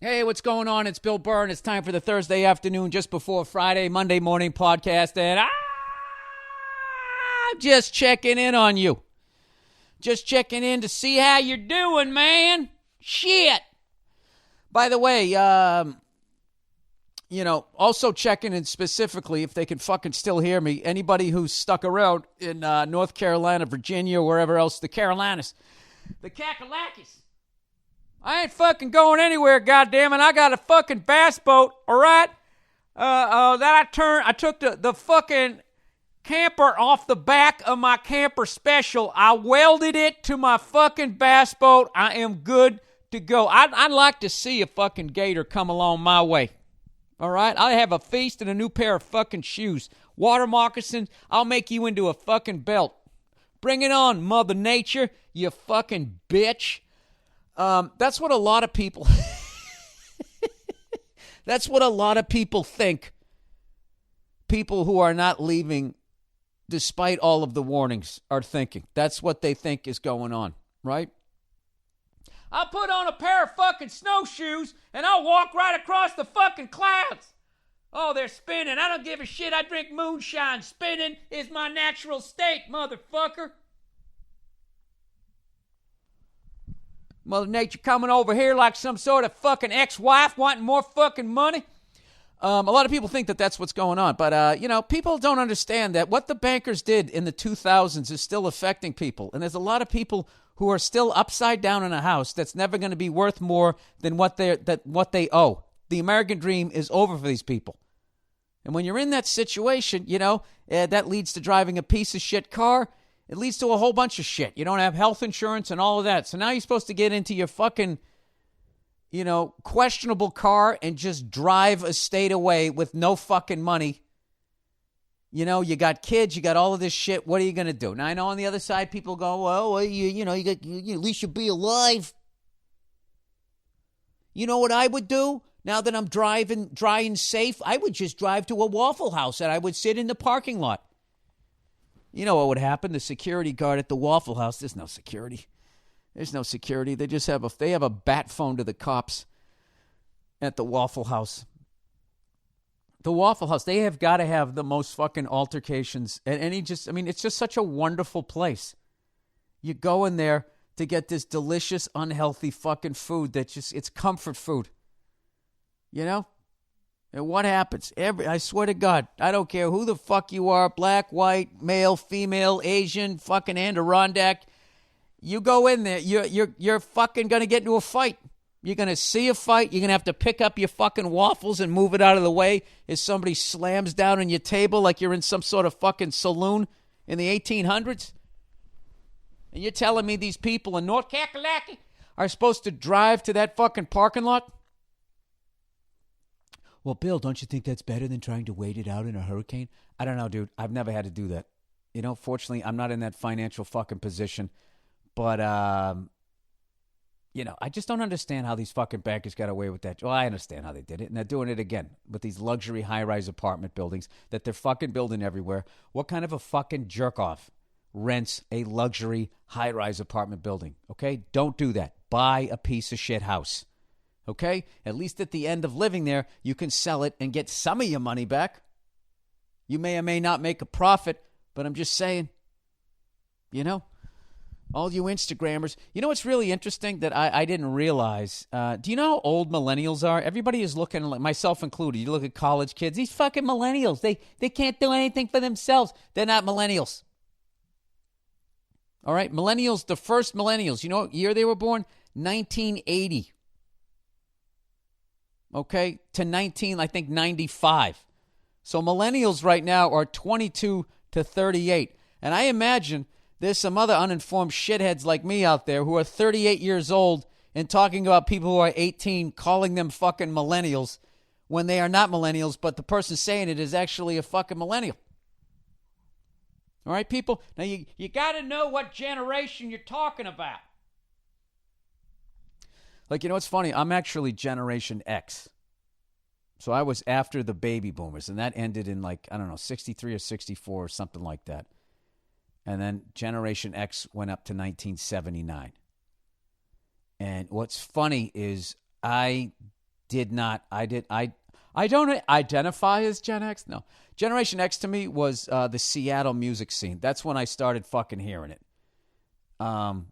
Hey, what's going on? It's Bill Burr, and it's time for the Thursday afternoon, just before Friday, Monday morning podcast, and I'm just checking in on you. Just checking in to see how you're doing, man. Shit. By the way, also checking in specifically, if they can fucking still hear me, anybody who's stuck around in North Carolina, Virginia, wherever else, the Carolinas, the Kakalakis. I ain't fucking going anywhere, goddammit. I got a fucking bass boat, all right? I took the fucking camper off the back of my camper special. I welded it to my fucking bass boat. I am good to go. I'd like to see a fucking gator come along my way, all right? I have a feast and a new pair of fucking shoes. Water moccasins, I'll make you into a fucking belt. Bring it on, Mother Nature, you fucking bitch. That's what a lot of people that's what a lot of people think. People who are not leaving despite all of the warnings are thinking. That's what they think is going on, right? I'll put on a pair of fucking snowshoes and I'll walk right across the fucking clouds. Oh, they're spinning. I don't give a shit. I drink moonshine. Spinning is my natural state, motherfucker. Mother Nature coming over here like some sort of fucking ex-wife wanting more fucking money. A lot of people think that that's what's going on. But, people don't understand that what the bankers did in the 2000s is still affecting people. And there's a lot of people who are still upside down in a house that's never going to be worth more than what they owe. The American dream is over for these people. And when you're in that situation, that leads to driving a piece of shit car. It leads to a whole bunch of shit. You don't have health insurance and all of that. So now you're supposed to get into your fucking, questionable car and just drive a state away with no fucking money. You got kids, you got all of this shit. What are you going to do? Now, I know on the other side, people go, well, at least you'll be alive. You know what I would do? Now that I'm driving dry and safe, I would just drive to a Waffle House and I would sit in the parking lot. You know what would happen? The security guard at the Waffle House, there's no security. There's no security. They just have a bat phone to the cops at the Waffle House. The Waffle House, they have got to have the most fucking altercations. And it's just such a wonderful place. You go in there to get this delicious, unhealthy fucking food it's comfort food. And what happens? I swear to God, I don't care who the fuck you are, black, white, male, female, Asian, fucking Adirondack. You go in there, you're fucking going to get into a fight. You're going to see a fight. You're going to have to pick up your fucking waffles and move it out of the way as somebody slams down on your table like you're in some sort of fucking saloon in the 1800s. And you're telling me these people in North Kakalaki are supposed to drive to that fucking parking lot? Well, Bill, don't you think that's better than trying to wait it out in a hurricane? I don't know, dude. I've never had to do that. Fortunately, I'm not in that financial fucking position. But, I just don't understand how these fucking bankers got away with that. Well, I understand how they did it. And they're doing it again with these luxury high-rise apartment buildings that they're fucking building everywhere. What kind of a fucking jerk-off rents a luxury high-rise apartment building? Okay? Don't do that. Buy a piece of shit house. Okay? At least at the end of living there, you can sell it and get some of your money back. You may or may not make a profit, but I'm just saying, all you Instagrammers. You know what's really interesting that I didn't realize? Do you know how old millennials are? Everybody is looking, like myself included. You look at college kids, these fucking millennials. They can't do anything for themselves. They're not millennials. All right? Millennials, the first millennials. You know what year they were born? 1980. Okay, to 95. So millennials right now are 22 to 38. And I imagine there's some other uninformed shitheads like me out there who are 38 years old and talking about people who are 18, calling them fucking millennials when they are not millennials, but the person saying it is actually a fucking millennial. All right, people? Now, you got to know what generation you're talking about. Like, it's funny. I'm actually Generation X. So I was after the baby boomers, and that ended in 63 or 64 or something like that. And then Generation X went up to 1979. And what's funny is I did not. I don't identify as Gen X. No. Generation X to me was the Seattle music scene. That's when I started fucking hearing it. I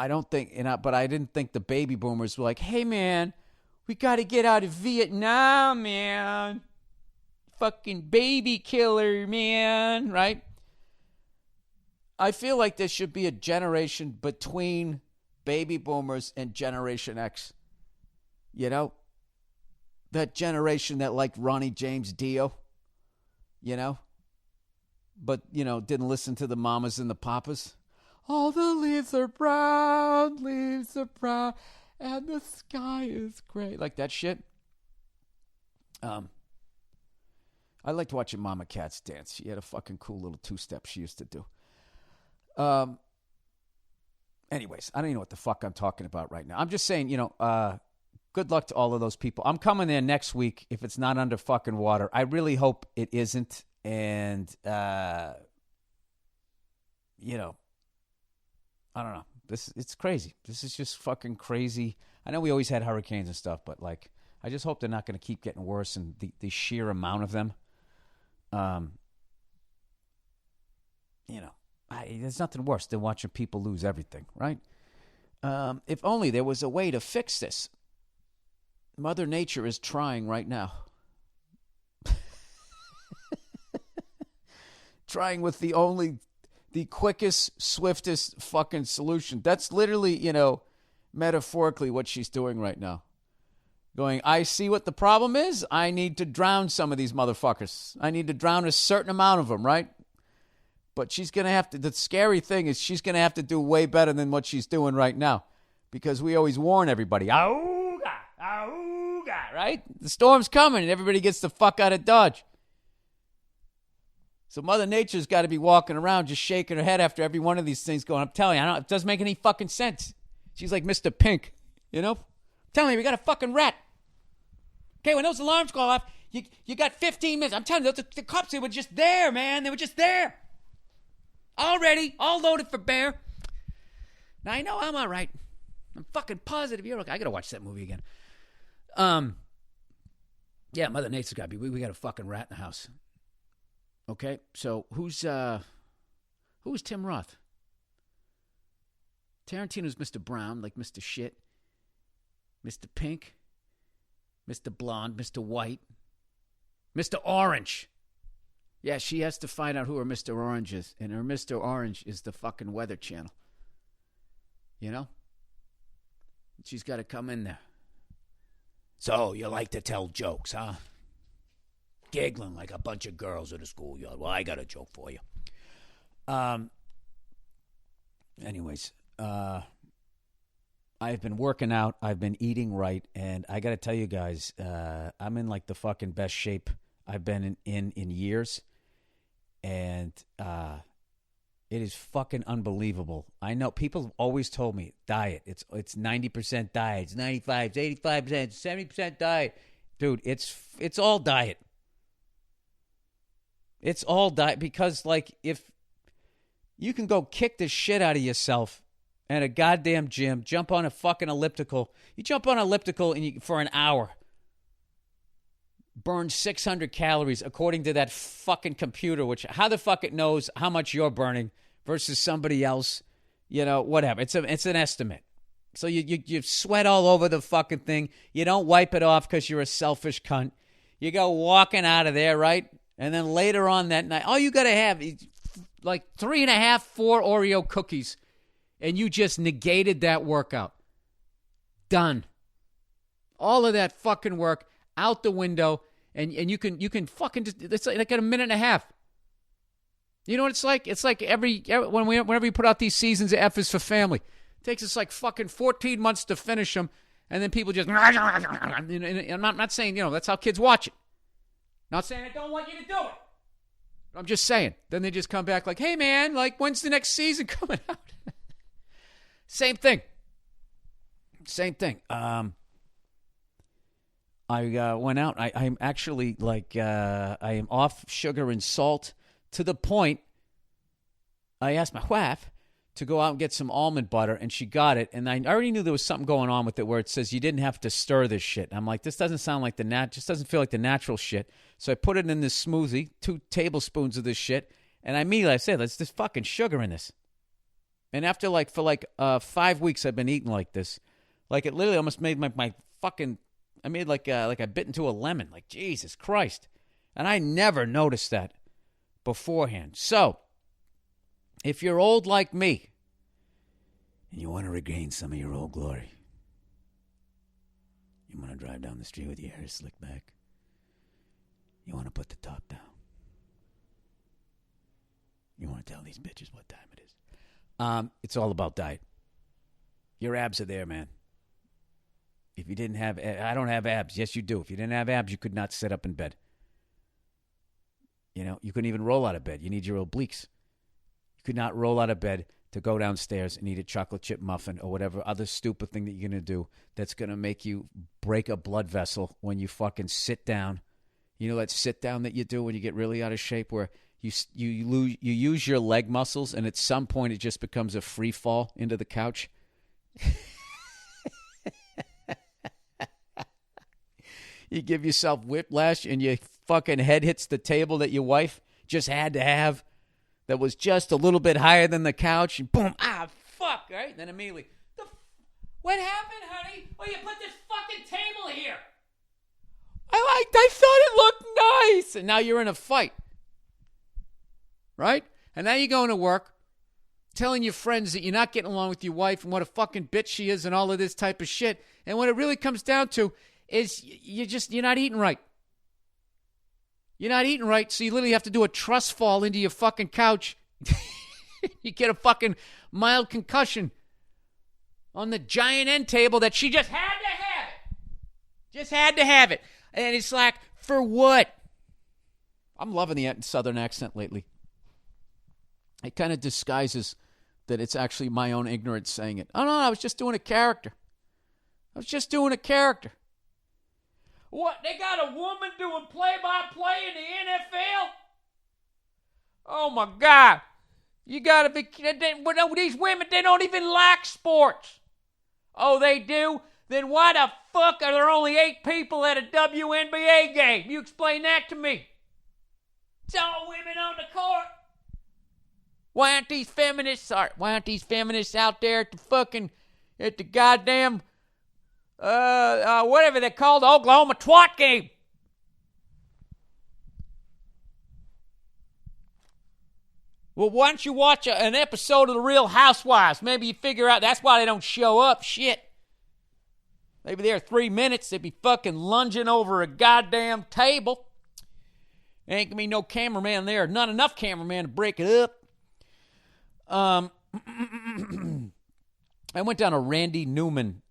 don't think, but I didn't think the baby boomers were like, hey, man, we got to get out of Vietnam, man. Fucking baby killer, man, right? I feel like there should be a generation between baby boomers and Generation X. You know? That generation that liked Ronnie James Dio. You know? But, didn't listen to the mamas and the papas. All the leaves are brown, and the sky is gray. Like that shit. I liked watching Mama Katz dance. She had a fucking cool little two-step she used to do. Anyways, I don't even know what the fuck I'm talking about right now. I'm just saying, good luck to all of those people. I'm coming there next week if it's not under fucking water. I really hope it isn't. And, I don't know. It's crazy. This is just fucking crazy. I know we always had hurricanes and stuff, but, I just hope they're not going to keep getting worse and the sheer amount of them. There's nothing worse than watching people lose everything, right? If only there was a way to fix this. Mother Nature is trying right now. Trying with the quickest, swiftest fucking solution. That's literally, metaphorically what she's doing right now. Going, I see what the problem is. I need to drown some of these motherfuckers. I need to drown a certain amount of them, right? But she's going to have to, the scary thing is she's going to have to do way better than what she's doing right now. Because we always warn everybody, auga, auga, right? The storm's coming and everybody gets the fuck out of Dodge. So Mother Nature's got to be walking around just shaking her head after every one of these things going, I'm telling you, it doesn't make any fucking sense. She's like Mr. Pink, I'm telling you, we got a fucking rat. Okay, when those alarms go off, you got 15 minutes. I'm telling you, the cops, they were just there, man. They were just there. All ready, all loaded for bear. Now, I know I'm all right. I'm fucking positive you're okay. I got to watch that movie again. Yeah, Mother Nature's got to be. We got a fucking rat in the house. Okay, so who's Tim Roth? Tarantino's Mr. Brown, like Mr. Shit, Mr. Pink, Mr. Blonde, Mr. White, Mr. Orange. Yeah, she has to find out who her Mr. Orange is, and her Mr. Orange is the fucking Weather Channel. She's got to come in there. So, you like to tell jokes, huh? Giggling like a bunch of girls at a schoolyard. Well, I got a joke for you. Anyways, I've been working out. I've been eating right. And I got to tell you guys, I'm in the fucking best shape I've been in years. And it is fucking unbelievable. I know people always told me diet. It's 90% diet. It's 95, 85%, 70% diet. Dude, it's all diet. It's all diet because, if you can go kick the shit out of yourself at a goddamn gym, jump on a fucking elliptical. You jump on an elliptical for an hour, burn 600 calories according to that fucking computer, which how the fuck it knows how much you're burning versus somebody else, whatever. It's an estimate. So you sweat all over the fucking thing. You don't wipe it off because you're a selfish cunt. You go walking out of there, right? And then later on that night, all you got to have is 3.5, 4 Oreo cookies, and you just negated that workout. Done. All of that fucking work out the window, and you can fucking just, it's like a minute and a half. You know what it's like? It's like whenever you put out these seasons of F is for Family. It takes us fucking 14 months to finish them, and then people just, I'm not saying, that's how kids watch it. Not saying I don't want you to do it. I'm just saying. Then they just come back hey, man, when's the next season coming out? Same thing. I went out. I'm actually I am off sugar and salt to the point I asked my wife to go out and get some almond butter, and she got it, and I already knew there was something going on with it where it says you didn't have to stir this shit. And I'm like, this doesn't sound like just doesn't feel like the natural shit. So I put it in this smoothie, 2 tablespoons of this shit, and I said, there's this fucking sugar in this. And after for 5 weeks, I've been eating like this. Like it literally almost made my fucking, I made like I bit into a lemon. Like, Jesus Christ. And I never noticed that beforehand. So, if you're old like me, and you want to regain some of your old glory, you want to drive down the street with your hair slicked back, you want to put the top down, you want to tell these bitches what time it is. It's all about diet. Your abs are there, man. If you didn't have, I don't have abs. Yes, you do. If you didn't have abs, you could not sit up in bed. You know, you couldn't even roll out of bed. You need your obliques. Could not roll out of bed to go downstairs and eat a chocolate chip muffin or whatever other stupid thing that you're going to do that's going to make you break a blood vessel when you fucking sit down. You know that sit down that you do when you get really out of shape where you use your leg muscles and at some point it just becomes a free fall into the couch? You give yourself whiplash and your fucking head hits the table that your wife just had to have. That was just a little bit higher than the couch, and boom, fuck, right? And then immediately, what happened, honey? Oh, you put this fucking table here. I thought it looked nice. And now you're in a fight, right? And now you're going to work, telling your friends that you're not getting along with your wife and what a fucking bitch she is and all of this type of shit. And what it really comes down to is you're not eating right. You're not eating right, so you literally have to do a trust fall into your fucking couch. You get a fucking mild concussion on the giant end table that she just had to have it. Just had to have it. And it's like, for what? I'm loving the Southern accent lately. It kind of disguises that it's actually my own ignorance saying it. Oh, no, I was just doing a character. What? They got a woman doing play-by-play in the NFL? Oh, my God. You got to be... These women, they don't even like sports. Oh, they do? Then why the fuck are there only 8 people at a WNBA game? You explain that to me. It's all women on the court. Why aren't these feminists out there at the goddamn... whatever they're called, the Oklahoma twat game? Well, why don't you watch an episode of The Real Housewives? Maybe you figure out that's why they don't show up. Shit. Maybe they're 3 minutes, they'd be fucking lunging over a goddamn table. There ain't gonna be no cameraman there. Not enough cameraman to break it up. I went down a Randy Newman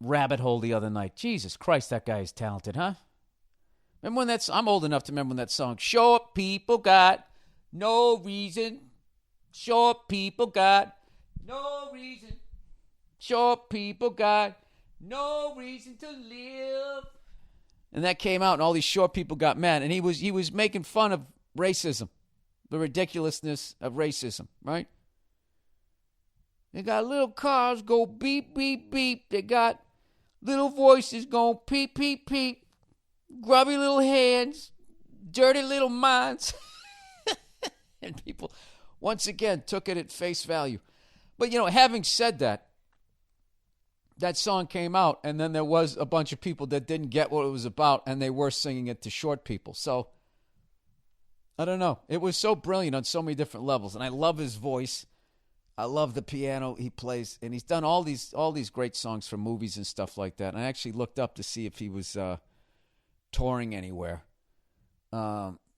rabbit hole the other night. Jesus Christ, that guy is talented, huh? Remember when I'm old enough to remember when that song, Short People Got No Reason. Short people got no reason. Short people got no reason to live. And that came out and all these short people got mad. And he was making fun of racism. The ridiculousness of racism, right? They got little cars go beep, beep, beep. They got little voices going peep, peep, peep. Grubby little hands. Dirty little minds. And people, once again, took it at face value. But, having said that, that song came out, and then there was a bunch of people that didn't get what it was about, and they were singing it to short people. So, I don't know. It was so brilliant on so many different levels, and I love his voice. I love the piano he plays, and he's done all these great songs for movies and stuff like that. And I actually looked up to see if he was touring anywhere.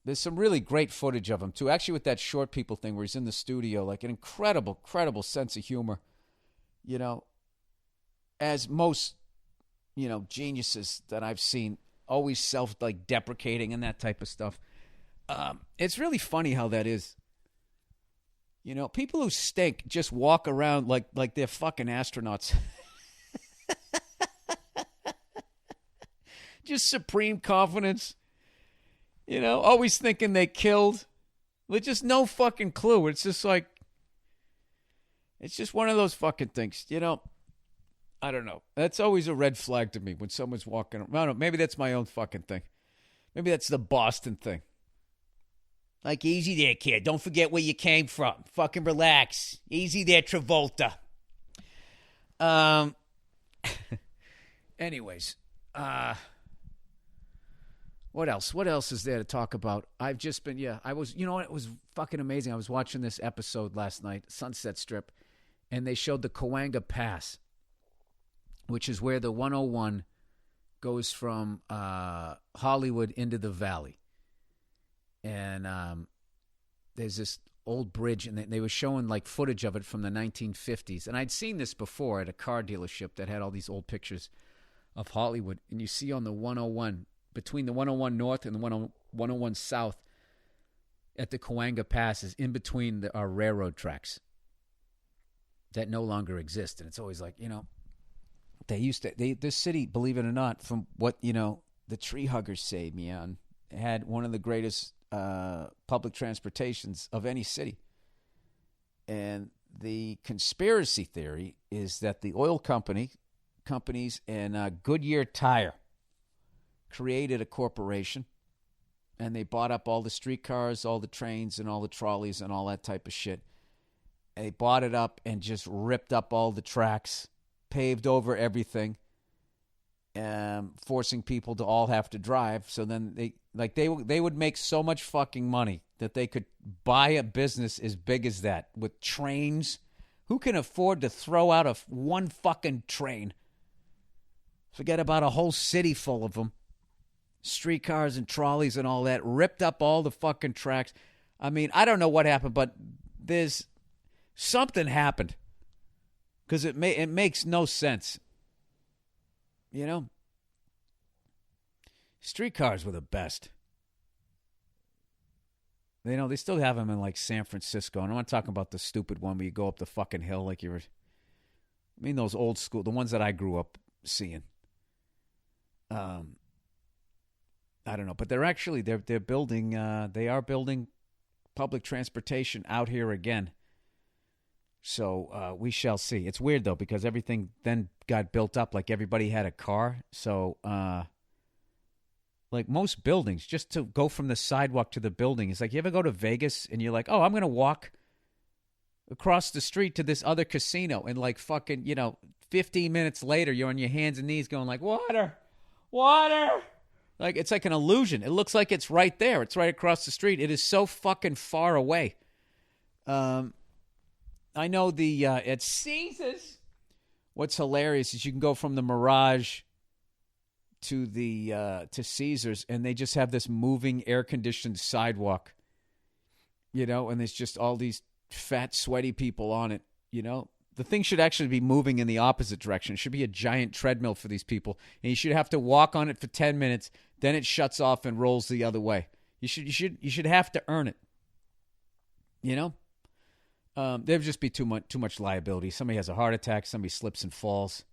There's some really great footage of him, too. Actually, with that short people thing where he's in the studio, like an incredible sense of humor. As most, geniuses that I've seen, always deprecating and that type of stuff. It's really funny how that is. People who stink just walk around like they're fucking astronauts. Just supreme confidence. Always thinking they killed. With just no fucking clue. It's just like, It's just one of those fucking things. I don't know. That's always a red flag to me when someone's walking around. I don't know. Maybe that's my own fucking thing. Maybe that's the Boston thing. Like, easy there, kid. Don't forget where you came from. Fucking relax. Easy there, Travolta. Anyways. What else? What else is there to talk about? I've just been, I was, you know what? It was fucking amazing. I was watching this episode last night, Sunset Strip, and they showed the Cahuenga Pass, which is where the 101 goes from Hollywood into the valley. And there's this old bridge, and they were showing like footage of it from the 1950s. And I'd seen this before at a car dealership that had all these old pictures of Hollywood. And you see on the 101, between the 101 North and the 101 South at the Cahuenga Pass is in between our railroad tracks that no longer exist. And it's always like, this city, believe it or not, from what, the tree huggers say, man, had one of the greatest public transportations of any city. And the conspiracy theory is that the oil companies and Goodyear Tire created a corporation, and they bought up all the streetcars, all the trains, and all the trolleys and all that type of shit. And they bought it up and just ripped up all the tracks, paved over everything, forcing people to all have to drive. So then they would make so much fucking money that they could buy a business as big as that with trains. Who can afford to throw out one fucking train? Forget about a whole city full of them. Streetcars and trolleys and all that. Ripped up all the fucking tracks. I mean, I don't know what happened, but there's something happened. Because it makes no sense. Streetcars were the best. They still have them in like San Francisco. And I'm not talking about the stupid one where you go up the fucking hill like I mean those old school, the ones that I grew up seeing. I don't know, but they're building. They are building public transportation out here again. So we shall see. It's weird though because everything then got built up like everybody had a car. So like most buildings, just to go from the sidewalk to the building, it's like you ever go to Vegas and you're like, oh, I'm gonna walk across the street to this other casino, and like fucking 15 minutes later you're on your hands and knees going like water. Like, it's like an illusion. It looks like it's right there. It's right across the street. It is so fucking far away. I know at Caesars, what's hilarious is you can go from the Mirage to Caesars, and they just have this moving air-conditioned sidewalk, and there's just all these fat, sweaty people on it, The thing should actually be moving in the opposite direction. It should be a giant treadmill for these people. And you should have to walk on it for 10 minutes. Then it shuts off and rolls the other way. You should have to earn it. There would just be too much liability. Somebody has a heart attack. Somebody slips and falls.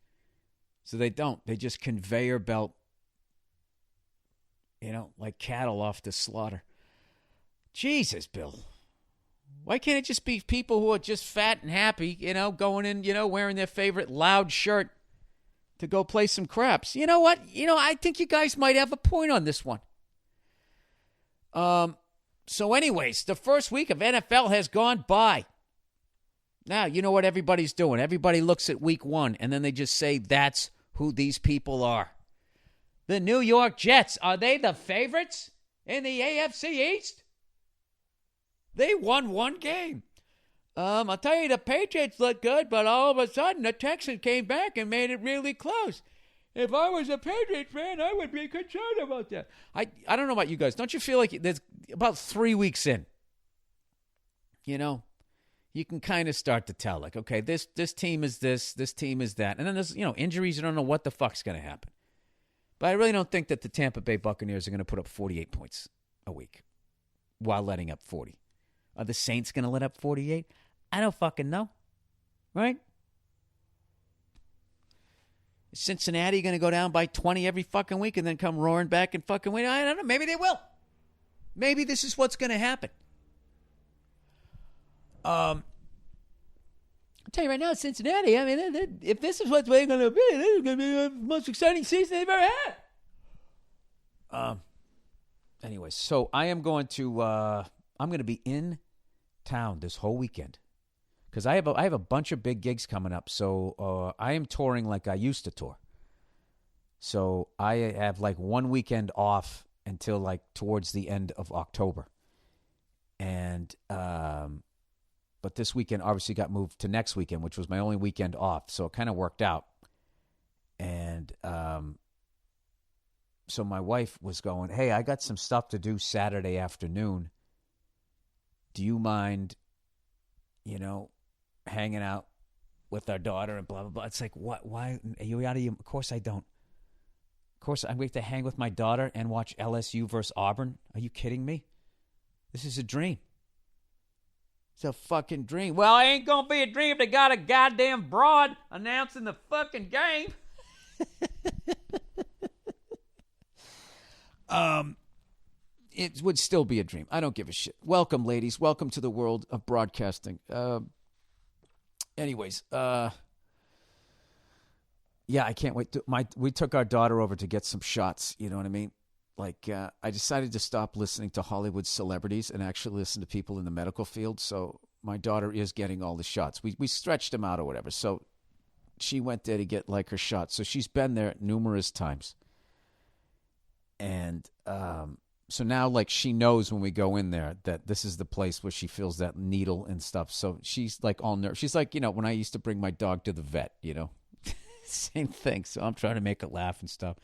So they don't. They just conveyor belt, like cattle off to slaughter. Jesus, Bill. Why can't it just be people who are just fat and happy, going in, wearing their favorite loud shirt to go play some craps? You know what? I think you guys might have a point on this one. So anyways, the first week of NFL has gone by. Now, you know what everybody's doing. Everybody looks at week one, and then they just say that's who these people are. The New York Jets, are they the favorites in the AFC East? They won one game. I'll tell you, the Patriots look good, but all of a sudden, the Texans came back and made it really close. If I was a Patriots fan, I would be concerned about that. I don't know about you guys. Don't you feel like there's about 3 weeks in, you can kind of start to tell, like, okay, this team is this team is that. And then there's, injuries. You don't know what the fuck's going to happen. But I really don't think that the Tampa Bay Buccaneers are going to put up 48 points a week while letting up 40. Are the Saints going to let up 48? I don't fucking know. Right? Is Cincinnati going to go down by 20 every fucking week and then come roaring back and fucking win? I don't know. Maybe they will. Maybe this is what's going to happen. I'll tell you right now, Cincinnati, I mean, if this is what's going to be, this is going to be the most exciting season they've ever had. Anyway, so I am going to, I'm going to be in town this whole weekend because I have a bunch of big gigs coming up. So I am touring like I used to tour. So I have like one weekend off until like towards the end of October. And, but this weekend obviously got moved to next weekend, which was my only weekend off. So it kind of worked out. And, so my wife was going, hey, I got some stuff to do Saturday afternoon. Do you mind, hanging out with our daughter and blah, blah, blah. It's like, what? Why? Are you out of your... Of course I don't. Of course I'm going to hang with my daughter and watch LSU versus Auburn. Are you kidding me? This is a dream. It's a fucking dream. Well, it ain't going to be a dream if they got a goddamn broad announcing the fucking game. It would still be a dream. I don't give a shit. Welcome, ladies. Welcome to the world of broadcasting. Anyways, yeah, I can't wait. We took our daughter over to get some shots. You know what I mean? Like, I decided to stop listening to Hollywood celebrities and actually listen to people in the medical field. So my daughter is getting all the shots. We stretched them out or whatever. So she went there to get like her shots. So she's been there numerous times. And so now, like, she knows when we go in there that this is the place where she feels that needle and stuff. So she's, like, all nervous. She's like, when I used to bring my dog to the vet, Same thing. So I'm trying to make her laugh and stuff.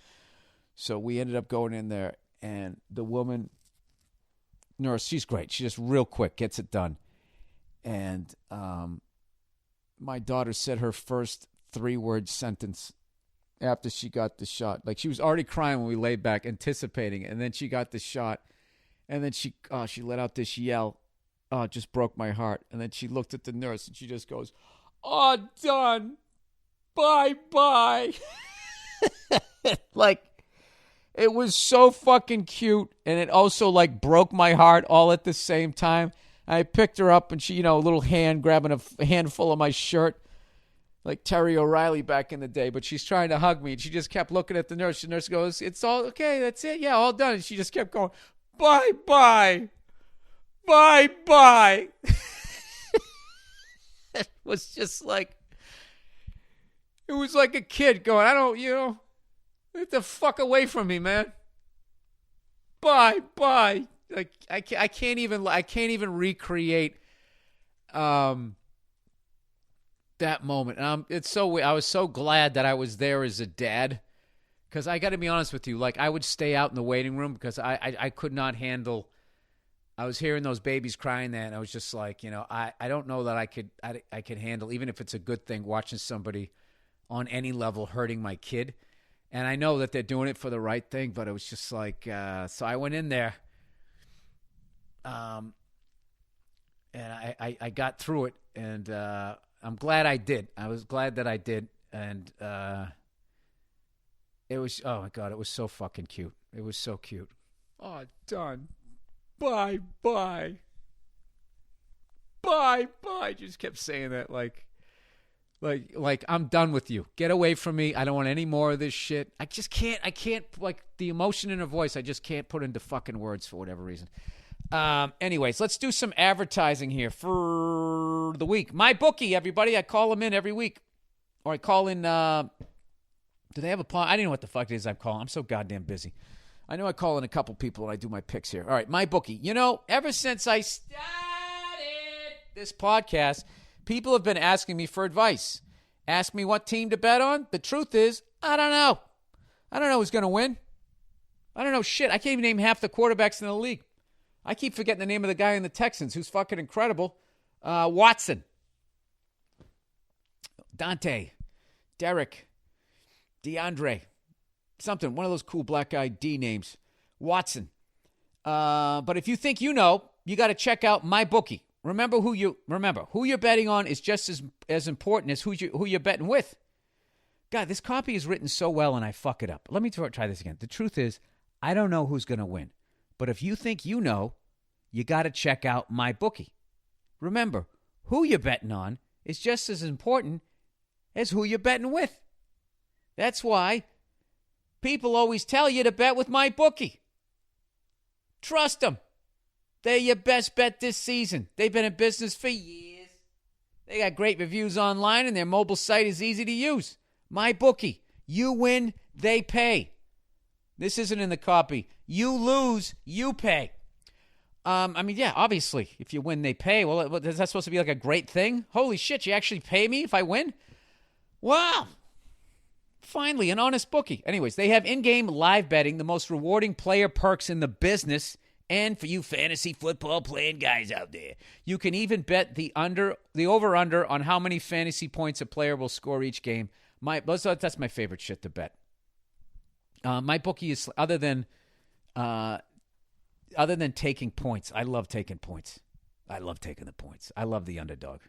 So we ended up going in there, and the woman, nurse, she's great. She just real quick gets it done. And my daughter said her first 3-word sentence after she got the shot. Like, she was already crying when we laid back, anticipating it. And then she got the shot. And then she let out this yell. Oh, it just broke my heart. And then she looked at the nurse, and she just goes, oh, done. Bye-bye. Like, it was so fucking cute. And it also, like, broke my heart all at the same time. I picked her up, and she, a little hand grabbing a handful of my shirt. Like Terry O'Reilly back in the day, but she's trying to hug me, and she just kept looking at the nurse. The nurse goes, it's all okay, that's it, yeah, all done. And she just kept going, bye-bye, bye-bye. It was just like, it was like a kid going, get the fuck away from me, man. Bye-bye. Like, I can't even recreate, that moment. It's so weird. I was so glad that I was there as a dad, because I got to be honest with you, like, I would stay out in the waiting room because I could not handle. I was hearing those babies crying there, and I was just like, I don't know that I could handle, even if it's a good thing, watching somebody on any level hurting my kid. And I know that they're doing it for the right thing, but it was just like, so I went in there, and I got through it, and I'm glad I did. I was glad that I did. And it was, oh my God, it was so fucking cute. It was so cute. Oh, done. Bye-bye. Bye-bye. Just kept saying that like I'm done with you. Get away from me. I don't want any more of this shit. I can't, like, the emotion in her voice, I just can't put into fucking words for whatever reason. Anyways, let's do some advertising here for the week. My bookie, everybody. I call them in every week. Or I call in, do they have a plan? I don't know what the fuck it is I'm calling. I'm so goddamn busy. I know I call in a couple people and I do my picks here. All right, my bookie. Ever since I started this podcast, people have been asking me for advice. Ask me what team to bet on. The truth is, I don't know. I don't know who's going to win. I don't know shit. I can't even name half the quarterbacks in the league. I keep forgetting the name of the guy in the Texans who's fucking incredible. Watson. Dante. Derek. DeAndre. Something. One of those cool black guy D names. Watson. But if you think you know, you got to check out my bookie. Remember who you're betting on is just as important as who you're betting with. God, this copy is written so well and I fuck it up. Let me try this again. The truth is, I don't know who's going to win. But if you think you know, you got to check out my bookie. Remember, who you're betting on is just as important as who you're betting with. That's why people always tell you to bet with my bookie. Trust them. They're your best bet this season. They've been in business for years. They got great reviews online, and their mobile site is easy to use. My bookie. You win, they pay. This isn't in the copy. You lose, you pay. Obviously, if you win, they pay. Well, is that supposed to be like a great thing? Holy shit, you actually pay me if I win? Wow. Finally, an honest bookie. Anyways, they have in-game live betting, the most rewarding player perks in the business. And for you fantasy football playing guys out there, you can even bet the over-under on how many fantasy points a player will score each game. That's my favorite shit to bet. My bookie is other than taking points. I love taking points. I love taking the points. I love the underdog.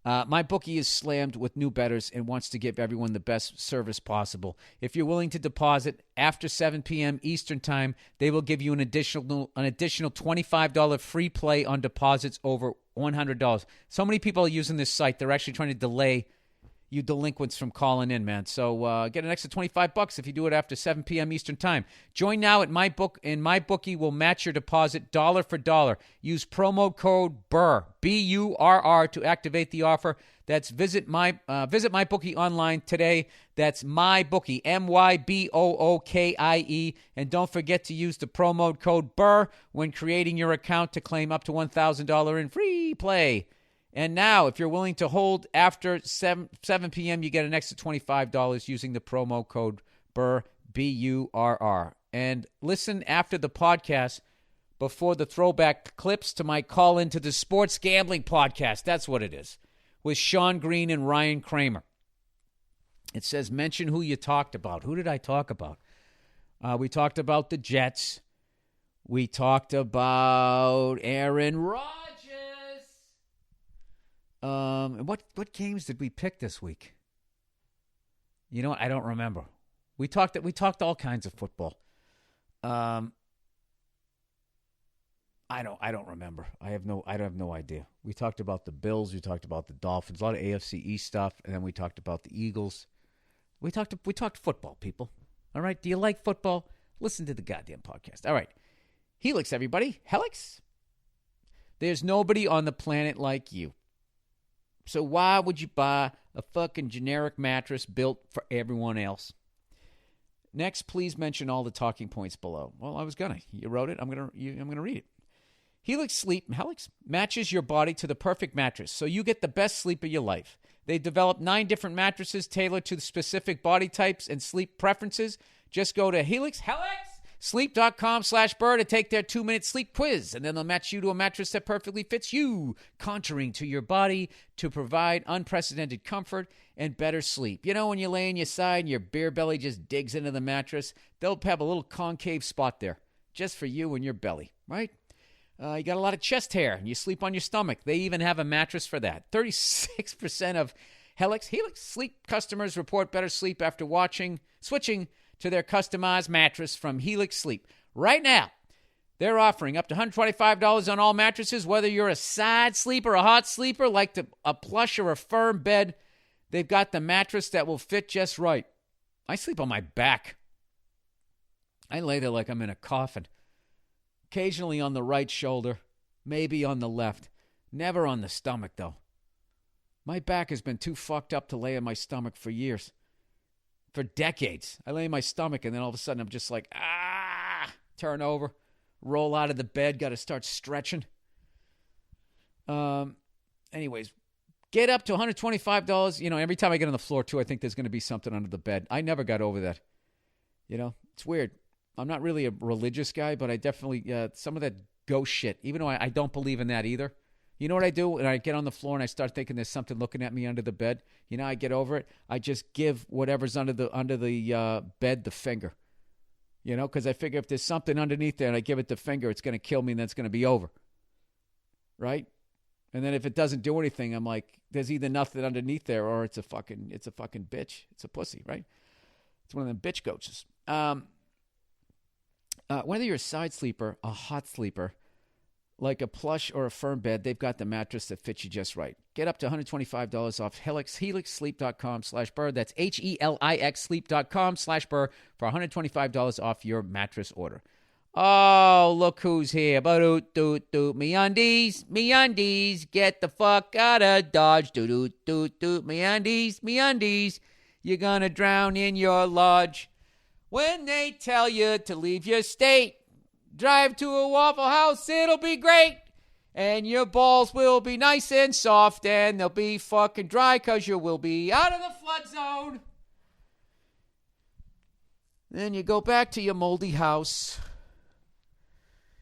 My bookie is slammed with new bettors and wants to give everyone the best service possible. If you're willing to deposit after 7 p.m. Eastern Time, they will give you an additional $25 free play on deposits over $100. So many people are using this site. They're actually trying to delay you delinquents from calling in, man. So get an extra $25 if you do it after 7 p.m. Eastern Time. Join now at MyBookie will match your deposit dollar for dollar. Use promo code BURR, B-U-R-R, to activate the offer. That's visit MyBookie online today. That's MyBookie, MyBookie. And don't forget to use the promo code BURR when creating your account to claim up to $1,000 in free play. And now, if you're willing to hold after 7 p.m., you get an extra $25 using the promo code BURR, B-U-R-R. And listen after the podcast before the throwback clips to my call into the sports gambling podcast. That's what it is, with Sean Green and Ryan Kramer. It says, mention who you talked about. Who did I talk about? We talked about the Jets. We talked about Aaron Rodgers. What games did we pick this week? You know what? I don't remember. We talked all kinds of football. I don't remember. I have no idea. We talked about the Bills. We talked about the Dolphins. A lot of AFC East stuff, and then we talked about the Eagles. We talked football, people. All right. Do you like football? Listen to the goddamn podcast. All right. Helix, everybody. Helix. There's nobody on the planet like you. So why would you buy a fucking generic mattress built for everyone else? Next, please mention all the talking points below. Well, I was gonna. You wrote it. I'm gonna read it. Helix Sleep matches your body to the perfect mattress, so you get the best sleep of your life. They've developed 9 different mattresses tailored to the specific body types and sleep preferences. Just go to helixsleep.com/Burr to take their 2-minute sleep quiz, and then they'll match you to a mattress that perfectly fits you, contouring to your body to provide unprecedented comfort and better sleep. You know, when you lay on your side and your beer belly just digs into the mattress, they'll have a little concave spot there just for you and your belly, right? You got a lot of chest hair and you sleep on your stomach. They even have a mattress for that. 36% of Helix Sleep customers report better sleep after switching to their customized mattress from Helix Sleep. Right now, they're offering up to $125 on all mattresses, whether you're a side sleeper, a hot sleeper, like a plush or a firm bed. They've got the mattress that will fit just right. I sleep on my back. I lay there like I'm in a coffin. Occasionally on the right shoulder, maybe on the left. Never on the stomach, though. My back has been too fucked up to lay on my stomach for years. For decades. I lay on my stomach, and then all of a sudden I'm just like, turn over, roll out of the bed, got to start stretching. Anyways, get up to $125. You know, every time I get on the floor, too, I think there's going to be something under the bed. I never got over that. You know, it's weird. I'm not really a religious guy, but I definitely, some of that ghost shit, even though I don't believe in that either. You know what I do? When I get on the floor and I start thinking there's something looking at me under the bed, you know, I get over it. I just give whatever's under the bed the finger. You know, because I figure if there's something underneath there and I give it the finger, it's going to kill me and then it's going to be over. Right? And then if it doesn't do anything, I'm like, there's either nothing underneath there or it's a fucking bitch. It's a pussy, right? It's one of them bitch coaches. Whether you're a side sleeper, a hot sleeper, like a plush or a firm bed, they've got the mattress that fits you just right. Get up to $125 off helixsleep.com/Burr. That's HELIX sleep.com/Burr for $125 off your mattress order. Oh, look who's here. Ba-doot-doot-doot. Me-undies, me-undies. Get the fuck out of Dodge. Doot-doot-doot-doot. Me-undies, me-undies. You're gonna drown in your lodge. When they tell you to leave your state, drive to a Waffle House, it'll be great. And your balls will be nice and soft, and they'll be fucking dry because you will be out of the flood zone. Then you go back to your moldy house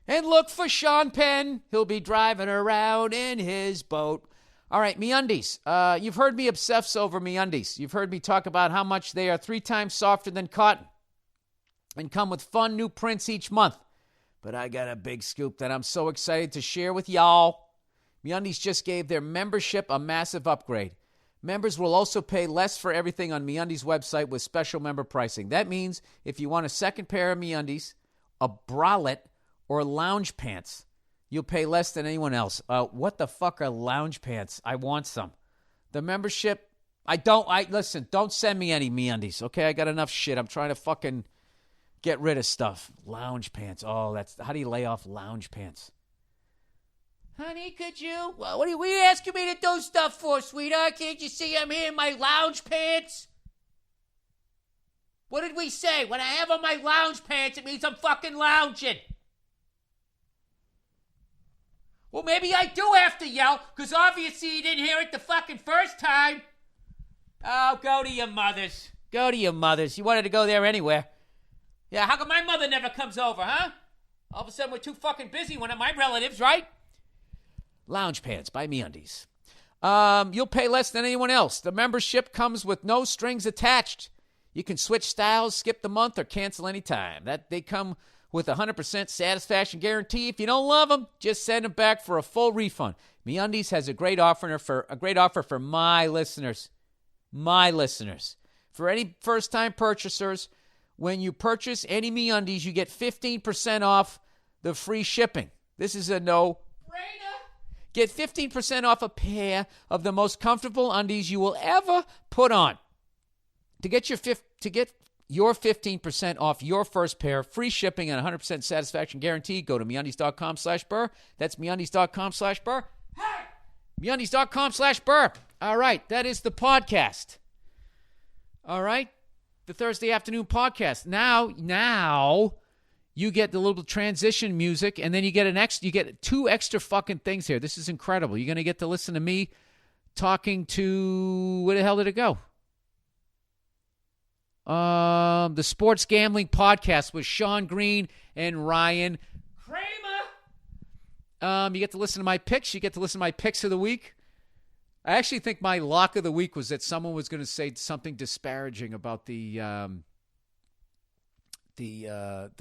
and look for Sean Penn. He'll be driving around in his boat. All right, MeUndies. You've heard me obsess over MeUndies. You've heard me talk about how much they are 3 times softer than cotton and come with fun new prints each month. But I got a big scoop that I'm so excited to share with y'all. MeUndies just gave their membership a massive upgrade. Members will also pay less for everything on MeUndies' website with special member pricing. That means if you want a second pair of MeUndies, a bralette, or lounge pants, you'll pay less than anyone else. What the fuck are lounge pants? I want some. The membership, listen, don't send me any MeUndies, okay? I got enough shit. I'm trying to fucking get rid of stuff. Lounge pants. Oh, how do you lay off lounge pants? Honey, could you? Well, what are you asking me to do stuff for, sweetheart? Can't you see I'm here in my lounge pants? What did we say? When I have on my lounge pants, it means I'm fucking lounging. Well, maybe I do have to yell, because obviously you didn't hear it the fucking first time. Oh, go to your mother's. Go to your mother's. You wanted to go there anywhere. Yeah, how come my mother never comes over, huh? All of a sudden we're too fucking busy, one of my relatives, right? Lounge pants by MeUndies. You'll pay less than anyone else. The membership comes with no strings attached. You can switch styles, skip the month, or cancel anytime. They come with a 100% satisfaction guarantee. If you don't love them, just send them back for a full refund. MeUndies has a great offer for my listeners. My listeners. For any first-time purchasers, when you purchase any MeUndies, you get 15% off the free shipping. This is a no-brainer. Get 15% off a pair of the most comfortable undies you will ever put on. To get your 15% off your first pair, free shipping and 100% satisfaction guarantee, go to MeUndies.com/Burr. That's MeUndies.com/Burr. Hey! MeUndies.com/Burr. All right, that is the podcast. All right? The Thursday afternoon podcast. Now you get the little transition music, and then you get 2 extra fucking things here. This is incredible. You're going to get to listen to me talking to, where the hell did it go? The Sports Gambling Podcast with Sean Green and Ryan Kramer. You get to listen to my picks. You get to listen to my picks of the week. I actually think my lock of the week was that someone was going to say something disparaging about the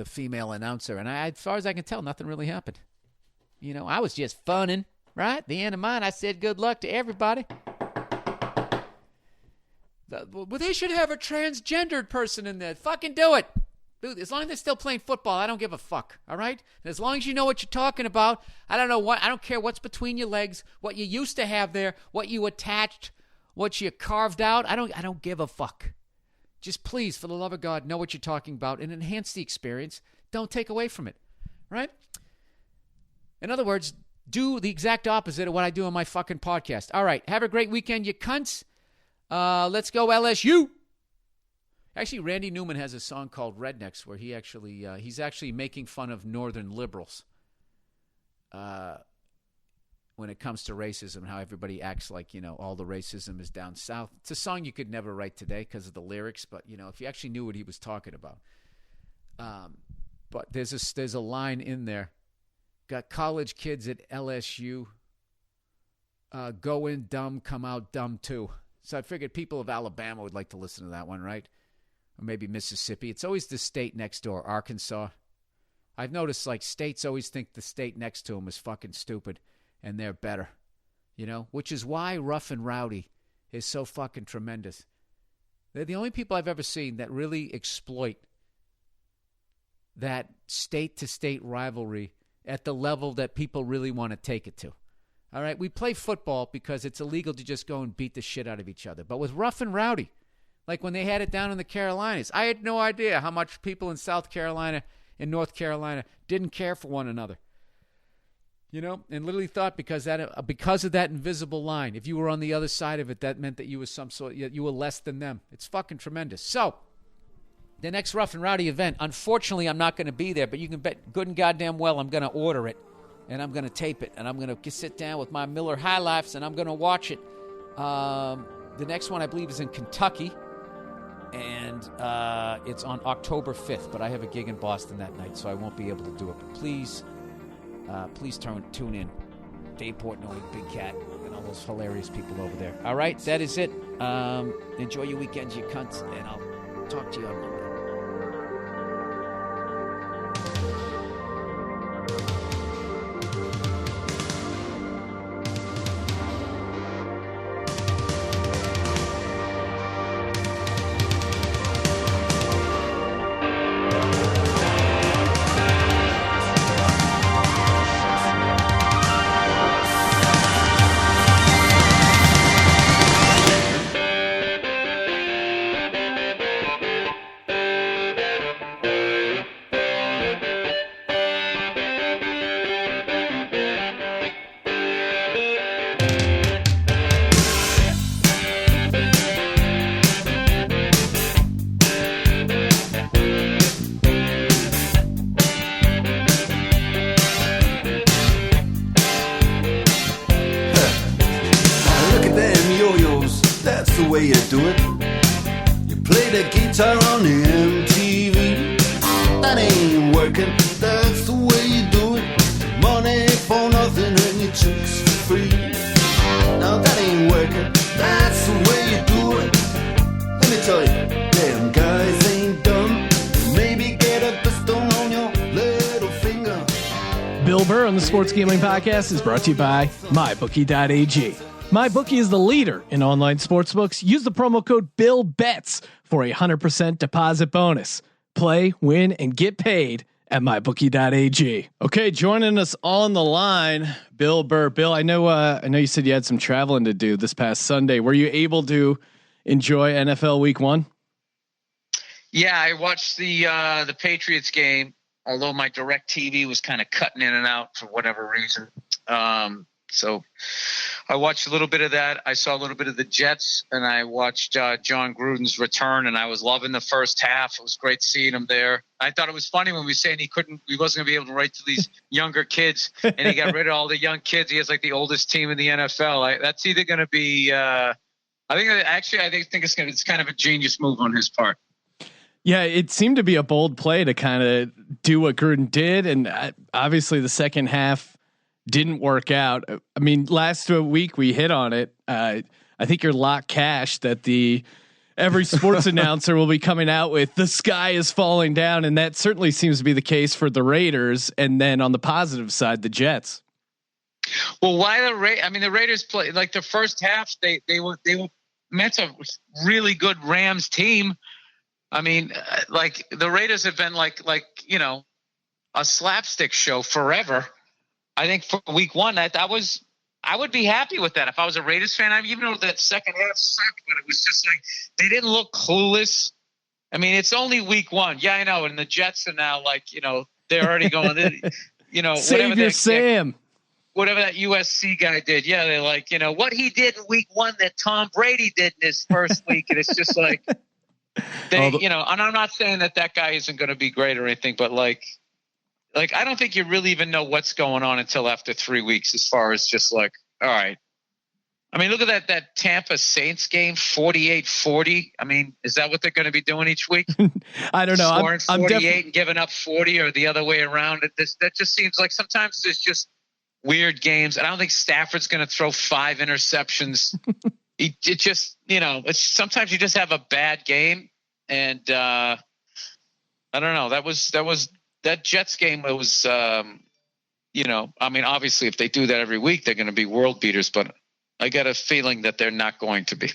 female announcer, and as far as I can tell, nothing really happened. You know, I was just funning, right? At the end of mine, I said good luck to everybody. Well, they should have a transgendered person in there. Fucking do it. Dude, as long as they're still playing football, I don't give a fuck, all right? And as long as you know what you're talking about, I don't care what's between your legs, what you used to have there, what you attached, what you carved out. I don't give a fuck. Just please, for the love of God, know what you're talking about and enhance the experience. Don't take away from it, right? In other words, do the exact opposite of what I do on my fucking podcast. All right, have a great weekend, you cunts. Let's go LSU. Actually, Randy Newman has a song called Rednecks where he's actually making fun of northern liberals when it comes to racism, how everybody acts like, you know, all the racism is down south. It's a song you could never write today because of the lyrics, but, you know, if you actually knew what he was talking about. But there's a line in there. Got college kids at LSU go in dumb, come out dumb too. So I figured people of Alabama would like to listen to that one, right? Or maybe Mississippi. It's always the state next door, Arkansas. I've noticed, like, states always think the state next to them is fucking stupid, and they're better, you know? Which is why Rough and Rowdy is so fucking tremendous. They're the only people I've ever seen that really exploit that state-to-state rivalry at the level that people really want to take it to. All right, we play football because it's illegal to just go and beat the shit out of each other. But with rough and rowdy, like when they had it down in the Carolinas, I had no idea how much people in South Carolina and North Carolina didn't care for one another. You know, and literally thought because of that invisible line, if you were on the other side of it, that meant that you was you were less than them. It's fucking tremendous. So, the next Rough and Rowdy event, unfortunately, I'm not going to be there, but you can bet good and goddamn well I'm going to order it, and I'm going to tape it, and I'm going to sit down with my Miller High Lifes, and I'm going to watch it. The next one, I believe, is in Kentucky, and it's on October 5th, but I have a gig in Boston that night, so I won't be able to do it. But please tune in. Dave Portnoy, Big Cat, and all those hilarious people over there. All right, that is it. Enjoy your weekends, you cunts, and I'll talk to you on Monday. Bill Burr on the Sports Gambling Podcast is brought to you by MyBookie.ag. MyBookie is the leader in online sportsbooks. Use the promo code BillBets for a 100% deposit bonus. Play, win, and get paid at MyBookie.ag. Okay, joining us on the line, Bill Burr. Bill, I know you said you had some traveling to do this past Sunday. Were you able to enjoy NFL Week 1? Yeah, I watched the Patriots game. Although my DirecTV was kind of cutting in and out for whatever reason. So I watched a little bit of that. I saw a little bit of the Jets, and I watched John Gruden's return, and I was loving the first half. It was great seeing him there. I thought it was funny when we were saying he wasn't going to be able to write to these younger kids, and he got rid of all the young kids. He has like the oldest team in the NFL. That's either going to be I think it's kind of a genius move on his part. Yeah, it seemed to be a bold play to kind of do what Gruden did, and obviously the second half didn't work out. I mean, last week we hit on it. I think you're locked cash that every sports announcer will be coming out with the sky is falling down, and that certainly seems to be the case for the Raiders. And then on the positive side, the Jets. Well, why the Raiders play like the first half? They were met a really good Rams team. I mean, like the Raiders have been like a slapstick show forever. I think for Week 1, I would be happy with that if I was a Raiders fan. Even though that second half sucked, but it was just like they didn't look clueless. I mean, it's only Week 1. Yeah, I know. And the Jets are now they're already going. Savior Sam. Whatever that USC guy did. Yeah, they're like, what he did in Week 1 that Tom Brady did in his first week, and it's just like. And I'm not saying that guy isn't going to be great or anything, but like I don't think you really even know what's going on until after 3 weeks, as far as just like, all right. I mean, look at that Tampa Saints game, 48-40. I mean, is that what they're going to be doing each week? I don't know. Scoring 48 and giving up 40, or the other way around. That just seems like sometimes there's just weird games. And I don't think Stafford's going to throw 5 interceptions. It just, it's sometimes you just have a bad game, and I don't know. That Jets game. It was, I mean, obviously, if they do that every week, they're going to be world beaters. But I got a feeling that they're not going to be.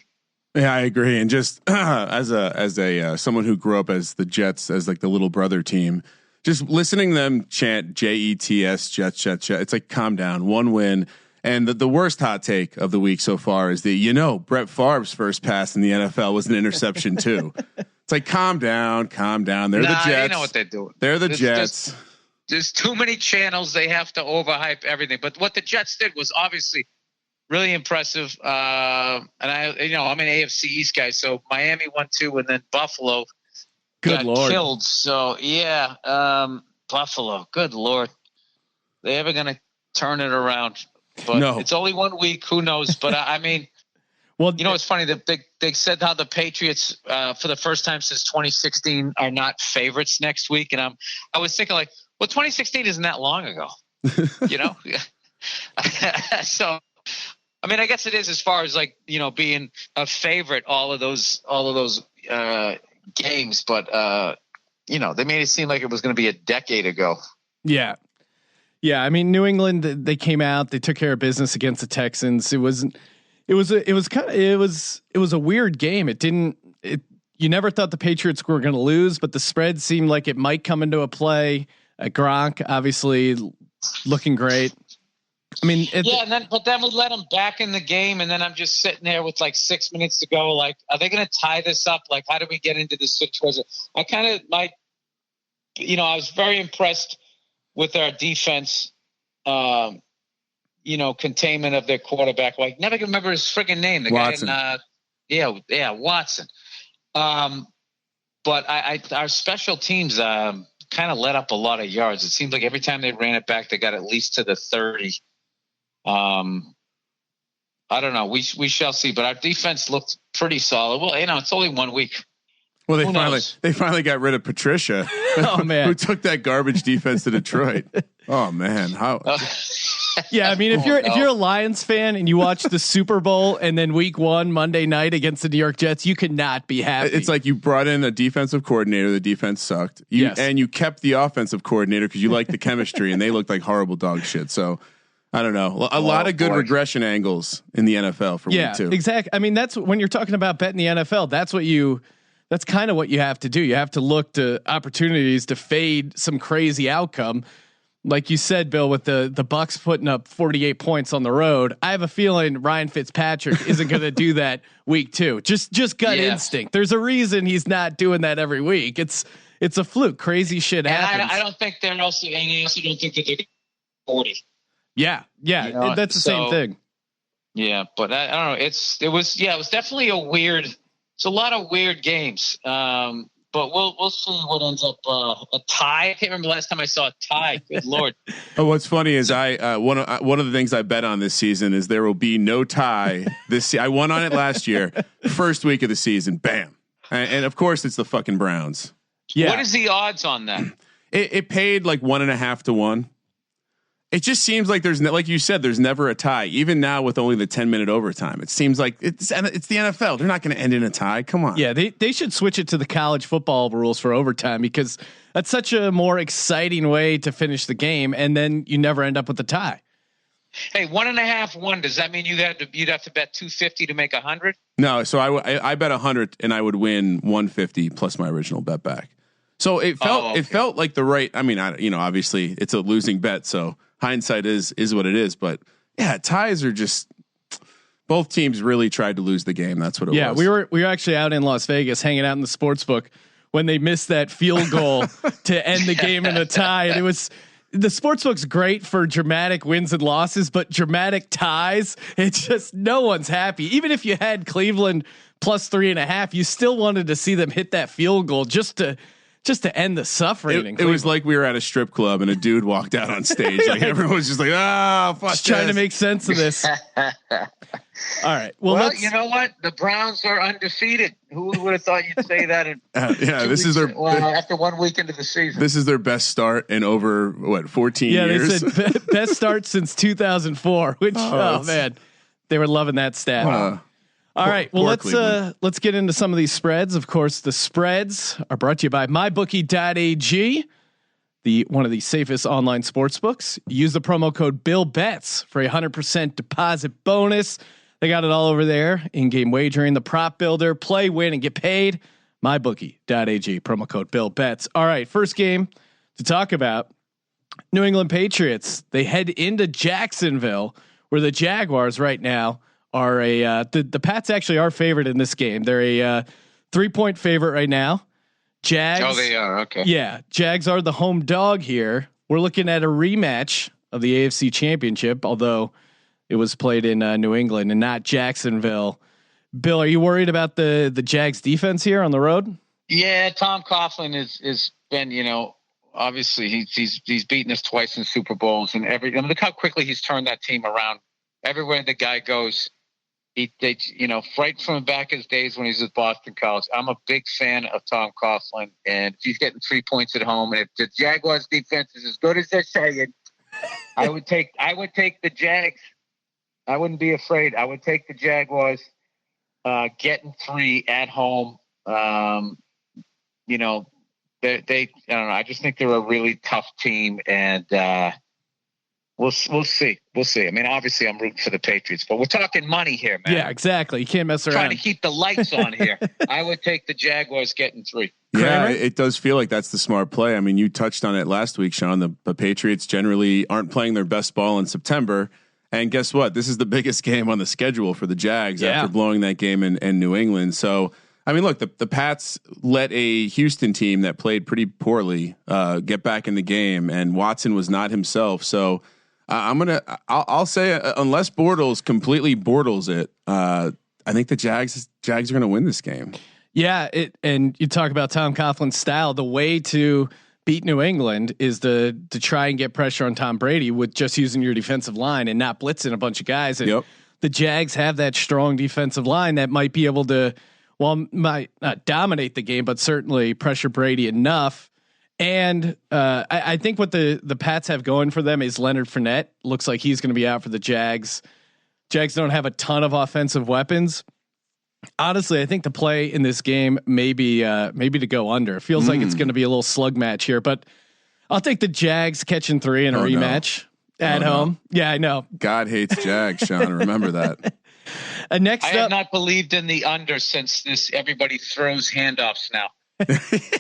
Yeah, I agree. And just as a someone who grew up as the Jets as like the little brother team, Just listening to them chant Jets, Jets, Jets. It's like, calm down, one win. And the worst hot take of the week so far is Brett Favre's first pass in the NFL was an interception too. It's like, calm down. They're the Jets. You know what they're doing. They're the Jets. There's too many channels. They have to overhype everything. But what the Jets did was obviously really impressive. And I'm an AFC East guy, so Miami 1-2, and then Buffalo got killed. So Buffalo. Good Lord, they ever gonna turn it around? But no. It's only 1 week. Who knows? But I mean, well, it's funny that they said how the Patriots for the first time since 2016 are not favorites next week, and I was thinking like, well, 2016 isn't that long ago, So, I mean, I guess it is as far as like being a favorite all of those games, but they made it seem like it was going to be a decade ago. Yeah. Yeah, I mean, New England, they came out, they took care of business against the Texans. It was a weird game. You never thought the Patriots were going to lose, but the spread seemed like it might come into a play. Gronk obviously looking great. I mean, but then we let them back in the game, and then I'm just sitting there with like 6 minutes to go. Like, are they going to tie this up? Like, how do we get into this situation? I was very impressed with our defense, containment of their quarterback. Like, never can remember his friggin' name. The Watson. Guy in, Watson. But our special teams kind of let up a lot of yards. It seems like every time they ran it back, they got at least to the 30. I don't know. We shall see. But our defense looked pretty solid. Well, it's only 1 week. Well, they finally got rid of Patricia. Oh man, who took that garbage defense to Detroit? Oh man, how? Yeah, I mean, if you're a Lions fan and you watch the Super Bowl and then Week 1 Monday night against the New York Jets, you cannot be happy. It's like you brought in a defensive coordinator. The defense sucked. And you kept the offensive coordinator because you liked the chemistry, and they looked like horrible dog shit. So. I don't know. A lot of good regression angles in the NFL for week 2. Exactly. I mean, that's when you're talking about betting the NFL. That's kind of what you have to do. You have to look to opportunities to fade some crazy outcome. Like you said, Bill, with the Bucks putting up 48 points on the road, I have a feeling Ryan Fitzpatrick isn't going to do that week 2. Just gut instinct. There's a reason he's not doing that every week. It's a fluke. Crazy shit happens. I don't think they're also. I also don't think that they're 40. Yeah. That's the same thing. Yeah, but I don't know. It was definitely a weird. It's a lot of weird games. But we'll see what ends up a tie. I can't remember the last time I saw a tie. Good Lord. What's funny is one of the things I bet on this season is there will be no tie this. I won on it last year, first week of the season. Bam, and of course it's the fucking Browns. Yeah. What is the odds on that? It paid like 1.5 to 1. It just seems like like you said, there's never a tie. Even now with only the 10-minute overtime, it seems like it's the NFL. They're not going to end in a tie. Come on. Yeah, they should switch it to the college football rules for overtime because that's such a more exciting way to finish the game, and then you never end up with a tie. Hey, 1.5-1. Does that mean you'd have to bet 250 to make 100? No, so I bet 100 and I would win 150 plus my original bet back. So it felt like the right. I mean, obviously it's a losing bet, so hindsight is what it is. But yeah, ties are just. Both teams really tried to lose the game. That's what it was. Yeah, we were actually out in Las Vegas hanging out in the sports book when they missed that field goal to end the game in a tie. And it was the sports book's great for dramatic wins and losses, but dramatic ties, it's just no one's happy. Even if you had Cleveland plus 3.5, you still wanted to see them hit that field goal just to end the suffering. It was like we were at a strip club and a dude walked out on stage. Like everyone was just like, fuck. Just trying to make sense of this. All right. Well, you know what? The Browns are undefeated. Who would have thought you'd say that? This is their after 1 week into the season. This is their best start in over 14 years. They said best start since 2004. Which man, they were loving that stat. All right. Well, let's get into some of these spreads. Of course, the spreads are brought to you by mybookie.ag, one of the safest online sports books. Use the promo code BillBets for a 100% deposit bonus. They got it all over there. In-game wagering, the prop builder, play, win, and get paid. mybookie.ag, promo code BillBets. All right. First game, to talk about. New England Patriots, they head into Jacksonville, where the Jaguars right now are the Pats actually are favored in this game. They're a 3-point favorite right now. Jags. Oh, they are. Okay. Yeah. Jags are the home dog here. We're looking at a rematch of the AFC Championship, although it was played in New England and not Jacksonville. Bill, are you worried about the Jags defense here on the road? Yeah, Tom Coughlin is been, obviously he's beaten us twice in Super Bowls and look how quickly he's turned that team around. Everywhere the guy goes, right from the back of his days when he was at Boston College. I'm a big fan of Tom Coughlin, and if he's getting 3 points at home, and if the Jaguars defense is as good as they're saying, I would take the Jags. I wouldn't be afraid. I would take the Jaguars getting 3 at home. They I don't know. I just think they're a really tough team, and we'll see. We'll see. I mean, obviously, I'm rooting for the Patriots, but we're talking money here, man. Yeah, exactly. You can't mess around. Trying to keep the lights on here. I would take the Jaguars getting 3. Yeah, it does feel like that's the smart play. I mean, you touched on it last week, Sean. The Patriots generally aren't playing their best ball in September. And guess what? This is the biggest game on the schedule for the Jags after blowing that game in New England. So, I mean, look, the Pats let a Houston team that played pretty poorly get back in the game, and Watson was not himself. So I'll say unless Bortles completely Bortles it, I think the Jags are going to win this game. Yeah, and you talk about Tom Coughlin's style. The way to beat New England is to try and get pressure on Tom Brady with just using your defensive line and not blitzing a bunch of guys. And the Jags have that strong defensive line that might be able to, might not dominate the game, but certainly pressure Brady enough. And I think what the Pats have going for them is Leonard Fournette. Looks like he's going to be out for the Jags. Jags don't have a ton of offensive weapons. Honestly, I think the play in this game maybe to go under. It feels like it's going to be a little slug match here, but I'll take the Jags catching 3 in a rematch at home. No. Yeah, I know. God hates Jags, Sean. Remember that. I have not believed in the under since everybody throws handoffs now.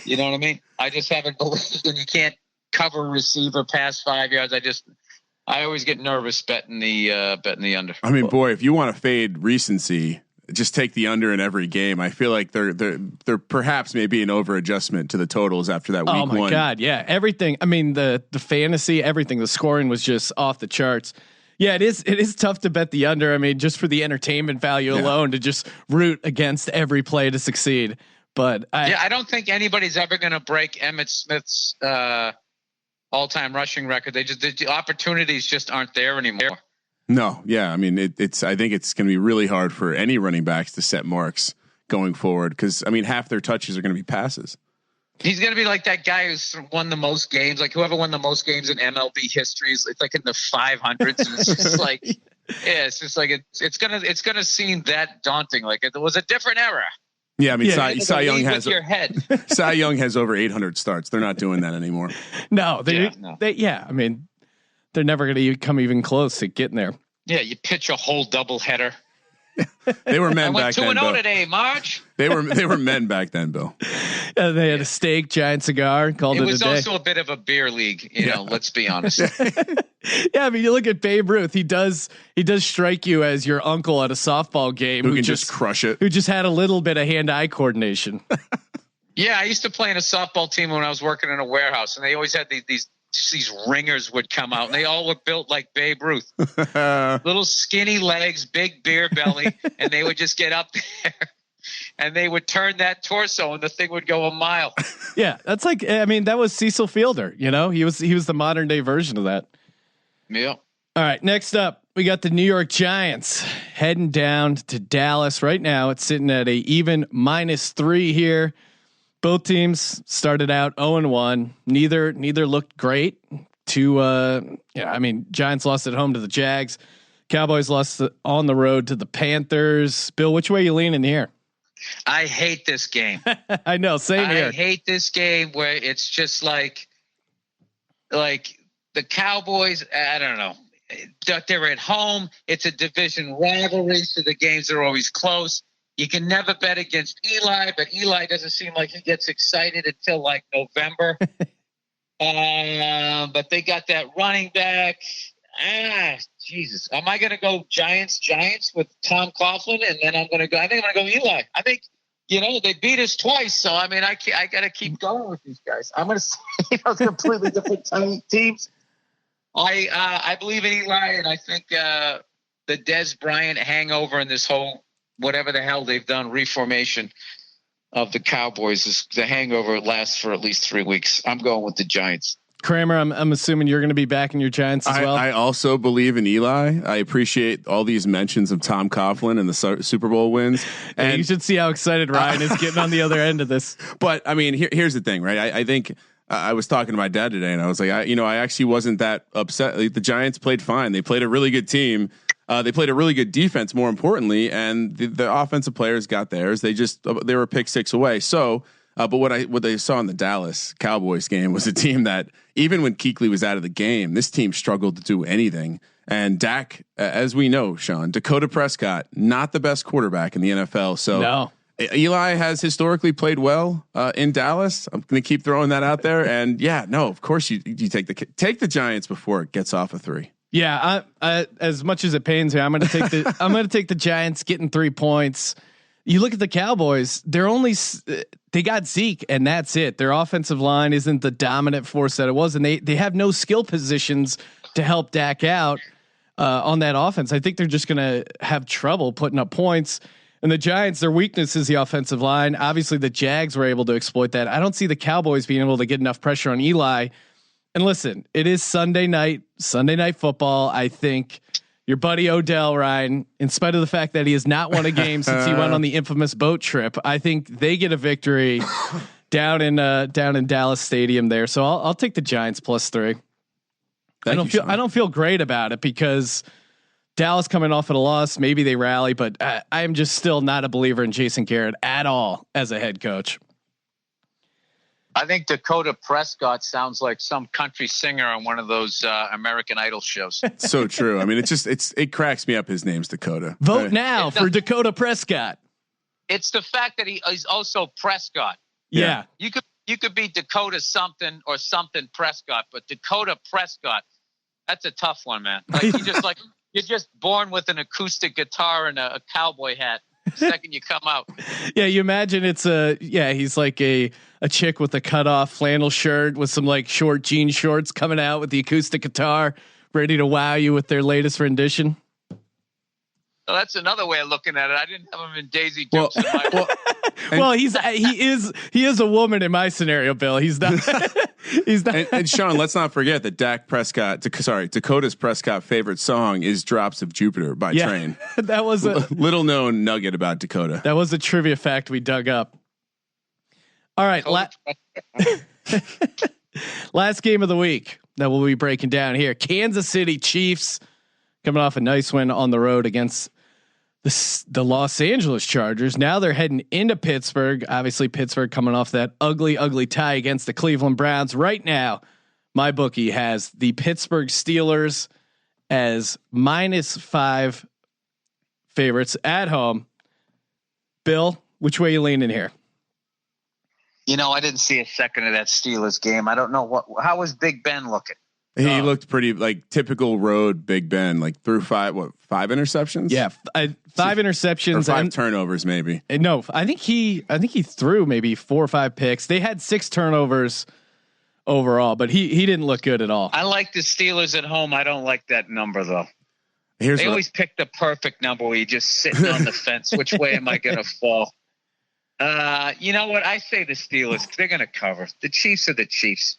You know what I mean? I just haven't believed in you can't cover a receiver past 5 yards. I always get nervous betting the under. I mean, boy, if you want to fade recency, just take the under in every game. I feel like they're perhaps maybe an over adjustment to the totals after that week 1. Oh my God. Yeah. Everything. I mean, the fantasy, everything, the scoring was just off the charts. Yeah, it is tough to bet the under. I mean, just for the entertainment value alone to just root against every play to succeed. But I don't think anybody's ever going to break Emmitt Smith's all-time rushing record. The opportunities just aren't there anymore. No, yeah, I mean I think it's going to be really hard for any running backs to set marks going forward because I mean half their touches are going to be passes. He's going to be like that guy who's won the most games, like whoever won the most games in MLB history. It's like in the 500s. And it's just like, it's just like it's gonna seem that daunting. Like it was a different era. Yeah, I mean Cy Young has your head. Cy Young has over 800 starts. They're not doing that anymore. No, I mean. They're never going to come even close to getting there. Yeah, you pitch a whole double header. They were men back then. I went 2-0 today, Marge. They were men back then, Bill. They had a steak, giant cigar, called it a day. It was also a bit of a beer league, let's be honest. Yeah, I mean, you look at Babe Ruth. He does strike you as your uncle at a softball game who can just crush it. Who just had a little bit of hand-eye coordination. Yeah, I used to play in a softball team when I was working in a warehouse, and they always had these ringers would come out, and they all were built like Babe Ruth. Little skinny legs, big beer belly, and they would just get up there and they would turn that torso and the thing would go a mile. Yeah, that's like, I mean, that was Cecil Fielder, he was the modern day version of that. Yeah. All right, next up, we got the New York Giants heading down to Dallas. Right now, it's sitting at a even -3 here. Both teams started out 0-1. Neither looked great. I mean, Giants lost at home to the Jags. Cowboys lost on the road to the Panthers. Bill, which way you leaning here? I hate this game. I know, same here. I hate this game where it's just like the Cowboys. I don't know. They're at home. It's a division rivalry, so the games are always close. You can never bet against Eli, but Eli doesn't seem like he gets excited until like November. But they got that running back. Jesus. Am I going to go Giants with Tom Coughlin? And then I think I'm going to go Eli. I think, they beat us twice. So, I mean, I got to keep going with these guys. I'm going to say completely different teams. I believe in Eli, and I think the Dez Bryant hangover and this whole whatever the hell they've done, reformation of the Cowboys, the hangover lasts for at least 3 weeks. I'm going with the Giants. Kramer, I'm assuming you're going to be backing your Giants as well. I also believe in Eli. I appreciate all these mentions of Tom Coughlin and the Super Bowl wins. And you should see how excited Ryan is getting on the other end of this. But I mean, here's the thing, right? I think I was talking to my dad today, and I was like, I actually wasn't that upset. Like, the Giants played fine. They played a really good team. They played a really good defense, more importantly, and the offensive players got theirs. They were pick six away. So. But what they saw in the Dallas Cowboys game was a team that even when Kuechly was out of the game, this team struggled to do anything. And Dak, as we know, Sean, Dakota Prescott, not the best quarterback in the NFL. So no. Eli has historically played well in Dallas. I'm going to keep throwing that out there. And of course you take the Giants before it gets off a 3. Yeah, I, as much as it pains me, I'm going to take the Giants getting 3 points. You look at the Cowboys; they got Zeke, and that's it. Their offensive line isn't the dominant force that it was, and they have no skill positions to help Dak out on that offense. I think they're just going to have trouble putting up points. And the Giants, their weakness is the offensive line. Obviously, the Jags were able to exploit that. I don't see the Cowboys being able to get enough pressure on Eli. And listen, it is Sunday night football. I think your buddy Odell, Ryan, in spite of the fact that he has not won a game since he went on the infamous boat trip, I think they get a victory down in Dallas Stadium there. So I'll take the Giants +3. I don't feel great about it because Dallas coming off of a loss, maybe they rally, but I am just still not a believer in Jason Garrett at all as a head coach. I think Dakota Prescott sounds like some country singer on one of those American Idol shows. So true. I mean, it cracks me up. His name's Dakota. Vote now for Dakota Prescott. It's the fact that he's also Prescott. Yeah. You could be Dakota something or something Prescott, but Dakota Prescott, that's a tough one, man. Like you're just born with an acoustic guitar and a cowboy hat. The second you come out. Yeah, you imagine he's like a chick with a cut off flannel shirt with some like short jean shorts coming out with the acoustic guitar, ready to wow you with their latest rendition. Well, that's another way of looking at it. I didn't have him in Daisy Dukes. Well, he is a woman in my scenario, Bill. He's not. He's not. And Sean, let's not forget that Dakota's Prescott favorite song is "Drops of Jupiter" by Train. That was a little known nugget about Dakota. That was a trivia fact we dug up. All right, last game of the week that we'll be breaking down here: Kansas City Chiefs coming off a nice win on the road against the Los Angeles Chargers. Now they're heading into Pittsburgh. Obviously, Pittsburgh coming off that ugly tie against the Cleveland Browns. Right now, my bookie has the Pittsburgh Steelers as -5 favorites at home. Bill, which way you leaning here? I didn't see a second of that Steelers game. I don't know how was Big Ben looking? He looked pretty like typical road Big Ben, like threw 5 interceptions. Yeah, 5 interceptions, or 5 turnovers, maybe. No, I think he threw maybe 4 or 5 picks. They had 6 turnovers overall, but he didn't look good at all. I like the Steelers at home. I don't like that number though. They always pick the perfect number where you're just sitting on the fence. Which way am I going to fall? You know what? I say the Steelers. They're going to cover. The Chiefs are the Chiefs.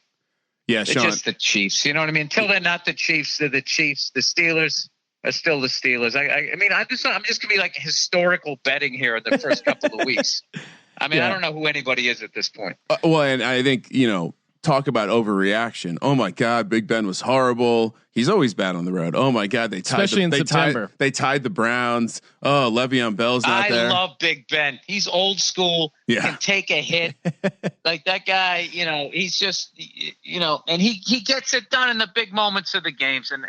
Yeah, they're Sean. just the Chiefs. You know what I mean? Until they're not the Chiefs, they're the Chiefs. The Steelers are still the Steelers. I mean, I'm just going to be like historical betting here in the first couple of weeks. I mean, I don't know who anybody is at this point. Well, and I think, talk about overreaction. Oh my God, Big Ben was horrible. He's always bad on the road. Oh my God, especially in September. They tied the Browns. Oh, Le'Veon Bell's not there. I love Big Ben. He's old school. Yeah. Can take a hit. Like that guy, he's just, and he gets it done in the big moments of the games. And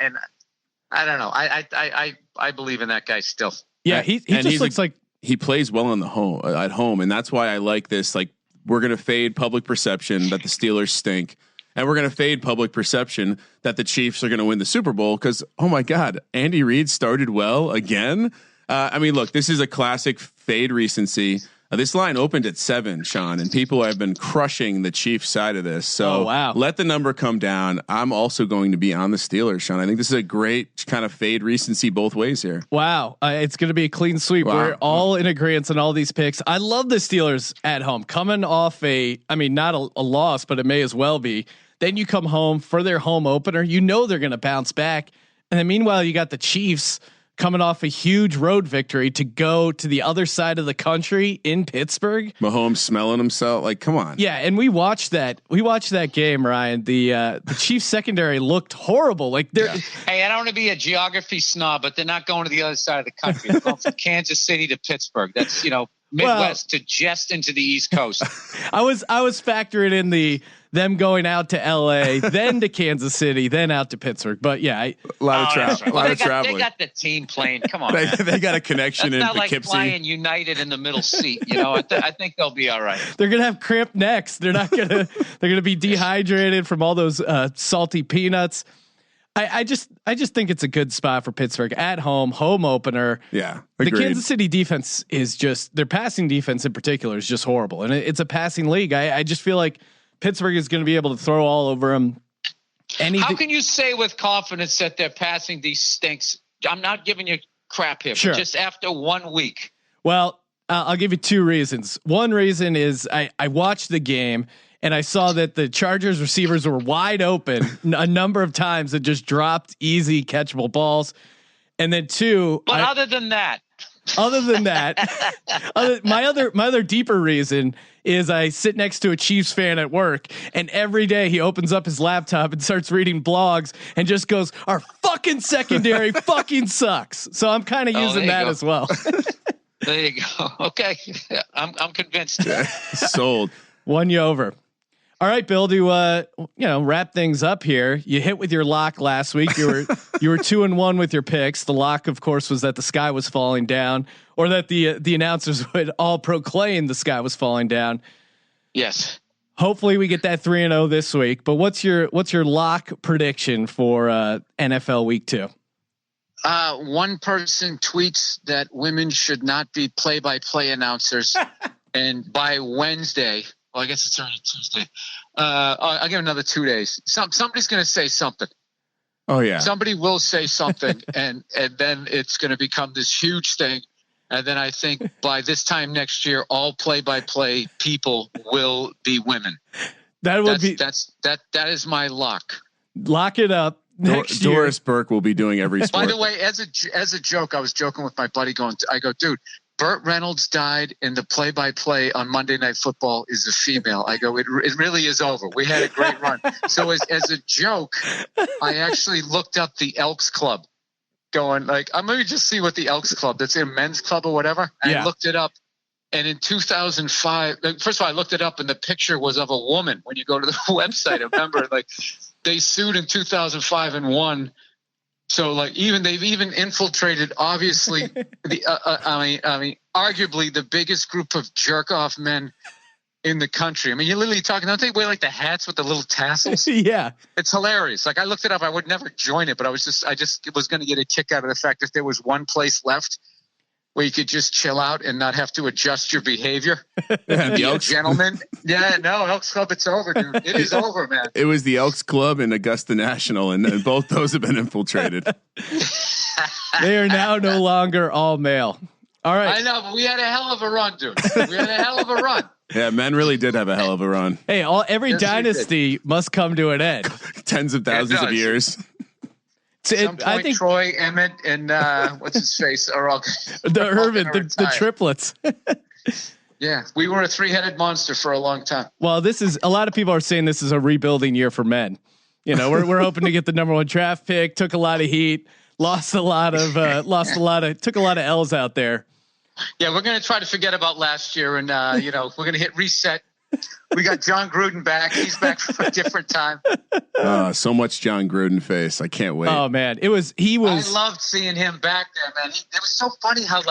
I don't know. I believe in that guy still. Yeah, he just looks like he plays well at home, and that's why I like this. Like, we're going to fade public perception that the Steelers stink. and we're going to fade public perception that the Chiefs are going to win the Super Bowl because, oh my God, Andy Reid started well again. I mean, look, this is a classic fade recency. This line opened at 7, Sean, and people have been crushing the Chiefs side of this. So let the number come down. I'm also going to be on the Steelers, Sean. I think this is a great kind of fade recency both ways here. Wow. It's going to be a clean sweep. Wow. We're all in agreement on all these picks. I love the Steelers at home coming off not a loss, but it may as well be. Then you come home for their home opener. You know, they're going to bounce back. And then meanwhile, you got the Chiefs coming off a huge road victory to go to the other side of the country in Pittsburgh. Mahomes smelling himself. Like, come on. Yeah. And we watched that game, Ryan. The Chiefs secondary looked horrible. Like they're, Hey, I don't want to be a geography snob, but they're not going to the other side of the country. They're going from Kansas City to Pittsburgh. That's, Midwest to just into the East Coast. I was factoring in them going out to LA, then to Kansas City, then out to Pittsburgh. But yeah, a lot of traveling. They got the team playing. Come on, they got a connection in Poughkeepsie. Like flying United in the middle seat. I think they'll be all right. They're gonna have cramped necks. They're gonna be dehydrated from all those salty peanuts. I just think it's a good spot for Pittsburgh at home opener. Yeah, agreed. The Kansas City defense is just their passing defense in particular is just horrible, and it's a passing league. I just feel like Pittsburgh is going to be able to throw all over them. How can you say with confidence that their passing D stinks? I'm not giving you crap here, sure. But just after 1 week. Well, I'll give you 2 reasons. One reason is I watched the game. And I saw that the Chargers receivers were wide open a number of times and just dropped easy catchable balls. And then 2, but other than that, my other deeper reason is I sit next to a Chiefs fan at work, and every day he opens up his laptop and starts reading blogs and just goes, "Our fucking secondary fucking sucks." So I'm kind of using that as well. There you go. Okay, I'm convinced. Sold. Won you over. All right, Bill, to wrap things up here. You hit with your lock last week. You were 2-1 with your picks. The lock, of course, was that the sky was falling down, or that the announcers would all proclaim the sky was falling down. Yes. Hopefully we get that 3-0 this week. But what's your lock prediction for NFL Week 2? One person tweets that women should not be play-by-play announcers, and by Wednesday. Well, I guess it's already Tuesday. I'll give another 2 days. Somebody's going to say something. Oh yeah. Somebody will say something, and then it's going to become this huge thing. And then I think by this time next year, all play-by-play people will be women. That is my lock. Lock it up. Next year. Doris Burke will be doing every sport. By the way, as a joke, I was joking with my buddy I go, dude, Burt Reynolds died, and the play-by-play on Monday Night Football is a female. I go, it really is over. We had a great run. So as a joke, I actually looked up the Elks Club, going like, I'm going to just see what the Elks Club, that's a men's club or whatever. I looked it up. And in 2005, first of all, I looked it up, and the picture was of a woman. When you go to the website, I remember they sued in 2005 and won. So they've even infiltrated, obviously, arguably the biggest group of jerk off men in the country. I mean, you're literally talking, don't they wear the hats with the little tassels? Yeah. It's hilarious. I looked it up. I would never join it, but I just was going to get a kick out of the fact if there was one place left where you could just chill out and not have to adjust your behavior. The Elks gentlemen. Yeah, no, Elks Club, it's over, dude. It is over, man. It was the Elks Club and Augusta National, and both those have been infiltrated. They are now no longer all male. All right. I know, but we had a hell of a run, dude. We had a hell of a run. Yeah, men really did have a hell of a run. Hey, every dynasty must come to an end. Tens of thousands of years. I think Troy, Emmett, and what's his face are all the triplets. Yeah, we were a 3-headed monster for a long time. Well, a lot of people are saying this is a rebuilding year for men. We're hoping to get the number 1 draft pick. Took a lot of heat, took a lot of L's out there. Yeah, we're going to try to forget about last year, and we're going to hit reset We got John Gruden back. He's back for a different time. So much John Gruden face. I can't wait. Oh man, he was. I loved seeing him back there, man. It was so funny how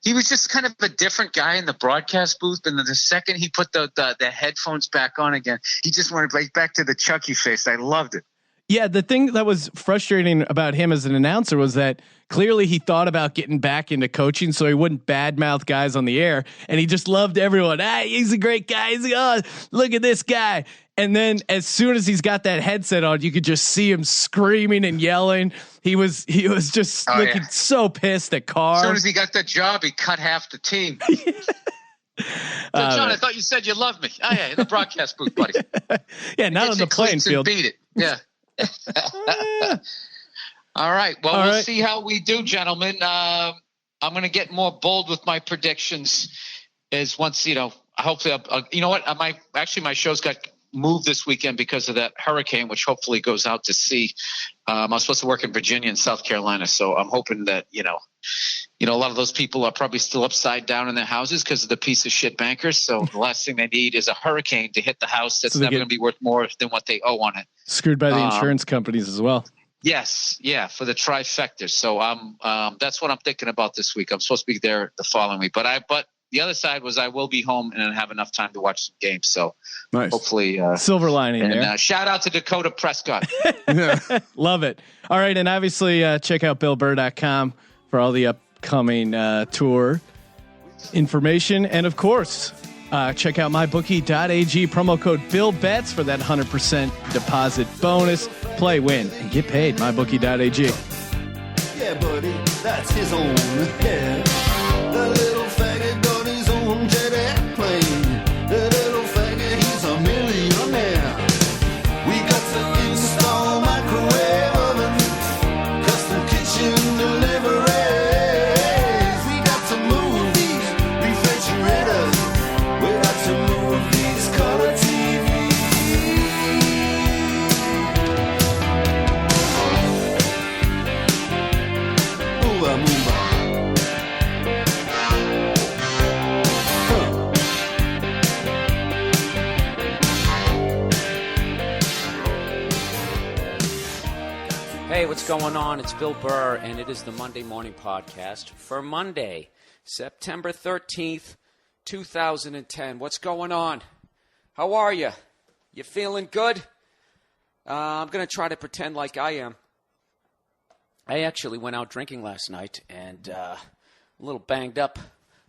he was just kind of a different guy in the broadcast booth, and then the second he put the headphones back on again, he just went right back to the Chucky face. I loved it. Yeah, the thing that was frustrating about him as an announcer was that clearly he thought about getting back into coaching so he wouldn't badmouth guys on the air, and he just loved everyone. He's a great guy. Look at this guy. And then as soon as he's got that headset on, you could just see him screaming and yelling. He was just looking so pissed at Carr. As soon as he got the job, he cut half the team. John, I thought you said you loved me. Oh yeah, in the broadcast booth, buddy. Yeah, not on the playing field. Beat it. Yeah. All right. Well, we'll see how we do, gentlemen. I'm going to get more bold with my predictions. As once hopefully, you know what? My show's got moved this weekend because of that hurricane, which hopefully goes out to sea. I was supposed to work in Virginia and South Carolina, so I'm hoping that a lot of those people are probably still upside down in their houses because of the piece of shit bankers. So the last thing they need is a hurricane to hit the house that's never going to be worth more than what they owe on it. Screwed by the insurance companies as well. Yes, yeah, for the trifecta. So that's what I'm thinking about this week. I'm supposed to be there the following week, but the other side was I will be home and have enough time to watch some games. So nice. Hopefully, silver lining there. Shout out to Dakota Prescott. Love it. All right, and obviously check out BillBurr.com for all the upcoming tour information, and of course, check out mybookie.ag, promo code BillBets for that 100% deposit bonus. Play, win, and get paid. mybookie.ag. Yeah, buddy, that's his own. Yeah, the little faggot got his own jet airplane. The little faggot, he's a millionaire. We got to install microwave oven, custom kitchen deliveries. We got to move these refrigerators. We got to move these color TVs. Move on. Hey, what's going on? It's Bill Burr, and it is the Monday Morning Podcast for Monday, September 13th, 2010. What's going on? How are you? You feeling good? I'm going to try to pretend like I am. I actually went out drinking last night, and a little banged up.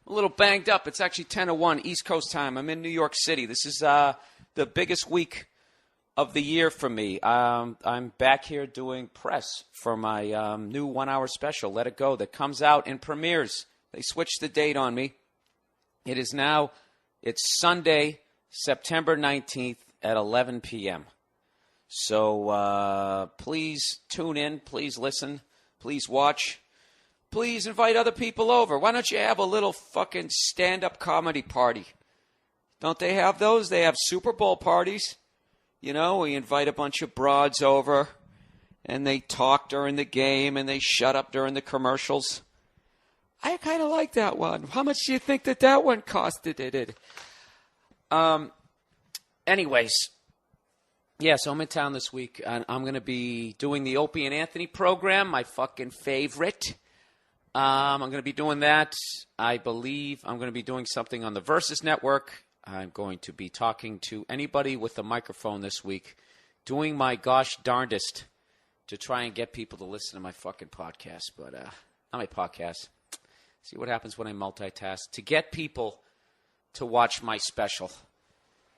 It's actually 10:01 East Coast time. I'm in New York City. This is the biggest week of the year for me. I'm back here doing press for my new 1-hour special, Let It Go, that comes out and premieres. They switched the date on me. It's Sunday, September 19th at 11 p.m. So please tune in, please listen, please watch, please invite other people over. Why don't you have a little fucking stand-up comedy party? Don't they have those? They have Super Bowl parties. We invite a bunch of broads over, and they talk during the game, and they shut up during the commercials. I kind of like that one. How much do you think that one costed it? Anyways, yeah, so I'm in town this week, and I'm going to be doing the Opie and Anthony program, my fucking favorite. I'm going to be doing that. I believe I'm going to be doing something on the Versus Network. I'm going to be talking to anybody with a microphone this week, doing my gosh darndest to try and get people to listen to my fucking podcast. But not my podcast. See what happens when I multitask. To get people to watch my special.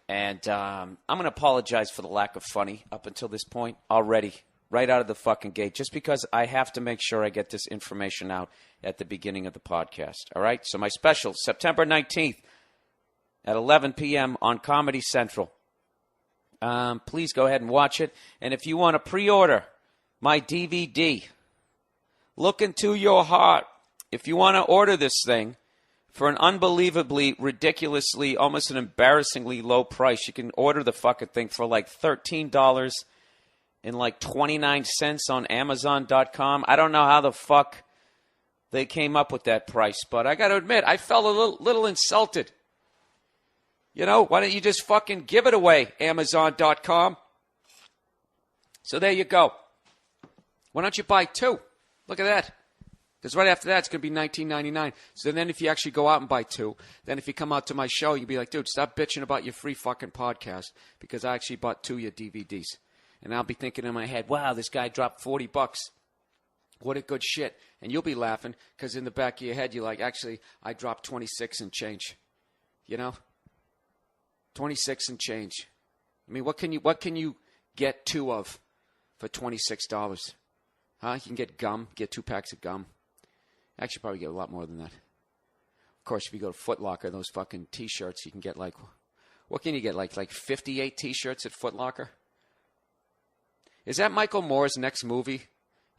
And I'm going to apologize for the lack of funny up until this point already, right out of the fucking gate, just because I have to make sure I get this information out at the beginning of the podcast. All right? So my special, September 19th at 11 p.m. on Comedy Central. Please go ahead and watch it. And if you want to pre-order my DVD, look into your heart. If you want to order this thing for an unbelievably, ridiculously, almost an embarrassingly low price, you can order the fucking thing for like $13 and like 29 cents on Amazon.com. I don't know how the fuck they came up with that price, but I got to admit, I felt a little insulted. Why don't you just fucking give it away, Amazon.com? So there you go. Why don't you buy 2? Look at that. Because right after that, it's going to be $19.99. So then if you actually go out and buy 2, then if you come out to my show, you'll be like, dude, stop bitching about your free fucking podcast because I actually bought 2 of your DVDs. And I'll be thinking in my head, wow, this guy dropped $40. What a good shit. And you'll be laughing because in the back of your head, you're like, actually, I dropped 26 and change. 26 and change. I mean, what can you get 2 of for $26? Huh? You can get gum, get 2 packs of gum. Actually, probably get a lot more than that. Of course, if you go to Foot Locker, those fucking T-shirts, you can get what can you get? Like 58 T-shirts at Foot Locker? Is that Michael Moore's next movie?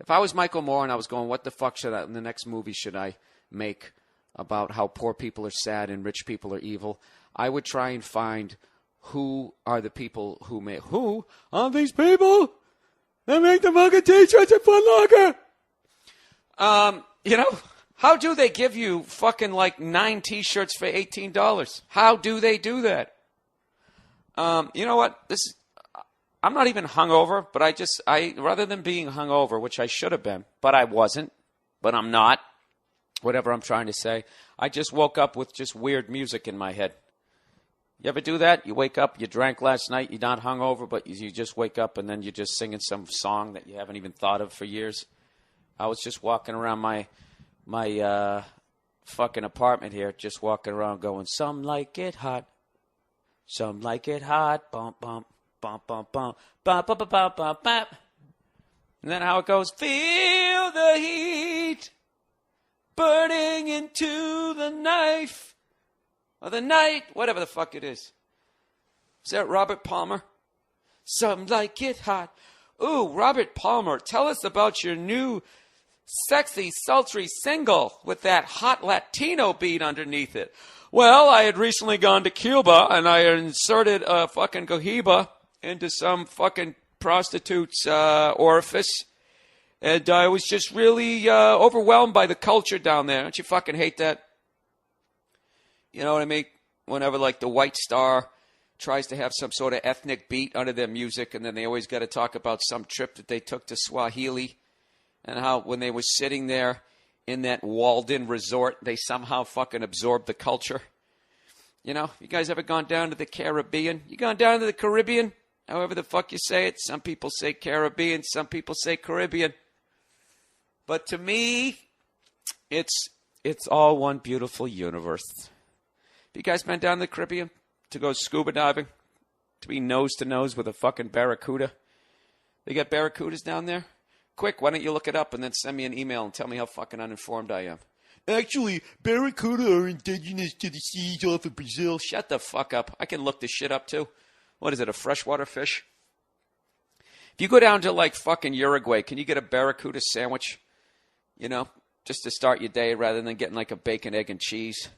If I was Michael Moore and I was going, what the fuck in the next movie should I make about how poor people are sad and rich people are evil? I would try and find who are the people who are these people that make the fucking T-shirts at Foot Locker? How do they give you fucking 9 T-shirts for $18? How do they do that? You know what? I'm not even hungover, but I rather than being hungover, which I should have been, but I wasn't, but I'm not, whatever I'm trying to say, I just woke up with just weird music in my head. You ever do that? You wake up, you drank last night, you're not hungover, but you just wake up and then you're just singing some song that you haven't even thought of for years. I was just walking around my fucking apartment here, just walking around going, some like it hot, some like it hot, bump, bump, bump, bump, bump, bump, bump, bump, bump, bump, bump. And then how it goes, feel the heat burning into the knife. Or the night, whatever the fuck it is. Is that Robert Palmer? Some like it hot. Ooh, Robert Palmer, tell us about your new sexy, sultry single with that hot Latino beat underneath it. Well, I had recently gone to Cuba and I inserted a fucking cohiba into some fucking prostitute's orifice. And I was just really overwhelmed by the culture down there. Don't you fucking hate that? You know what I mean? Whenever, the White Star tries to have some sort of ethnic beat under their music, and then they always got to talk about some trip that they took to Swahili, and how when they were sitting there in that walled-in resort, they somehow fucking absorbed the culture. You guys ever gone down to the Caribbean? You gone down to the Caribbean? However the fuck you say it. Some people say Caribbean, some people say Caribbean. But to me, it's all one beautiful universe. You guys been down to the Caribbean to go scuba diving? To be nose to nose with a fucking barracuda? They got barracudas down there? Quick, why don't you look it up and then send me an email and tell me how fucking uninformed I am. Actually, barracuda are indigenous to the seas off of Brazil. Shut the fuck up. I can look this shit up too. What is it, a freshwater fish? If you go down to fucking Uruguay, can you get a barracuda sandwich? Just to start your day rather than getting a bacon, egg, and cheese.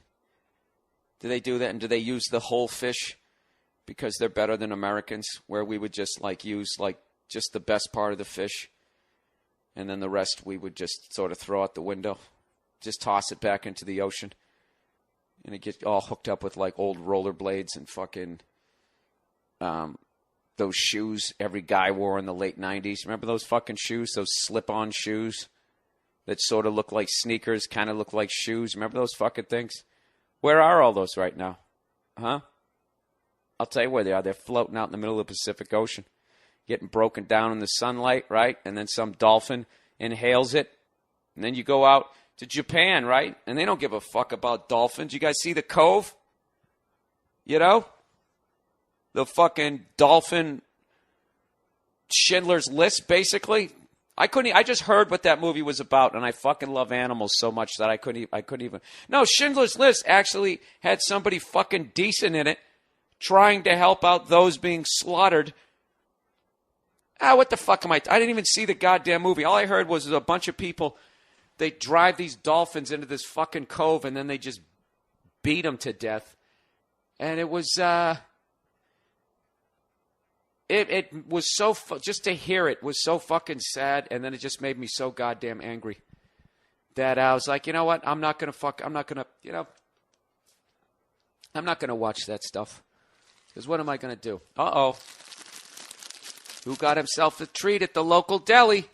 Do they do that? And do they use the whole fish because they're better than Americans, where we would just use just the best part of the fish, and then the rest we would just sort of throw out the window, just toss it back into the ocean, and it get all hooked up with old rollerblades and fucking those shoes every guy wore in the late 90s. Remember those fucking shoes, those slip-on shoes that sort of look like sneakers, kind of look like shoes? Remember those fucking things? Where are all those right now? Huh? I'll tell you where they are. They're floating out in the middle of the Pacific Ocean, getting broken down in the sunlight, right? And then some dolphin inhales it. And then you go out to Japan, right? And they don't give a fuck about dolphins. You guys see the Cove? The fucking dolphin Schindler's List, basically. I just heard what that movie was about, and I fucking love animals so much that I couldn't even. No, Schindler's List actually had somebody fucking decent in it, trying to help out those being slaughtered. What the fuck am I didn't even see the goddamn movie. All I heard was a bunch of people, they drive these dolphins into this fucking cove, and then they just beat them to death. And it was, It was so just to hear it was so fucking sad, and then it just made me so goddamn angry that I was like, you know what? I'm not gonna watch that stuff. Because what am I going to do? Uh-oh. Who got himself a treat at the local deli?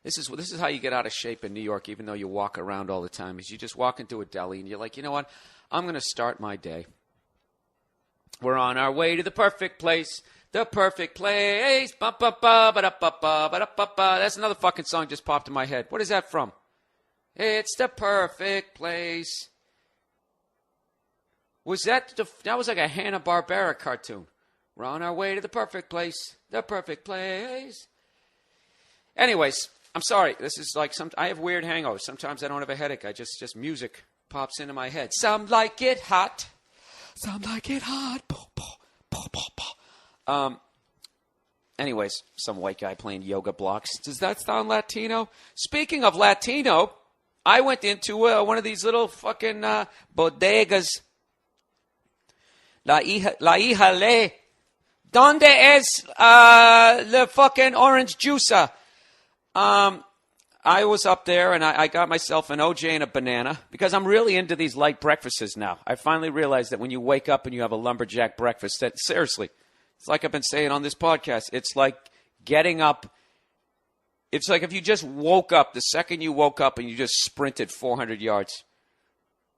This is how you get out of shape in New York, even though you walk around all the time, is you just walk into a deli and you're like, you know what? I'm going to start my day. We're on our way to the perfect place. The perfect place. Ba ba ba ba da ba ba ba da ba ba. That's another fucking song just popped in my head. What is that from? It's the perfect place. Was that was like a Hanna-Barbera cartoon. We're on our way to the perfect place. The perfect place. Anyways, I'm sorry. This is like I have weird hangovers. Sometimes I don't have a headache. I just music pops into my head. Some like it hot. Some like it hot. Anyways, some white guy playing yoga blocks. Does that sound Latino? Speaking of Latino, I went into one of these little fucking bodegas. La hija le. ¿Dónde es the fucking orange juice? I was up there and I got myself an OJ and a banana because I'm really into these light breakfasts now. I finally realized that when you wake up and you have a lumberjack breakfast, that seriously, it's like I've been saying on this podcast. It's like getting up. It's like if you just woke up, the second you woke up and you just sprinted 400 yards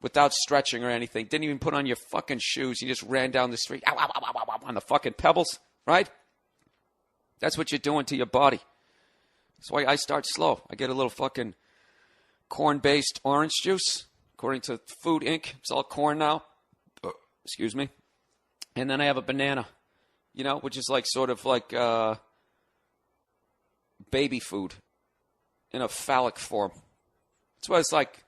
without stretching or anything, didn't even put on your fucking shoes, you just ran down the street ow, ow, ow, ow, ow, on the fucking pebbles, right? That's what you're doing to your body. That's why I start slow. I get a little fucking corn-based orange juice, according to Food Inc. It's all corn now. Excuse me. And then I have a banana, which is like sort of like baby food in a phallic form. That's what it's like.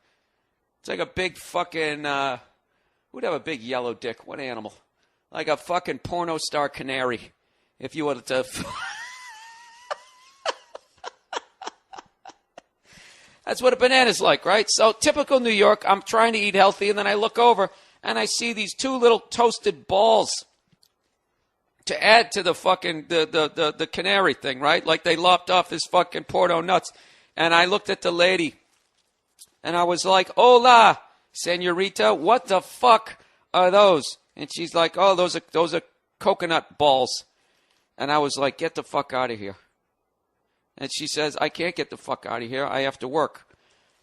It's like a big fucking, who'd have a big yellow dick? What animal? Like a fucking porno star canary, if you wanted to. That's what a banana's like, right? So typical New York, I'm trying to eat healthy, and then I look over, and I see these two little toasted balls to add to the fucking, the canary thing, right? Like they lopped off his fucking porno nuts. And I looked at the lady, and I was like, hola, senorita, what the fuck are those? And she's like, oh, those are coconut balls. And I was like, get the fuck out of here. And she says, I can't get the fuck out of here. I have to work.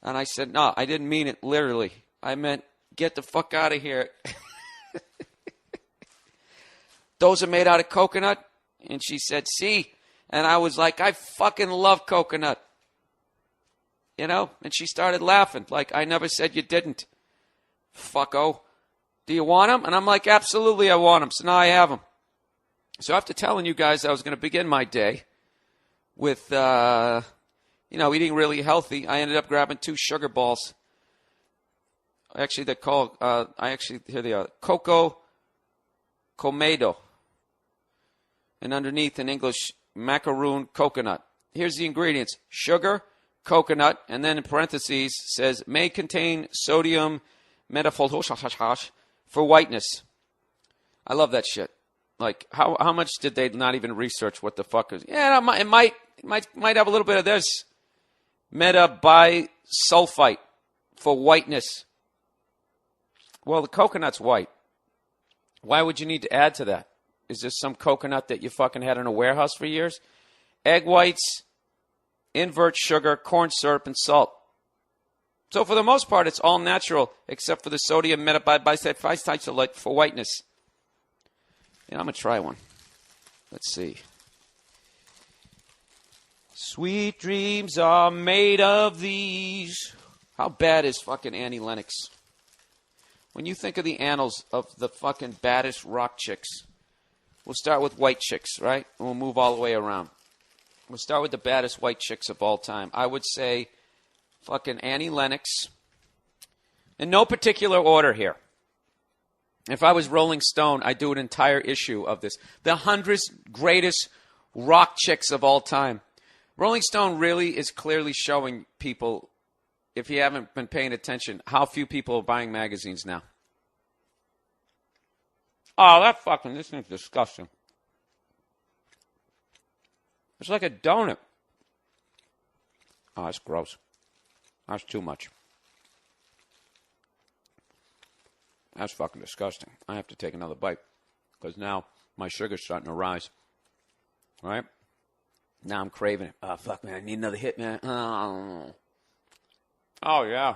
And I said, no, I didn't mean it literally. I meant, get the fuck out of here. Those are made out of coconut? And she said, see. And I was like, I fucking love coconut. And she started laughing like, I never said you didn't. Fucko. Do you want them? And I'm like, absolutely I want them. So now I have them. So after telling you guys I was going to begin my day with, eating really healthy, I ended up grabbing 2 sugar balls. Actually, they're called, here they are, Coco Comedo. And underneath in English, macaroon coconut. Here's the ingredients. Sugar, coconut, and then in parentheses says, may contain sodium metaphosphate for whiteness. I love that shit. Like, how much did they not even research what the fuck is? Yeah, it might have a little bit of this. Metabisulfite for whiteness. Well, the coconut's white. Why would you need to add to that? Is this some coconut that you fucking had in a warehouse for years? Egg whites, invert sugar, corn syrup, and salt. So for the most part, it's all natural, except for the sodium metabisulfite for whiteness. I'm going to try one. Let's see. Sweet dreams are made of these. How bad is fucking Annie Lennox? When you think of the annals of the fucking baddest rock chicks, we'll start with white chicks, right? And we'll move all the way around. We'll start with the baddest white chicks of all time. I would say fucking Annie Lennox. In no particular order here. If I was Rolling Stone, I'd do an entire issue of this. The 100 greatest rock chicks of all time. Rolling Stone really is clearly showing people, if you haven't been paying attention, how few people are buying magazines now. Oh, this thing's disgusting. It's like a donut. Oh, that's gross. That's too much. That's fucking disgusting. I have to take another bite. because now my sugar's starting to rise. All right? Now I'm craving it. Oh, fuck, man. I need another hit, man. Oh yeah.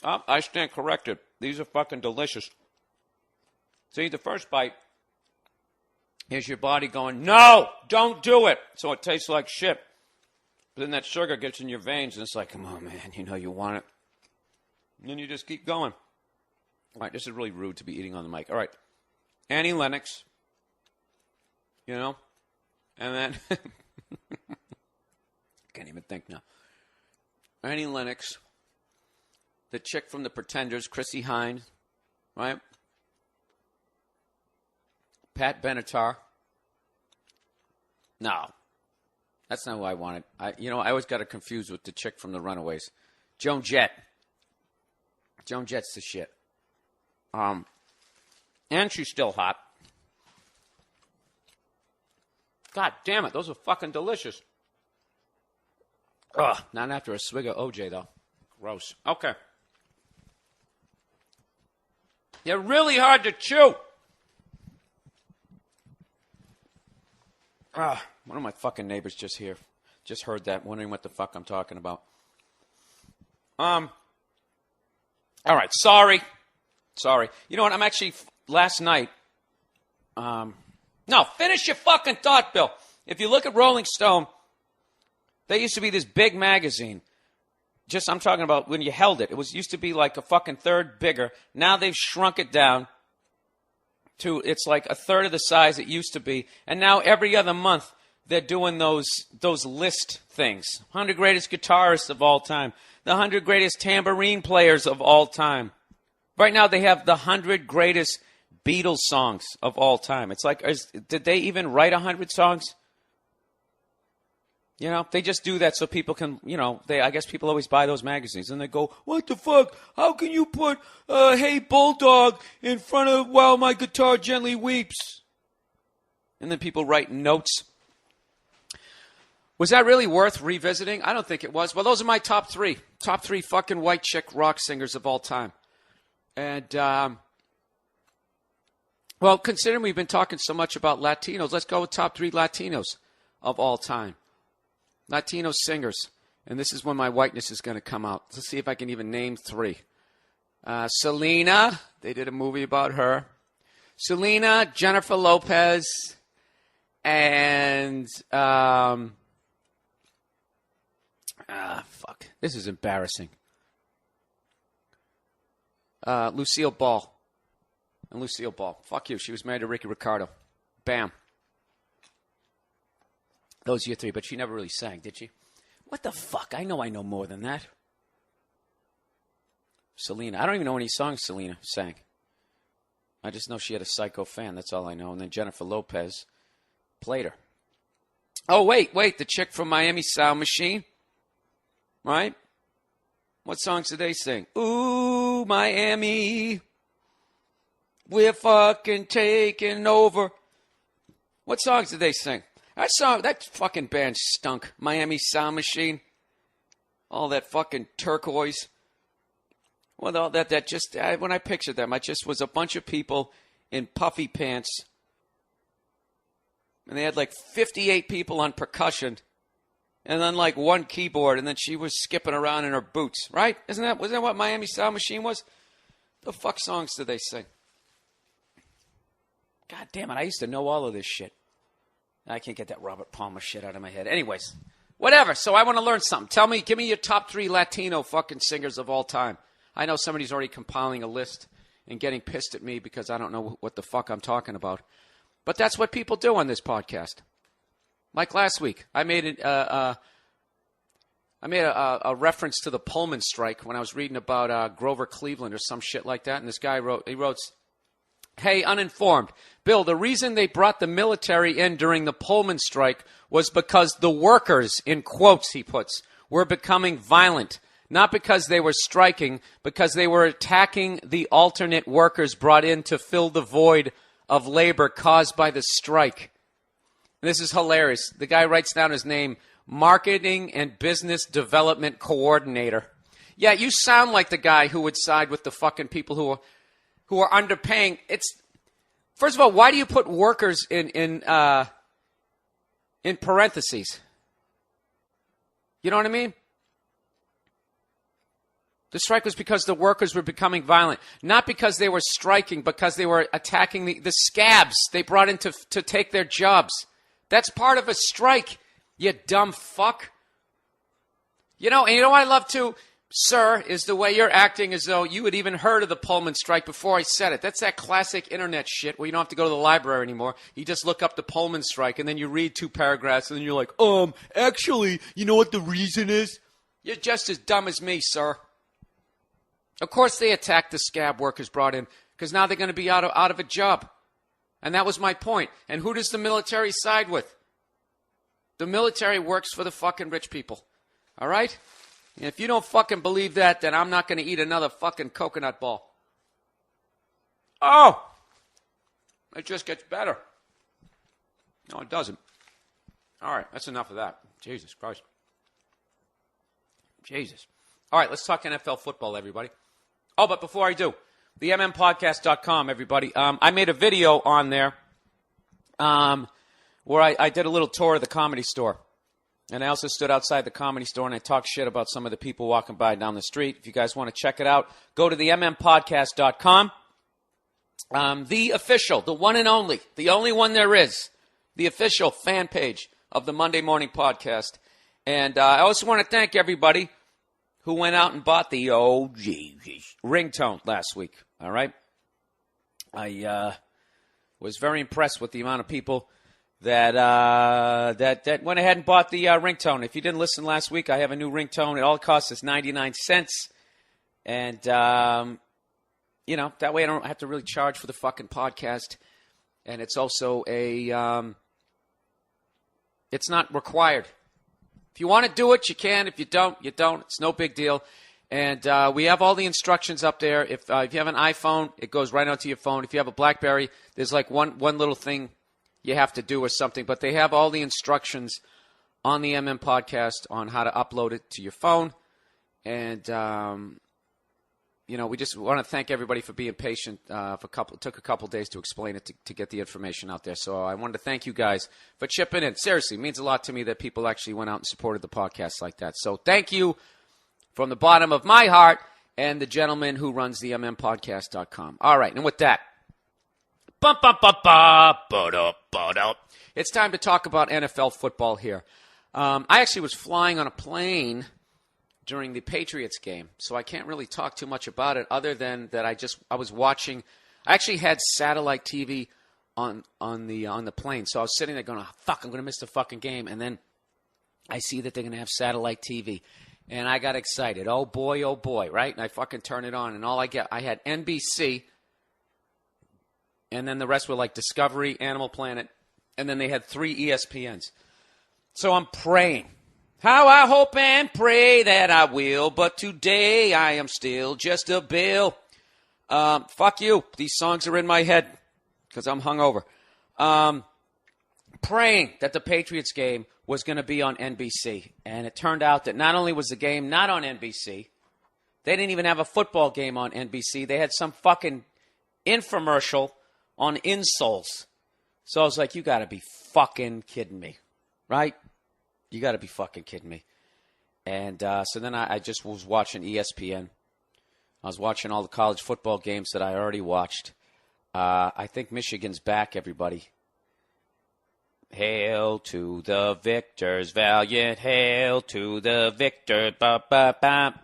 Oh, I stand corrected. These are fucking delicious. See, the first bite is your body going, no, don't do it. So it tastes like shit. But then that sugar gets in your veins, and it's like, come on, man, you know you want it. And then you just keep going. All right, this is really rude to be eating on the mic. All right, Annie Lennox, you know, and then, can't even think now. Annie Lennox, the chick from The Pretenders, Chrissy Hynde, right? Pat Benatar. No, that's not who I wanted. I always got it confused with the chick from The Runaways. Joan Jett. Joan Jett's the shit. And she's still hot. God damn it, those are fucking delicious. Ugh, not after a swig of OJ, though. Gross. Okay. They're really hard to chew. One of my fucking neighbors just heard that, wondering what the fuck I'm talking about. All right, sorry. You know what, I'm actually, last night, no, finish your fucking thought, Bill. If you look at Rolling Stone, they used to be this big magazine. I'm talking about when you held it. It used to be like a fucking third bigger. Now they've shrunk it down to, it's like a third of the size it used to be. And now every other month they're doing those list things. 100 greatest guitarists of all time. The 100 greatest tambourine players of all time. Right now they have the 100 greatest Beatles songs of all time. It's like, did they even write 100 songs? You know, they just do that so people can, I guess people always buy those magazines. And they go, what the fuck? How can you put Hey Bulldog in front of While My Guitar Gently Weeps? And then people write notes. Was that really worth revisiting? I don't think it was. Well, those are my top three. Top three fucking white chick rock singers of all time. And, well, considering we've been talking so much about Latinos, let's go with top three Latinos of all time. Latino singers. And this is when my whiteness is going to come out. Let's see if I can even name three. Selena. They did a movie about her. Selena, Jennifer Lopez, and fuck. This is embarrassing. Lucille Ball. And Lucille Ball. Fuck you. She was married to Ricky Ricardo. Bam. Those are your three, but she never really sang, did she? What the fuck? I know more than that. Selena. I don't even know any songs Selena sang. I just know she had a psycho fan. That's all I know. And then Jennifer Lopez played her. Oh, wait. The chick from Miami Sound Machine. Right? What songs did they sing? Ooh, Miami. We're fucking taking over. What songs did they sing? That fucking band stunk. Miami Sound Machine. All that fucking turquoise. Well, all that just, when I pictured them, I just was a bunch of people in puffy pants. And they had like 58 people on percussion. And then like one keyboard. And then she was skipping around in her boots. Right? Wasn't that what Miami Sound Machine was? The fuck songs did they sing? God damn it. I used to know all of this shit. I can't get that Robert Palmer shit out of my head. Anyways, whatever. So I want to learn something. Give me your top three Latino fucking singers of all time. I know somebody's already compiling a list and getting pissed at me because I don't know what the fuck I'm talking about. But that's what people do on this podcast. Like last week, I made a reference to the Pullman strike when I was reading about Grover Cleveland or some shit like that. And this guy wrote, hey, uninformed. Bill, the reason they brought the military in during the Pullman strike was because the workers, in quotes he puts, were becoming violent. Not because they were striking, because they were attacking the alternate workers brought in to fill the void of labor caused by the strike. This is hilarious. The guy writes down his name, Marketing and Business Development Coordinator. Yeah, you sound like the guy who would side with the fucking people who who are underpaying. First of all, why do you put workers in parentheses? You know what I mean? The strike was because the workers were becoming violent. Not because they were striking, because they were attacking the scabs they brought in to take their jobs. That's part of a strike, you dumb fuck. You know, and you know what I love too, sir, is the way you're acting as though you had even heard of the Pullman strike before I said it. That's that classic internet shit where you don't have to go to the library anymore. You just look up the Pullman strike, and then you read 2 paragraphs, and then you're like, actually, you know what the reason is? You're just as dumb as me, sir. Of course they attacked the scab workers brought in, because now they're going to be out of a job. And that was my point. And who does the military side with? The military works for the fucking rich people. All right? And if you don't fucking believe that, then I'm not going to eat another fucking coconut ball. Oh! It just gets better. No, it doesn't. All right, that's enough of that. Jesus Christ. Jesus. All right, let's talk NFL football, everybody. Oh, but before I do, the mmpodcast.com, everybody. I made a video on there where I did a little tour of the Comedy Store. And I also stood outside the Comedy Store and I talked shit about some of the people walking by down the street. If you guys want to check it out, go to the mmpodcast.com. The official, the one and only, the only one there is, the official fan page of the Monday Morning Podcast. And I also want to thank everybody who went out and bought the ringtone last week. All right? I was very impressed with the amount of people that went ahead and bought the ringtone. If you didn't listen last week, I have a new ringtone. It all costs us 99 cents. And, you know, that way I don't have to really charge for the fucking podcast. And it's also it's not required. If you want to do it, you can. If you don't, you don't. It's no big deal. And we have all the instructions up there. If you have an iPhone, it goes right onto your phone. If you have a BlackBerry, there's like one little thing you have to do or something. But they have all the instructions on the MM Podcast on how to upload it to your phone. And, you know, we just want to thank everybody for being patient. It took a couple days to explain it to get the information out there. So I wanted to thank you guys for chipping in. Seriously, it means a lot to me that people actually went out and supported the podcast like that. So thank you from the bottom of my heart and the gentleman who runs the mmpodcast.com. All right, and with that, it's time to talk about NFL football here. I actually was flying on a plane during the Patriots game, so I can't really talk too much about it other than that I was watching. I actually had satellite TV on the plane, so I was sitting there going, oh, fuck, I'm going to miss the fucking game, and then I see that they're going to have satellite TV, and I got excited. Oh boy, right? And I fucking turn it on, and I had NBC, and then the rest were like Discovery, Animal Planet, and then they had 3 ESPNs. So I'm praying. How I hope and pray that I will, but today I am still just a bill. Fuck you. These songs are in my head because I'm hungover. Praying that the Patriots game was going to be on NBC. And it turned out that not only was the game not on NBC, they didn't even have a football game on NBC. They had some fucking infomercial on insoles. So I was like, you got to be fucking kidding me, right? You got to be fucking kidding me. And so then I just was watching ESPN. I was watching all the college football games that I already watched. I think Michigan's back, everybody. Hail to the victors, valiant. Hail to the victors. Ba, ba, ba.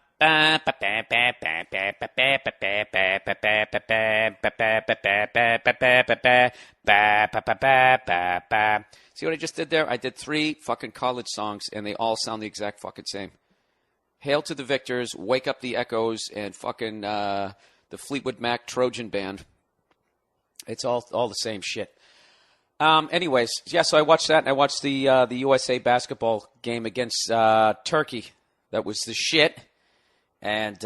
See what I just did there? I did 3 fucking college songs, and they all sound the exact fucking same. Hail to the victors, Wake Up the Echoes, and fucking the Fleetwood Mac Trojan Band. It's all the same shit. Anyways, yeah, so I watched that, and I watched the USA basketball game against Turkey. That was the shit. And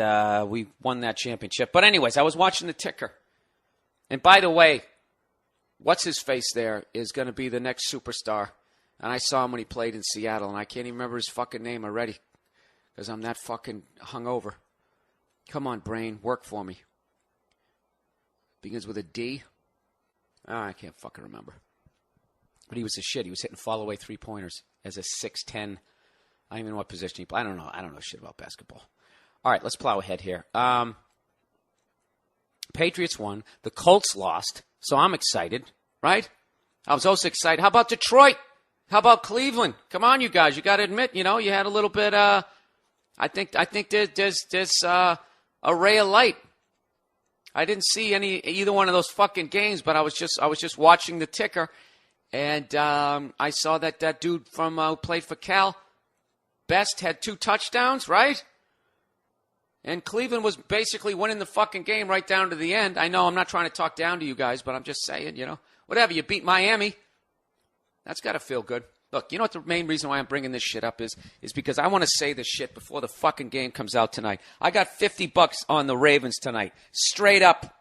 we won that championship. But anyways, I was watching the ticker. And by the way, what's-his-face there is going to be the next superstar. And I saw him when he played in Seattle, and I can't even remember his fucking name already because I'm that fucking hungover. Come on, brain, work for me. Begins with a D. Oh, I can't fucking remember. But he was a shit. He was hitting fall-away three-pointers as a 6'10". I don't even know what position he played. I don't know. I don't know shit about basketball. All right, let's plow ahead here. Patriots won. The Colts lost, so I'm excited, right? I was also excited. How about Detroit? How about Cleveland? Come on, you guys. You got to admit, you had a little bit. I think there's a ray of light. I didn't see either one of those fucking games, but I was just watching the ticker, and I saw that dude from who played for Cal, Best, had 2 touchdowns, right? And Cleveland was basically winning the fucking game right down to the end. I know I'm not trying to talk down to you guys, but I'm just saying, whatever. You beat Miami. That's got to feel good. Look, you know what the main reason why I'm bringing this shit up is because I want to say this shit before the fucking game comes out tonight. I got $50 on the Ravens tonight. Straight up.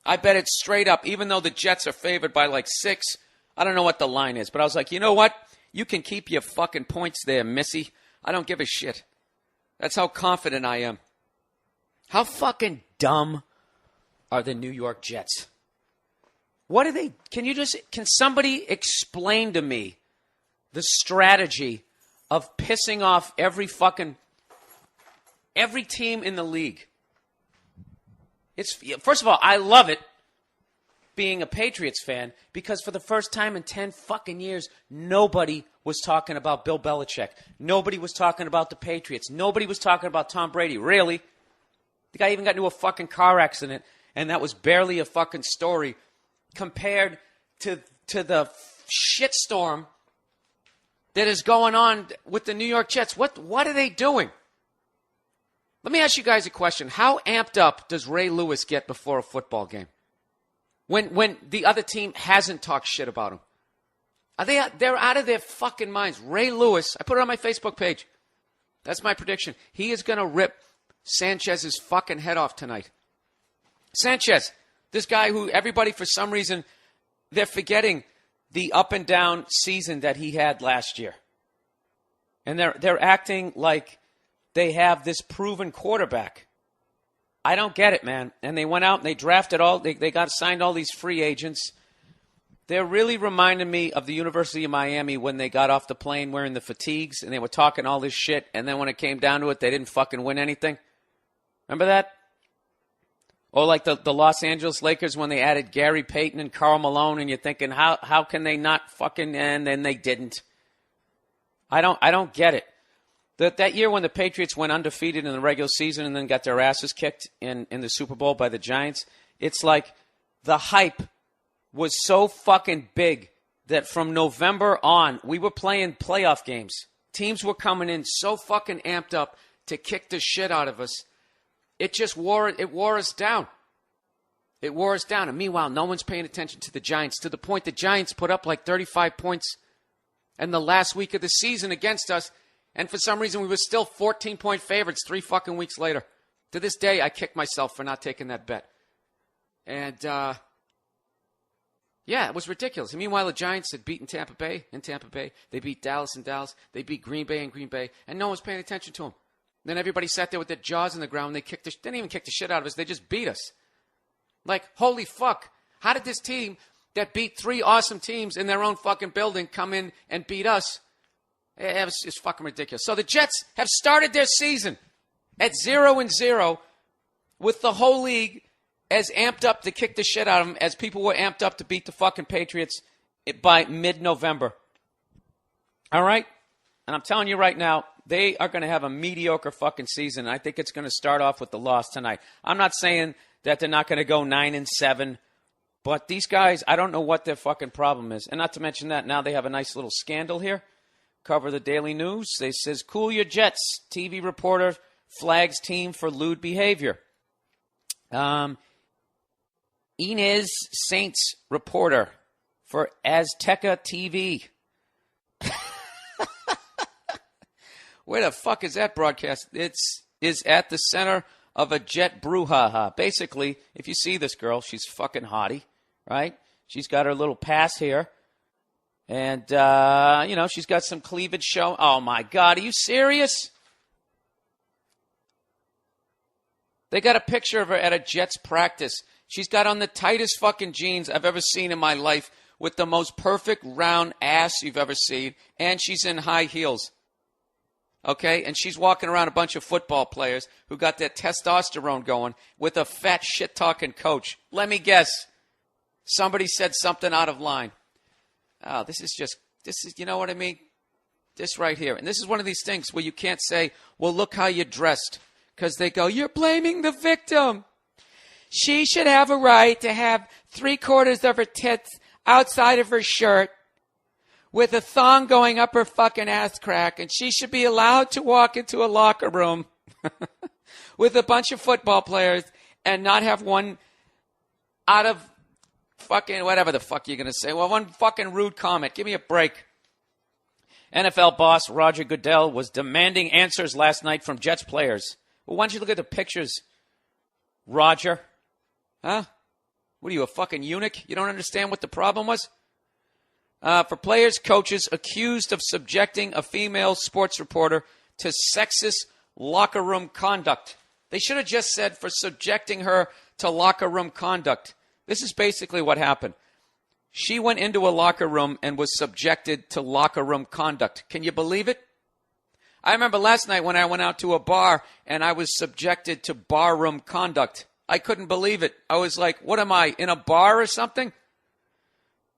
I bet it's straight up, even though the Jets are favored by like 6. I don't know what the line is, but I was like, you know what? You can keep your fucking points there, Missy. I don't give a shit. That's how confident I am. How fucking dumb are the New York Jets? What are they? Can somebody explain to me the strategy of pissing off every team in the league? First of all, I love it being a Patriots fan because for the first time in 10 fucking years, nobody was talking about Bill Belichick. Nobody was talking about the Patriots. Nobody was talking about Tom Brady. Really? The guy even got into a fucking car accident, and that was barely a fucking story compared to the shitstorm that is going on with the New York Jets. What are they doing? Let me ask you guys a question. How amped up does Ray Lewis get before a football game? When the other team hasn't talked shit about him? They're out of their fucking minds. Ray Lewis, I put it on my Facebook page. That's my prediction. He is going to rip Sanchez's fucking head off tonight. Sanchez, this guy who everybody for some reason, they're forgetting the up and down season that he had last year. And they're acting like they have this proven quarterback. I don't get it, man. And they went out and they drafted they got signed all these free agents. They're really reminding me of the University of Miami when they got off the plane wearing the fatigues and they were talking all this shit. And then when it came down to it, they didn't fucking win anything. Remember that? Or like the Los Angeles Lakers when they added Gary Payton and Karl Malone, and you're thinking, how can they not fucking, and then they didn't. I don't get it. That year when the Patriots went undefeated in the regular season and then got their asses kicked in the Super Bowl by the Giants, it's like the hype was so fucking big that from November on, we were playing playoff games. Teams were coming in so fucking amped up to kick the shit out of us. It wore us down. It wore us down. And meanwhile, no one's paying attention to the Giants, to the point the Giants put up like 35 points in the last week of the season against us. And for some reason, we were still 14-point favorites 3 fucking weeks later. To this day, I kick myself for not taking that bet. And, yeah, it was ridiculous. And meanwhile, the Giants had beaten Tampa Bay in Tampa Bay. They beat Dallas in Dallas. They beat Green Bay in Green Bay. And no one was paying attention to them. Then everybody sat there with their jaws in the ground. They didn't even kick the shit out of us. They just beat us. Like, holy fuck. How did this team that beat 3 awesome teams in their own fucking building come in and beat us? It's fucking ridiculous. So the Jets have started their season at 0-0 with the whole league as amped up to kick the shit out of them as people were amped up to beat the fucking Patriots by mid-November. All right? And I'm telling you right now, they are going to have a mediocre fucking season. I think it's going to start off with the loss tonight. I'm not saying that they're not going to go 9-7, but these guys, I don't know what their fucking problem is. And not to mention that, now they have a nice little scandal here. Cover the Daily News. They says, cool your jets. TV reporter flags team for lewd behavior. Inez Saints reporter for Azteca TV. Where the fuck is that broadcast? Is at the center of a jet brouhaha. Basically, if you see this girl, she's fucking hottie, right? She's got her little pass here. And, she's got some cleavage show. Oh, my God. Are you serious? They got a picture of her at a Jets practice, She's got on the tightest fucking jeans I've ever seen in my life with the most perfect round ass you've ever seen. And she's in high heels. Okay? And she's walking around a bunch of football players who got their testosterone going with a fat shit-talking coach. Let me guess. Somebody said something out of line. Oh, this is, you know what I mean? This right here. And this is one of these things where you can't say, well, look how you're dressed. Because they go, you're blaming the victim. She should have a right to have 3/4 of her tits outside of her shirt with a thong going up her fucking ass crack. And she should be allowed to walk into a locker room with a bunch of football players and not have one out of fucking whatever the fuck you're going to say. Well, one fucking rude comment. Give me a break. NFL boss Roger Goodell was demanding answers last night from Jets players. Well, why don't you look at the pictures, Roger? Huh? What are you, a fucking eunuch? You don't understand what the problem was? For players, coaches accused of subjecting a female sports reporter to sexist locker room conduct. They should have just said for subjecting her to locker room conduct. This is basically what happened. She went into a locker room and was subjected to locker room conduct. Can you believe it? I remember last night when I went out to a bar and I was subjected to barroom conduct. I couldn't believe it. I was like, what am I, in a bar or something?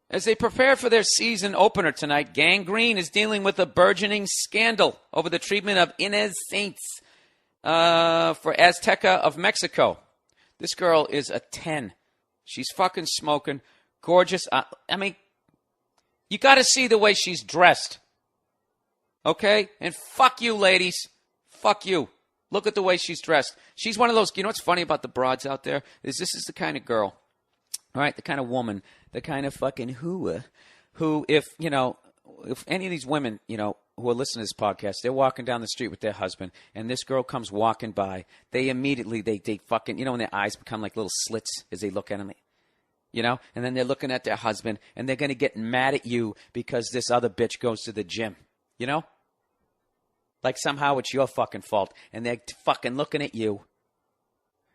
As they prepare for their season opener tonight, Gang Green is dealing with a burgeoning scandal over the treatment of Inez Saints for Azteca of Mexico. This girl is a 10. She's fucking smoking. Gorgeous. I mean, you got to see the way she's dressed. Okay? And fuck you, ladies. Fuck you. Look at the way she's dressed. She's one of those, you know what's funny about the broads out there? Is this is the kind of girl, all right, the kind of woman, the kind of fucking who if, you know, if any of these women, you know, who are listening to this podcast, they're walking down the street with their husband, and this girl comes walking by, they immediately, they fucking, you know, when their eyes become like little slits as they look at them, you know, and then they're looking at their husband, and they're going to get mad at you because this other bitch goes to the gym, you know? Like somehow it's your fucking fault, and they're fucking looking at you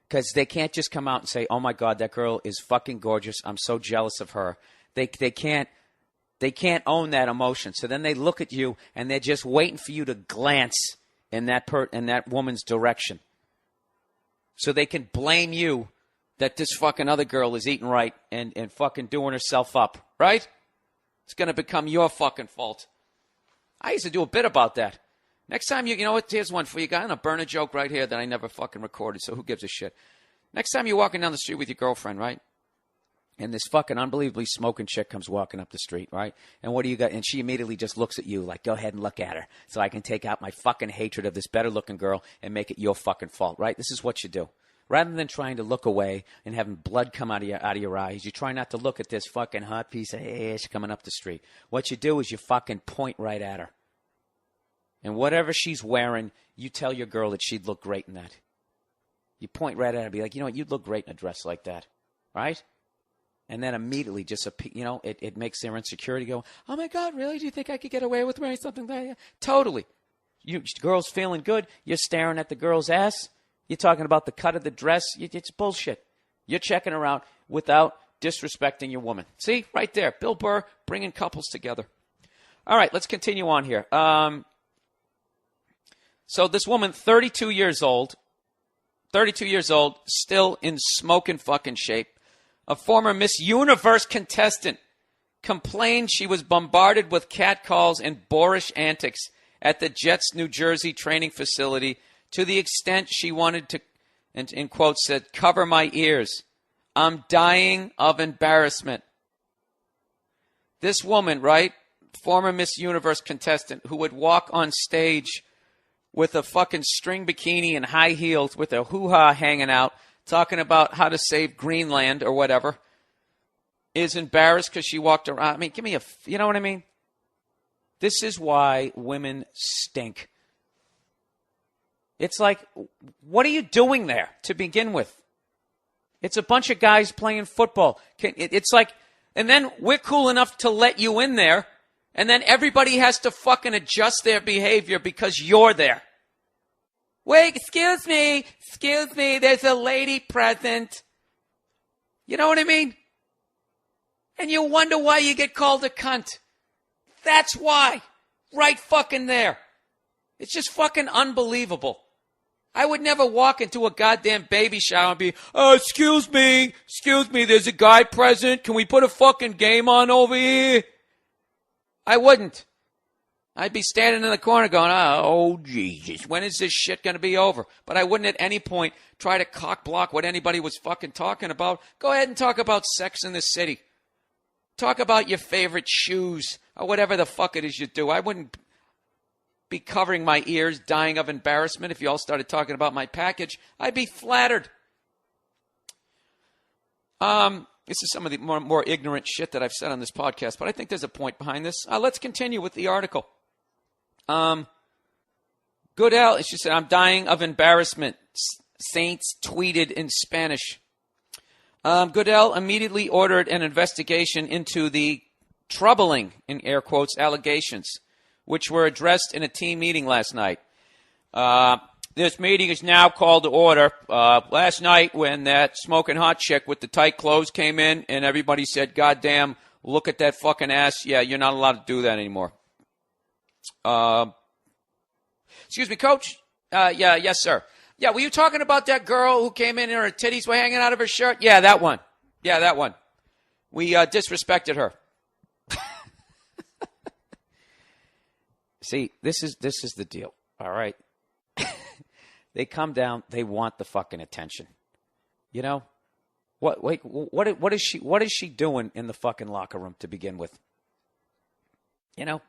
because they can't just come out and say, oh, my God, that girl is fucking gorgeous. I'm so jealous of her. They can't own that emotion. So then they look at you, and they're just waiting for you to glance in that woman's direction so they can blame you that this fucking other girl is eating right and fucking doing herself up, right? It's going to become your fucking fault. I used to do a bit about that. Next time, you know what, here's one for you. I'm going to burn a joke right here that I never fucking recorded, so who gives a shit? Next time you're walking down the street with your girlfriend, right? And this fucking unbelievably smoking chick comes walking up the street, right? And what do you got? And she immediately just looks at you like, go ahead and look at her so I can take out my fucking hatred of this better-looking girl and make it your fucking fault, right? This is what you do. Rather than trying to look away and having blood come out of your eyes, you try not to look at this fucking hot piece of ass coming up the street. What you do is you fucking point right at her. And whatever she's wearing, you tell your girl that she'd look great in that. You point right at her and be like, you know what, you'd look great in a dress like that, right? And then immediately just, you know, it makes their insecurity go, oh, my God, really? Do you think I could get away with wearing something like that? Totally. You girl's feeling good. You're staring at the girl's ass. You're talking about the cut of the dress. It's bullshit. You're checking her out without disrespecting your woman. See, right there. Bill Burr bringing couples together. All right, let's continue on here. So this woman, 32 years old, still in smoking fucking shape. A former Miss Universe contestant complained she was bombarded with catcalls and boorish antics at the Jets' New Jersey training facility to the extent she wanted to, and in quotes said, cover my ears. I'm dying of embarrassment. This woman, right, former Miss Universe contestant who would walk on stage with a fucking string bikini and high heels with a hoo-ha hanging out, talking about how to save Greenland or whatever, is embarrassed because she walked around. I mean, give me you know what I mean? This is why women stink. It's like, what are you doing there to begin with? It's a bunch of guys playing football. It's like, and then we're cool enough to let you in there, and then everybody has to fucking adjust their behavior because you're there. Wait, excuse me, there's a lady present. You know what I mean? And you wonder why you get called a cunt. That's why. Right fucking there. It's just fucking unbelievable. I would never walk into a goddamn baby shower and be, excuse me, there's a guy present. Can we put a fucking game on over here? I wouldn't. I'd be standing in the corner going, oh, Jesus, when is this shit going to be over? But I wouldn't at any point try to cock block what anybody was fucking talking about. Go ahead and talk about Sex in the City. Talk about your favorite shoes or whatever the fuck it is you do. I wouldn't be covering my ears, dying of embarrassment if you all started talking about my package. I'd be flattered. This is some of the more ignorant shit that I've said on this podcast, but I think there's a point behind this. Let's continue with the article. Goodell, she said, I'm dying of embarrassment. Saints tweeted in Spanish. Goodell immediately ordered an investigation into the troubling, in air quotes, allegations, which were addressed in a team meeting last night. This meeting is now called to order. Last night when that smoking hot chick with the tight clothes came in and everybody said, God damn, look at that fucking ass. Yeah, you're not allowed to do that anymore. Excuse me, Coach? Yes, sir. Yeah, were you talking about that girl who came in and her titties were hanging out of her shirt? Yeah, that one. We disrespected her. See, this is the deal, all right? They come down, they want the fucking attention. You know? What is she doing in the fucking locker room to begin with? You know?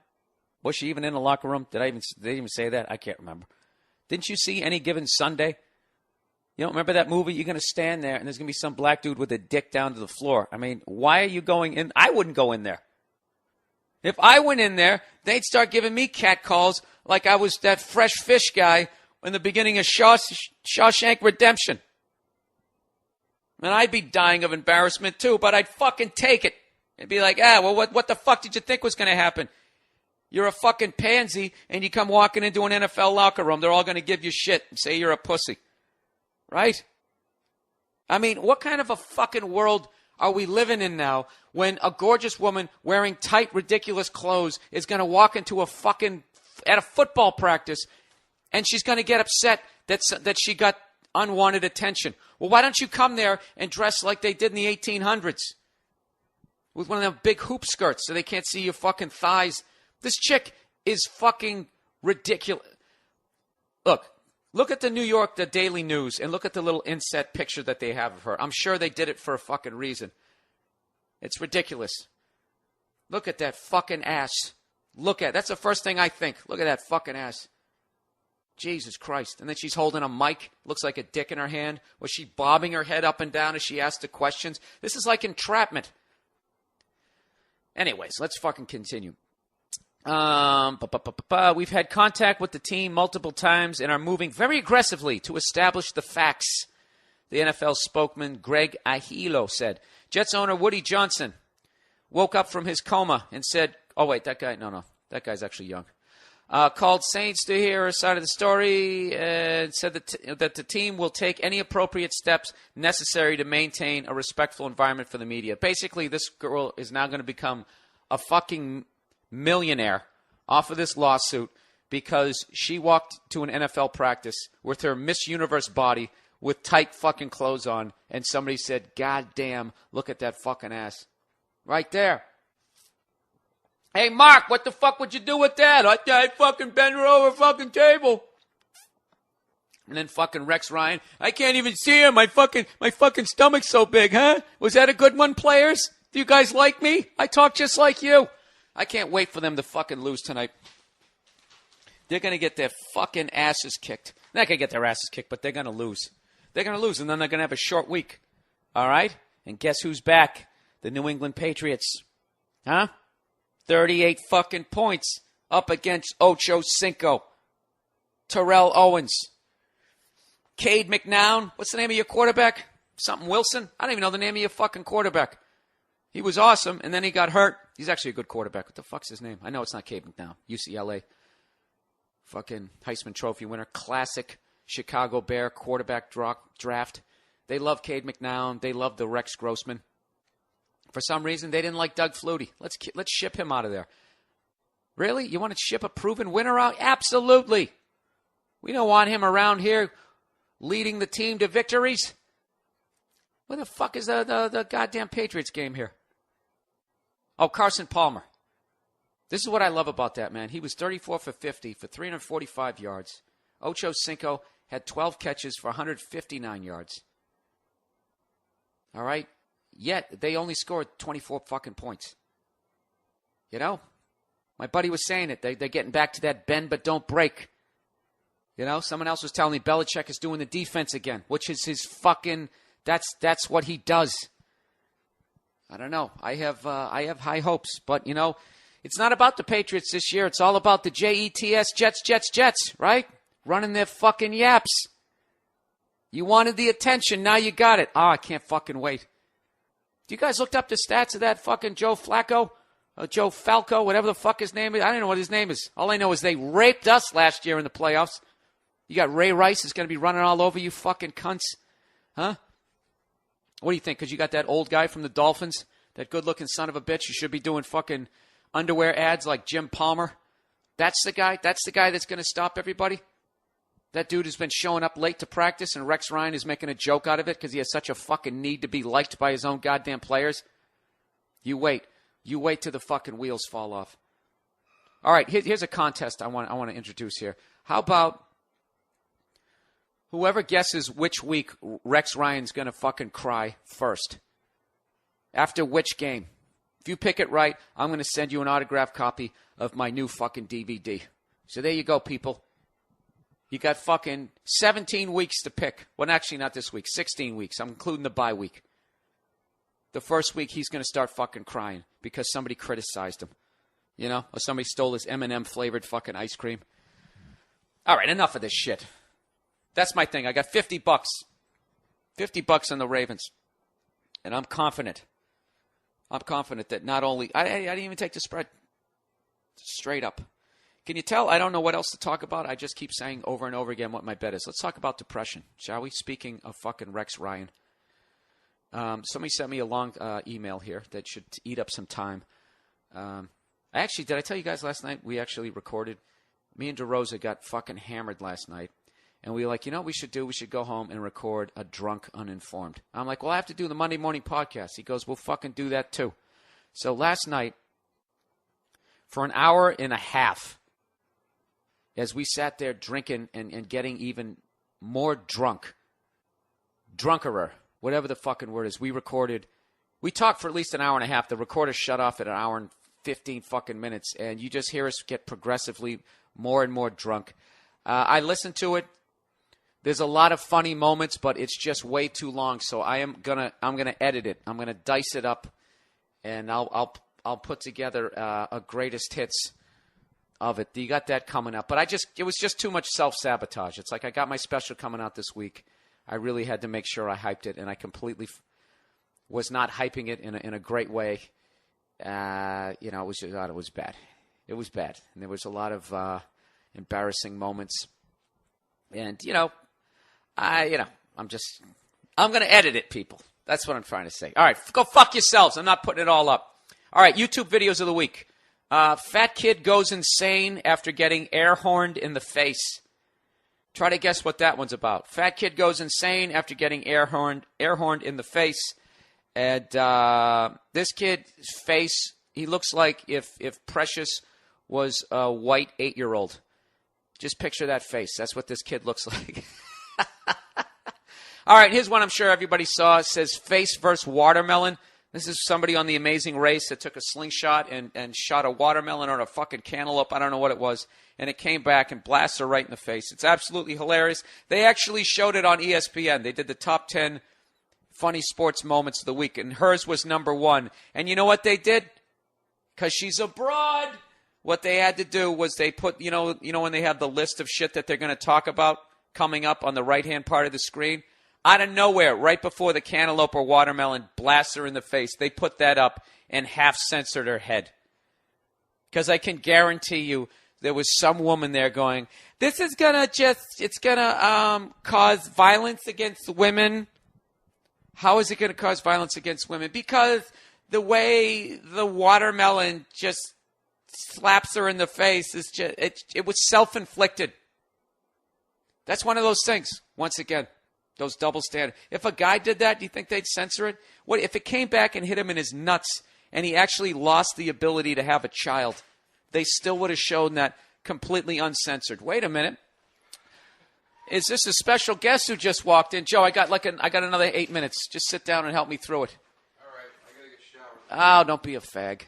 Was she even in the locker room? Did they even say that? I can't remember. Didn't you see Any Given Sunday? You don't remember that movie? You're going to stand there and there's going to be some black dude with a dick down to the floor. I mean, why are you going in? I wouldn't go in there. If I went in there, they'd start giving me cat calls like I was that fresh fish guy in the beginning of Shawshank Redemption. And I'd be dying of embarrassment too, but I'd fucking take it. It'd be like, well, what the fuck did you think was going to happen? You're a fucking pansy, and you come walking into an NFL locker room. They're all going to give you shit and say you're a pussy. Right? I mean, what kind of a fucking world are we living in now when a gorgeous woman wearing tight, ridiculous clothes is going to walk into at a football practice and she's going to get upset that she got unwanted attention? Well, why don't you come there and dress like they did in the 1800s with one of them big hoop skirts so they can't see your fucking thighs? This chick is fucking ridiculous. Look at the Daily News, and look at the little inset picture that they have of her. I'm sure they did it for a fucking reason. It's ridiculous. Look at that fucking ass. That's the first thing I think. Look at that fucking ass. Jesus Christ. And then she's holding a mic. Looks like a dick in her hand. Was she bobbing her head up and down as she asked the questions? This is like entrapment. Anyways, let's fucking continue. We've had contact with the team multiple times and are moving very aggressively to establish the facts, the NFL spokesman Greg Ahilo said. Jets owner Woody Johnson woke up from his coma and said, that guy's actually young. Called Saints to hear a side of the story and said that the team will take any appropriate steps necessary to maintain a respectful environment for the media. Basically, this girl is now going to become a fucking millionaire off of this lawsuit because she walked to an NFL practice with her Miss Universe body with tight fucking clothes on, and somebody said, God damn, look at that fucking ass. Right there. Hey, Mark, what the fuck would you do with that? I'd fucking bend her over a fucking table. And then fucking Rex Ryan, I can't even see her. My fucking stomach's so big, huh? Was that a good one, players? Do you guys like me? I talk just like you. I can't wait for them to fucking lose tonight. They're going to get their fucking asses kicked. They're not going to get their asses kicked, but they're going to lose. They're going to lose, and then they're going to have a short week. All right? And guess who's back? The New England Patriots. Huh? 38 fucking points up against Ocho Cinco. Terrell Owens. Cade McNown. What's the name of your quarterback? Something Wilson? I don't even know the name of your fucking quarterback. He was awesome, and then he got hurt. He's actually a good quarterback. What the fuck's his name? I know it's not Cade McNown. UCLA. Fucking Heisman Trophy winner. Classic Chicago Bear quarterback draft. They love Cade McNown. They love the Rex Grossman. For some reason, they didn't like Doug Flutie. Let's ship him out of there. Really? You want to ship a proven winner out? Absolutely. We don't want him around here leading the team to victories. Where the fuck is the goddamn Patriots game here? Oh, Carson Palmer. This is what I love about that, man. He was 34 for 50 for 345 yards. Ocho Cinco had 12 catches for 159 yards. All right? Yet, they only scored 24 fucking points. You know? My buddy was saying it. They're getting back to that bend but don't break. You know? Someone else was telling me Belichick is doing the defense again, which is his fucking... That's what he does. I don't know. I have high hopes. But, you know, it's not about the Patriots this year. It's all about the Jets, Jets, right? Running their fucking yaps. You wanted the attention. Now you got it. I can't fucking wait. You guys looked up the stats of that fucking Joe Flacco? Joe Falco, whatever the fuck his name is. I don't know what his name is. All I know is they raped us last year in the playoffs. You got Ray Rice is going to be running all over you fucking cunts. Huh? What do you think? Because you got that old guy from the Dolphins, that good-looking son of a bitch. You should be doing fucking underwear ads like Jim Palmer. That's the guy? That's the guy that's going to stop everybody? That dude has been showing up late to practice, and Rex Ryan is making a joke out of it because he has such a fucking need to be liked by his own goddamn players. You wait. You wait till the fucking wheels fall off. All right, here's a contest I want to introduce here. How about whoever guesses which week Rex Ryan's going to fucking cry first? After which game? If you pick it right, I'm going to send you an autographed copy of my new fucking DVD. So there you go, people. You got fucking 17 weeks to pick. Well, actually, not this week. 16 weeks. I'm including the bye week. The first week, he's going to start fucking crying because somebody criticized him. You know? Or somebody stole his M&M flavored fucking ice cream. All right, enough of this shit. That's my thing. I got $50. $50 on the Ravens. And I'm confident. I'm confident that not only... I didn't even take the spread. Straight up. Can you tell? I don't know what else to talk about. I just keep saying over and over again what my bet is. Let's talk about depression, shall we? Speaking of fucking Rex Ryan. Somebody sent me a long email here that should eat up some time. Did I tell you guys last night we actually recorded? Me and DeRosa got fucking hammered last night. And we were like, you know what we should do? We should go home and record a drunk uninformed. I'm like, well, I have to do the Monday morning podcast. He goes, we'll fucking do that too. So last night, for an hour and a half, as we sat there drinking and getting even more drunkerer, whatever the fucking word is, we talked for at least an hour and a half. The recorder shut off at an hour and 15 fucking minutes, and you just hear us get progressively more and more drunk. I listened to it. There's a lot of funny moments, but it's just way too long, so I'm gonna edit it. I'm gonna dice it up, and I'll put together a greatest hits of it. You got that coming up. But it was just too much self-sabotage. It's like I got my special coming out this week. I really had to make sure I hyped it, and I completely was not hyping it in a great way. It was bad. It was bad. And there was a lot of embarrassing moments. And, I'm going to edit it, people. That's what I'm trying to say. All right, go fuck yourselves. I'm not putting it all up. All right, YouTube videos of the week. Fat kid goes insane after getting air horned in the face. Try to guess what that one's about. Fat kid goes insane after getting air horned in the face. And this kid's face, he looks like if Precious was a white 8-year-old. Just picture that face. That's what this kid looks like. All right, here's one I'm sure everybody saw. It says face versus watermelon. This is somebody on The Amazing Race that took a slingshot and shot a watermelon or a fucking cantaloupe. I don't know what it was. And it came back and blasted her right in the face. It's absolutely hilarious. They actually showed it on ESPN. They did the top 10 funny sports moments of the week, and hers was number 1. And you know what they did? Because she's a broad. What they had to do was they put, when they have the list of shit that they're going to talk about coming up on the right-hand part of the screen, out of nowhere, right before the cantaloupe or watermelon blasts her in the face, they put that up and half-censored her head. Because I can guarantee you there was some woman there going, this is going to cause violence against women. How is it going to cause violence against women? Because the way the watermelon just slaps her in the face is just it was self-inflicted. That's one of those things. Once again, those double standards. If a guy did that, do you think they'd censor it? What if it came back and hit him in his nuts and he actually lost the ability to have a child? They still would have shown that completely uncensored. Wait a minute. Is this a special guest who just walked in? Joe, I got another 8 minutes. Just sit down and help me through it. All right, I got to get showered. Oh, don't be a fag.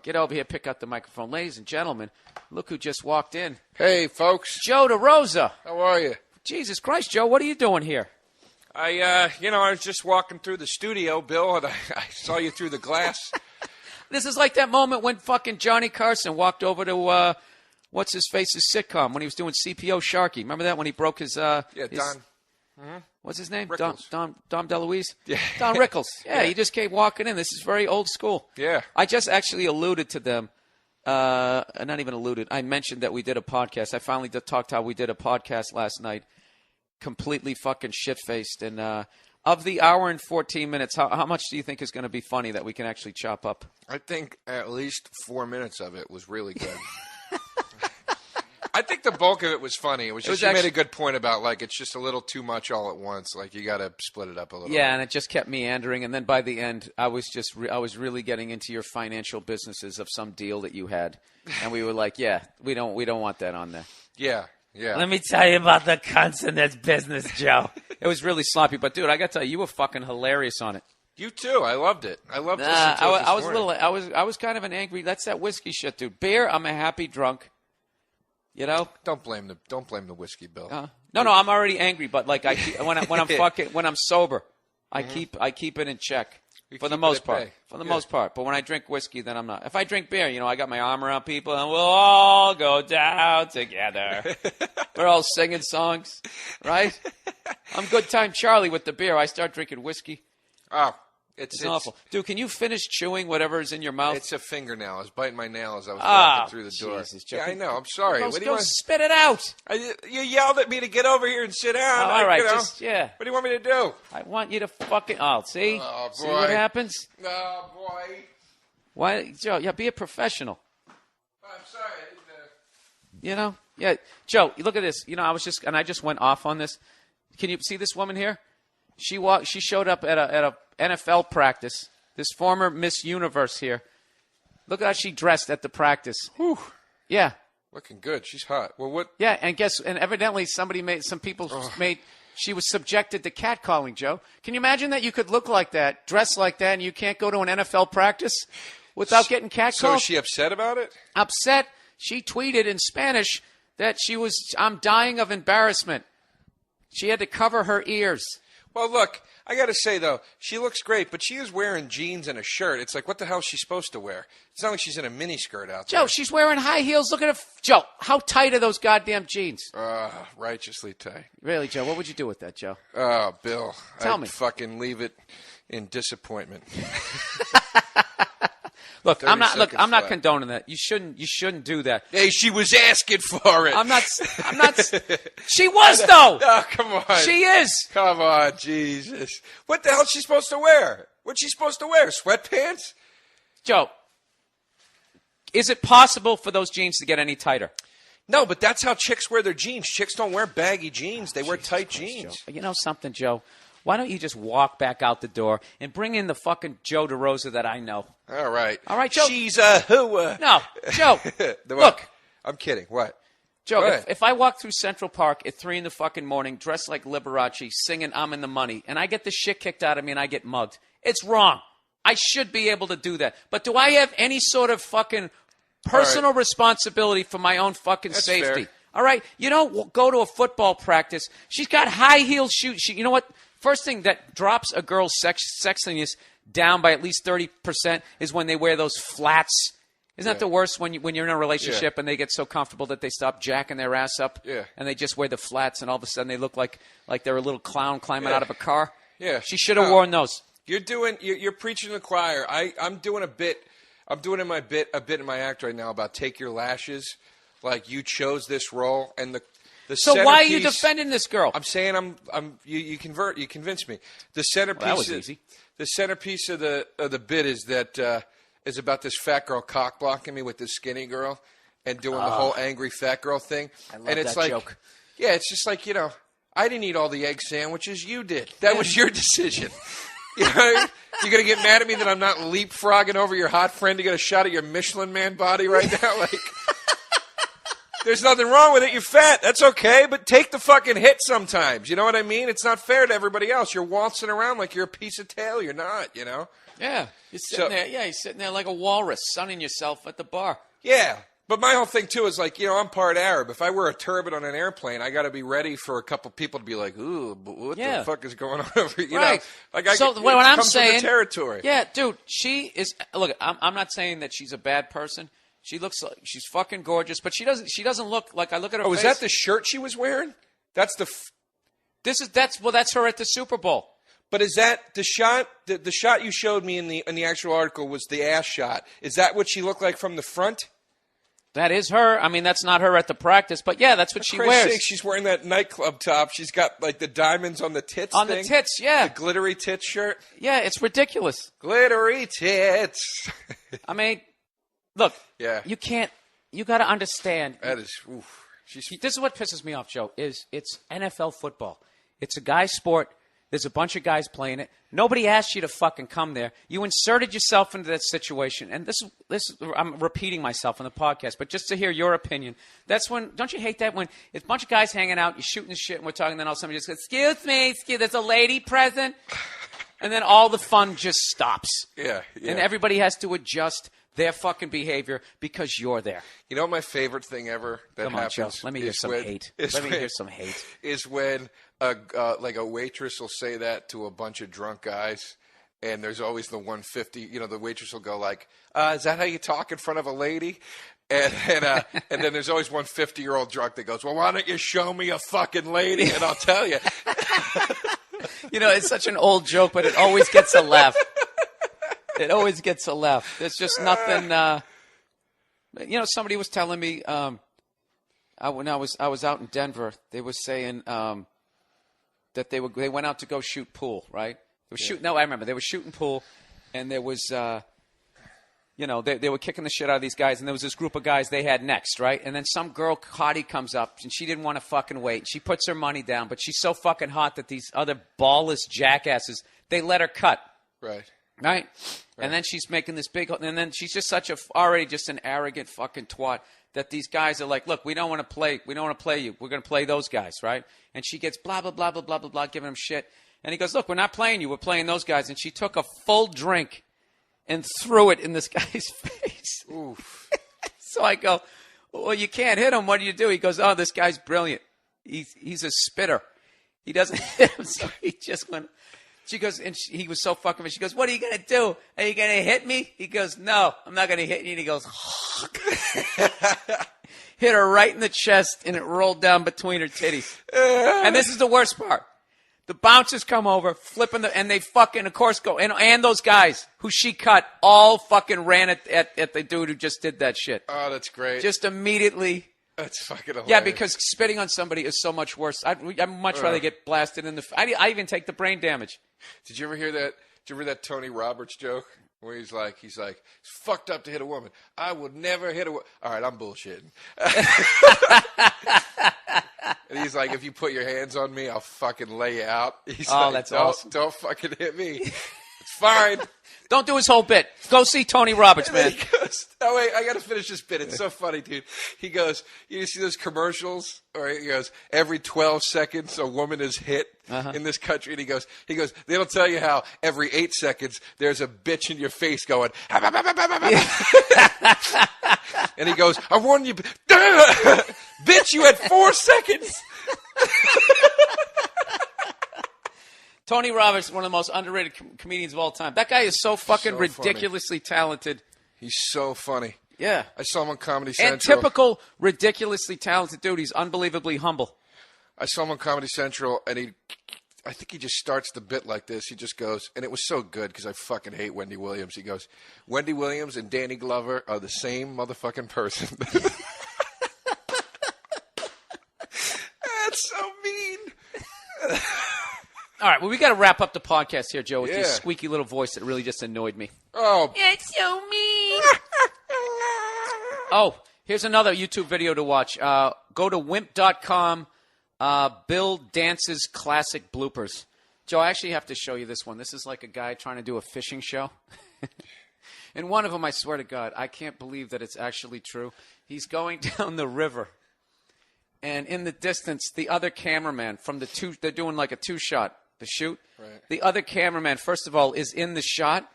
Get over here, pick up the microphone. Ladies and gentlemen, look who just walked in. Hey, folks. Joe DeRosa. How are you? Jesus Christ, Joe, what are you doing here? I was just walking through the studio, Bill, and I saw you through the glass. This is like that moment when fucking Johnny Carson walked over to, what's his face's sitcom when he was doing CPO Sharky. Remember that when he broke his, Don. What's his name? Rickles. Dom DeLuise? Yeah. Don Rickles. Yeah, he just came walking in. This is very old school. Yeah. I just actually alluded to them. Not even alluded. I mentioned that we did a podcast. I finally talked how we did a podcast last night. Completely fucking shit-faced. And of the hour and 14 minutes, how much do you think is going to be funny that we can actually chop up? I think at least 4 minutes of it was really good. I think the bulk of it was funny. It was just you made a good point about, like, it's just a little too much all at once. Like, you got to split it up a little bit. Yeah, and it just kept meandering. And then by the end, I was really getting into your financial businesses of some deal that you had. And we were like, yeah, we don't want that on there. Yeah. Let me tell you about the cunts in this business, Joe. It was really sloppy. But, dude, I got to tell you, you were fucking hilarious on it. You too. I loved it. I loved listening to it this morning. I was kind of an angry. That's that whiskey shit, dude. Beer, I'm a happy drunk. You know? Don't blame the whiskey, Bill. No, I'm already angry. But like when I'm sober, I keep it in check for the most part. For the most part. But when I drink whiskey, then I'm not. If I drink beer, I got my arm around people and we'll all go down together. We're all singing songs, right? I'm good time Charlie with the beer. I start drinking whiskey. Oh. It's awful. Dude, can you finish chewing whatever is in your mouth? It's a fingernail. I was biting my nail as I was walking through the door. Jesus, yeah, I know. I'm sorry. What do you want? Spit it out. You yelled at me to get over here and sit down. All right, What do you want me to do? I want you to fucking... Oh, see? Oh, boy. See what happens? Oh, boy. Why, Joe, be a professional. I'm sorry. Yeah. Joe, look at this. I just went off on this. Can you see this woman here? She showed up at a NFL practice. This former Miss Universe here. Look how she dressed at the practice. Whew. Yeah. Looking good. She's hot. Well, what? Yeah, and evidently some people made, she was subjected to catcalling, Joe. Can you imagine that you could look like that, dress like that, and you can't go to an NFL practice without getting catcalled? So is she upset about it? Upset. She tweeted in Spanish that I'm dying of embarrassment. She had to cover her ears. Well, look, I got to say, though, she looks great, but she is wearing jeans and a shirt. It's like, what the hell is she supposed to wear? It's not like she's in a miniskirt out there. Joe, she's wearing high heels. Look at her. Joe, how tight are those goddamn jeans? Righteously tight. Really, Joe? What would you do with that, Joe? Oh, Bill. Tell me. Fucking leave it in disappointment. Look, I'm not condoning that. You shouldn't do that. Hey, she was asking for it. I'm not. She was though. Oh, come on. She is. Come on, Jesus. What the hell is she supposed to wear? What's she supposed to wear? Sweatpants? Joe, is it possible for those jeans to get any tighter? No, but that's how chicks wear their jeans. Chicks don't wear baggy jeans. They wear tight jeans. Joe. You know something, Joe? Why don't you just walk back out the door and bring in the fucking Joe DeRosa that I know? All right, Joe. She's a hooah. No, Joe. Look. I'm kidding. What? Joe, if I walk through Central Park at 3 in the fucking morning, dressed like Liberace, singing I'm in the Money, and I get the shit kicked out of me and I get mugged, it's wrong. I should be able to do that. But do I have any sort of fucking personal responsibility for my own fucking safety? Fair. All right? You don't go to a football practice. She's got high heel shoes. You know what? First thing that drops a girl's sexiness down by at least 30% is when they wear those flats. Isn't that the worst when you're in a relationship and they get so comfortable that they stop jacking their ass up and they just wear the flats and all of a sudden they look like they're a little clown climbing out of a car? Yeah. She should have worn those. You're preaching to the choir. I'm doing a bit in my act right now about take your lashes. Like you chose this role and So why are you defending this girl? I'm saying you convinced me. The centerpiece that was easy. The centerpiece of the bit is that is about this fat girl cock blocking me with this skinny girl and doing the whole angry fat girl thing. I love and it's that like, joke. Yeah, it's just like, I didn't eat all the egg sandwiches, you did. That was your decision. You're gonna get mad at me that I'm not leapfrogging over your hot friend to get a shot at your Michelin Man body right now? Like, there's nothing wrong with it. You're fat. That's okay, but take the fucking hit sometimes. You know what I mean? It's not fair to everybody else. You're waltzing around like you're a piece of tail. You're not. Yeah, you're sitting there. Yeah, you're sitting there like a walrus, sunning yourself at the bar. Yeah. Like, my whole thing, too, is like, I'm part Arab. If I wear a turban on an airplane, I got to be ready for a couple people to be like, ooh, what the fuck is going on over here? Right. Like, what I'm saying, from the territory. Yeah, dude, she is, look, I'm not saying that she's a bad person. She looks like, she's fucking gorgeous, but she doesn't look like, I look at her face. Oh, is that the shirt she was wearing? That's the... That's her at the Super Bowl. But is that the shot, the shot you showed me in the actual article was the ass shot. Is that what she looked like from the front? That is her. I mean, that's not her at the practice, but yeah, that's what she wears. Sake, she's wearing that nightclub top. She's got like the diamonds on the tits. On the tits, yeah. The glittery tits shirt. Yeah, it's ridiculous. Glittery tits. I mean, look. Yeah. You got to understand. That is. Oof. This is what pisses me off, Joe. It's NFL football. It's a guy's sport. There's a bunch of guys playing it. Nobody asked you to fucking come there. You inserted yourself into that situation. And this I'm repeating myself on the podcast, but just to hear your opinion. That's when, don't you hate that when it's a bunch of guys hanging out, you're shooting the shit, and we're talking, and then all of a sudden just goes, excuse me, there's a lady present. And then all the fun just stops. Yeah. And everybody has to adjust their fucking behavior because you're there. You know my favorite thing ever that happens? Joe, let me hear some hate. Let me hear some hate. Is when a waitress will say that to a bunch of drunk guys, and there's always the 150. The waitress will go like, "Is that how you talk in front of a lady?" And then there's always 150-year-old drunk that goes, "Well, why don't you show me a fucking lady, and I'll tell you." It's such an old joke, but it always gets a laugh. It always gets a laugh. There's just nothing. Somebody was telling me when I was out in Denver, they were saying that they went out to go shoot pool, right? They were shooting. No, I remember they were shooting pool, and there was they were kicking the shit out of these guys, and there was this group of guys they had next, right? And then some girl, Cardi, comes up, and she didn't want to fucking wait. She puts her money down, but she's so fucking hot that these other ballless jackasses, they let her cut. Right? And then she's making this big, and then she's just already just an arrogant fucking twat that these guys are like, look, we don't want to play you. We're going to play those guys, right? And she gets blah, blah, blah, blah, blah, blah, blah, giving him shit. And he goes, look, we're not playing you. We're playing those guys. And she took a full drink and threw it in this guy's face. Oof. So I go, well, you can't hit him. What do you do? He goes, oh, this guy's brilliant. He's a spitter. He doesn't hit him, so he just went. She goes, and he was so fucking. She goes, what are you going to do? Are you going to hit me? He goes, no, I'm not going to hit you. And he goes, hit her right in the chest, and it rolled down between her titties. And this is the worst part. The bouncers come over, flipping and they fucking, of course, go. And those guys who she cut all fucking ran at the dude who just did that shit. Oh, that's great. Just immediately. That's fucking hilarious. Yeah, because spitting on somebody is so much worse. I'd much rather get blasted in the. I even take the brain damage. Did you ever hear that? Did you ever hear that Tony Roberts joke where he's like, it's fucked up to hit a woman. I would never hit a woman. All right, I'm bullshitting. And he's like, if you put your hands on me, I'll fucking lay you out. He's like, that's awesome. Don't fucking hit me. It's fine. Don't do his whole bit. Go see Tony Roberts, man. He goes, oh, wait, I got to finish this bit. It's so funny, dude. He goes, you see those commercials? Or he goes, every 12 seconds a woman is hit in this country. And he goes, they don't tell you how every 8 seconds there's a bitch in your face going, and he goes, I warned you, bitch, you had 4 seconds. Tony Roberts, one of the most underrated comedians of all time. That guy is so fucking so ridiculously talented. He's so funny. Yeah. I saw him on Comedy Central. And typical ridiculously talented dude. He's unbelievably humble. I saw him on Comedy Central, and I think he just starts the bit like this. He just goes, and it was so good because I fucking hate Wendy Williams. He goes, Wendy Williams and Danny Glover are the same motherfucking person. All right, well, we got to wrap up the podcast here, Joe, with your squeaky little voice that really just annoyed me. Oh. It's so mean. Oh, here's another YouTube video to watch. Go to wimp.com, Bill Dance's classic bloopers. Joe, I actually have to show you this one. This is like a guy trying to do a fishing show. And one of them, I swear to God, I can't believe that it's actually true. He's going down the river. And in the distance, the other cameraman from they're doing like a two-shot, the shoot. Right. The other cameraman, first of all, is in the shot,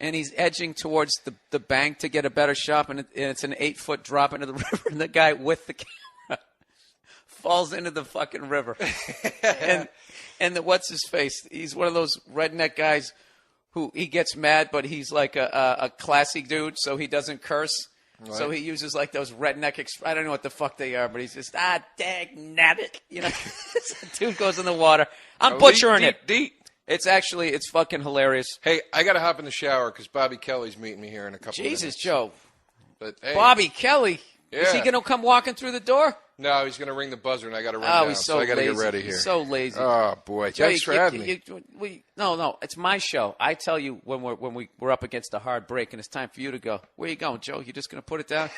and he's edging towards the bank to get a better shot, and it's an 8-foot drop into the river, and the guy with the camera falls into the fucking river. and what's his face? He's one of those redneck guys who he gets mad, but he's like a classy dude, so he doesn't curse. Right. So he uses like those redneck, I don't know what the fuck they are, but he's just, dag nabbit. You know, dude goes in the water. I'm butchering it. It's fucking hilarious. Hey, I got to hop in the shower because Bobby Kelly's meeting me here in a couple minutes. Jesus, Joe. But hey, Bobby Kelly? Yeah. Is he going to come walking through the door? No, he's going to ring the buzzer, and I got to run down. He's so I got to lazy. get ready here. He's so lazy. Oh, boy. Thanks for having me. No, it's my show. I tell you when we're up against a hard break, and it's time for you to go. Where you going, Joe? You just going to put it down?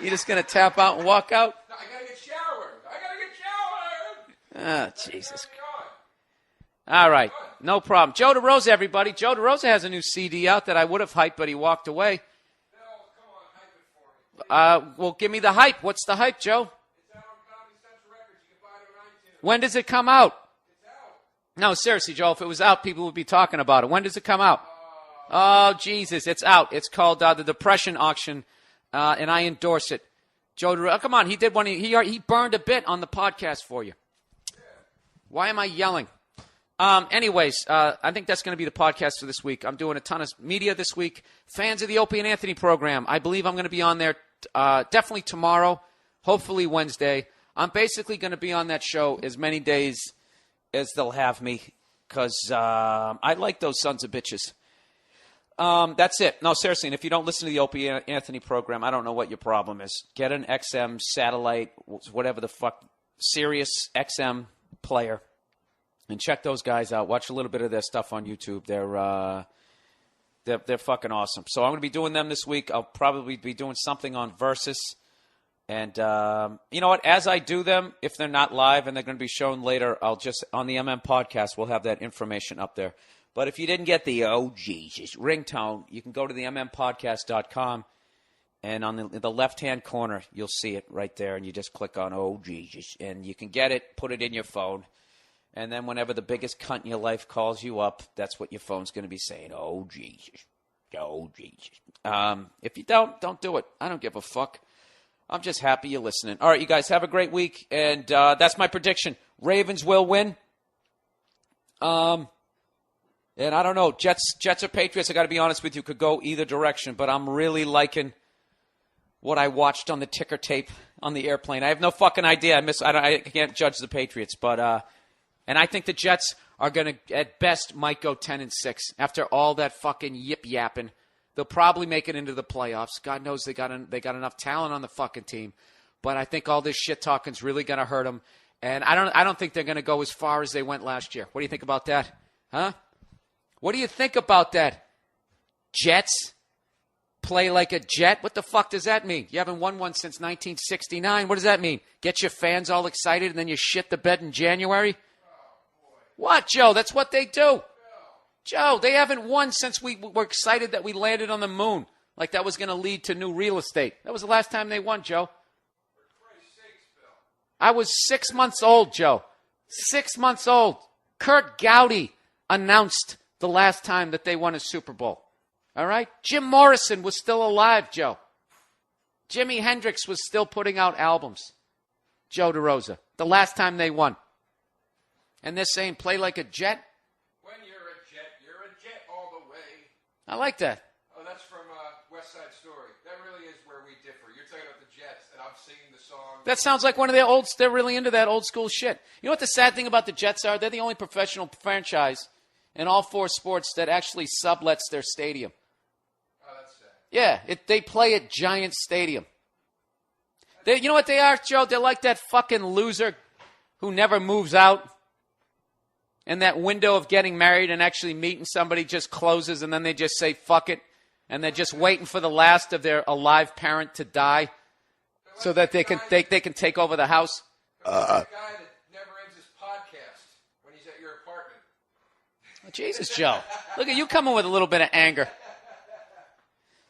You just going to tap out and walk out? No, I got to get showered. Ah, Jesus. All right. No problem. Joe DeRosa, everybody. Joe DeRosa has a new CD out that I would have hyped, but he walked away. No, come on, hype it for me. Well, give me the hype. What's the hype, Joe? It's out on Comedy Central Records. You can buy it on iTunes. When does it come out? It's out. No, seriously, Joe. If it was out, people would be talking about it. When does it come out? Oh, Jesus. It's out. It's called The Depression Auction, and I endorse it. Joe DeRosa, come on. He did one. He burned a bit on the podcast for you. Why am I yelling? Anyways, I think that's going to be the podcast for this week. I'm doing a ton of media this week. Fans of the Opie and Anthony program, I believe I'm going to be on there definitely tomorrow, hopefully Wednesday. I'm basically going to be on that show as many days as they'll have me because I like those sons of bitches. That's it. No, seriously, and if you don't listen to the Opie and Anthony program, I don't know what your problem is. Get an XM satellite, whatever the fuck, Sirius XM player. And check those guys out. Watch a little bit of their stuff on YouTube. They're fucking awesome. So I'm going to be doing them this week. I'll probably be doing something on Versus. And you know what? As I do them, if they're not live and they're going to be shown later, I'll just, on the MM podcast, we'll have that information up there. But if you didn't get the, oh, Jesus, ringtone, you can go to the mmpodcast.com. And on the left-hand corner, you'll see it right there. And you just click on, oh, Jesus. And you can get it, put it in your phone. And then whenever the biggest cunt in your life calls you up, that's what your phone's going to be saying. Oh, Jesus. Oh, Jesus. If you don't do it. I don't give a fuck. I'm just happy you're listening. All right, you guys, have a great week. And that's my prediction. Ravens will win. And I don't know. Jets or Patriots, I got to be honest with you, could go either direction. But I'm really liking what I watched on the ticker tape on the airplane. I have no fucking idea. I can't judge the Patriots, but... And I think the Jets are going to, at best, might go 10-6 after all that fucking yip-yapping. They'll probably make it into the playoffs. God knows they got enough talent on the fucking team. But I think all this shit-talking's really going to hurt them. And I don't think they're going to go as far as they went last year. What do you think about that? Huh? What do you think about that? Jets? Play like a Jet? What the fuck does that mean? You haven't won one since 1969. What does that mean? Get your fans all excited and then you shit the bed in January? What, Joe? That's what they do. Joe, they haven't won since we were excited that we landed on the moon. Like that was going to lead to new real estate. That was the last time they won, Joe. I was 6 months old, Joe. 6 months old. Kurt Gowdy announced the last time that they won a Super Bowl. All right? Jim Morrison was still alive, Joe. Jimi Hendrix was still putting out albums. Joe DeRosa. The last time they won. And they're saying play like a Jet? When you're a jet all the way. I like that. Oh, that's from West Side Story. That really is where we differ. You're talking about the Jets, and I'm singing the song. That sounds like one of their they're really into that old school shit. You know what the sad thing about the Jets are? They're the only professional franchise in all four sports that actually sublets their stadium. Oh, that's sad. Yeah, they play at Giant Stadium. You know what they are, Joe? They're like that fucking loser who never moves out. and that window of getting married and actually meeting somebody just closes, and then they just say, fuck it, and they're just waiting for the last of their alive parent to die so that they can take over the house. The guy that never ends his podcast when he's at your apartment. Oh, Jesus, Joe. Look at you coming with a little bit of anger.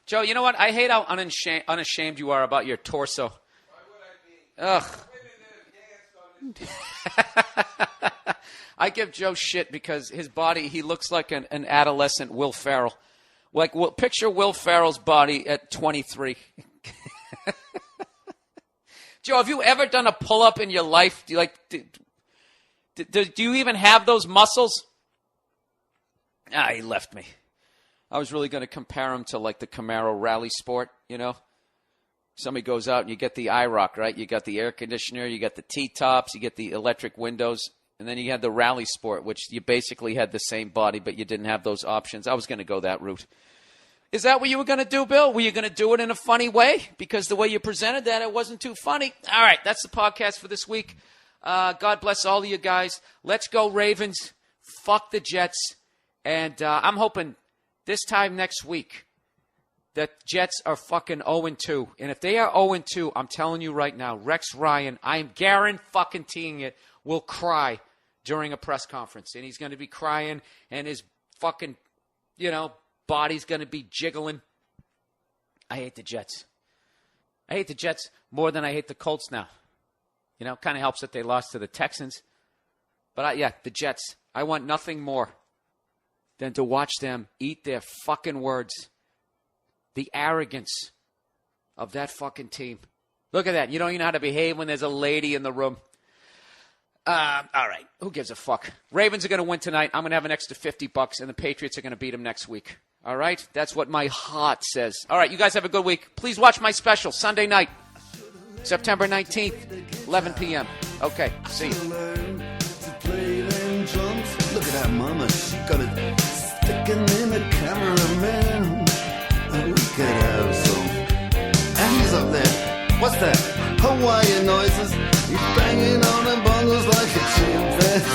Joe, you know what? I hate how unashamed you are about your torso. Why would I be? Ugh. I give Joe shit because his body, he looks like an adolescent Will Ferrell. Like, picture Will Ferrell's body at 23. Joe, have you ever done a pull-up in your life? Do you even have those muscles? He left me. I was really going to compare him to, like, the Camaro Rally Sport, you know? Somebody goes out and you get the IROC, right? You got the air conditioner, you got the T-tops, you get the electric windows, and then you had the Rally Sport, which you basically had the same body, but you didn't have those options. I was going to go that route. Is that what you were going to do, Bill? Were you going to do it in a funny way? Because the way you presented that, it wasn't too funny. All right, that's the podcast for this week. God bless all of you guys. Let's go, Ravens. Fuck the Jets. And I'm hoping this time next week that Jets are fucking 0-2. And if they are 0-2, I'm telling you right now, Rex Ryan, I am guaranteeing it, will cry during a press conference. And he's going to be crying, and his fucking, body's going to be jiggling. I hate the Jets. I hate the Jets more than I hate the Colts now. Kind of helps that they lost to the Texans. But, the Jets. I want nothing more than to watch them eat their fucking words. The arrogance of that fucking team. Look at that. You don't even know how to behave when there's a lady in the room. All right. Who gives a fuck? Ravens are going to win tonight. I'm going to have an extra $50, and the Patriots are going to beat them next week. All right? That's what my heart says. All right. You guys have a good week. Please watch my special Sunday night, September 19th, 11 p.m. Okay. See you. Look at that mama, she got it sticking in the cameraman. We could have some. And he's up there. What's that? Hawaiian noises. He's banging on the bongos like a chimpanzee.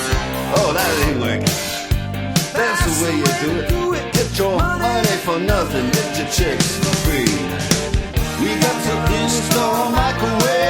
Oh, that ain't working. That's the way you do it. Get your money for nothing. Get your chicks for free. We got to install a microwave.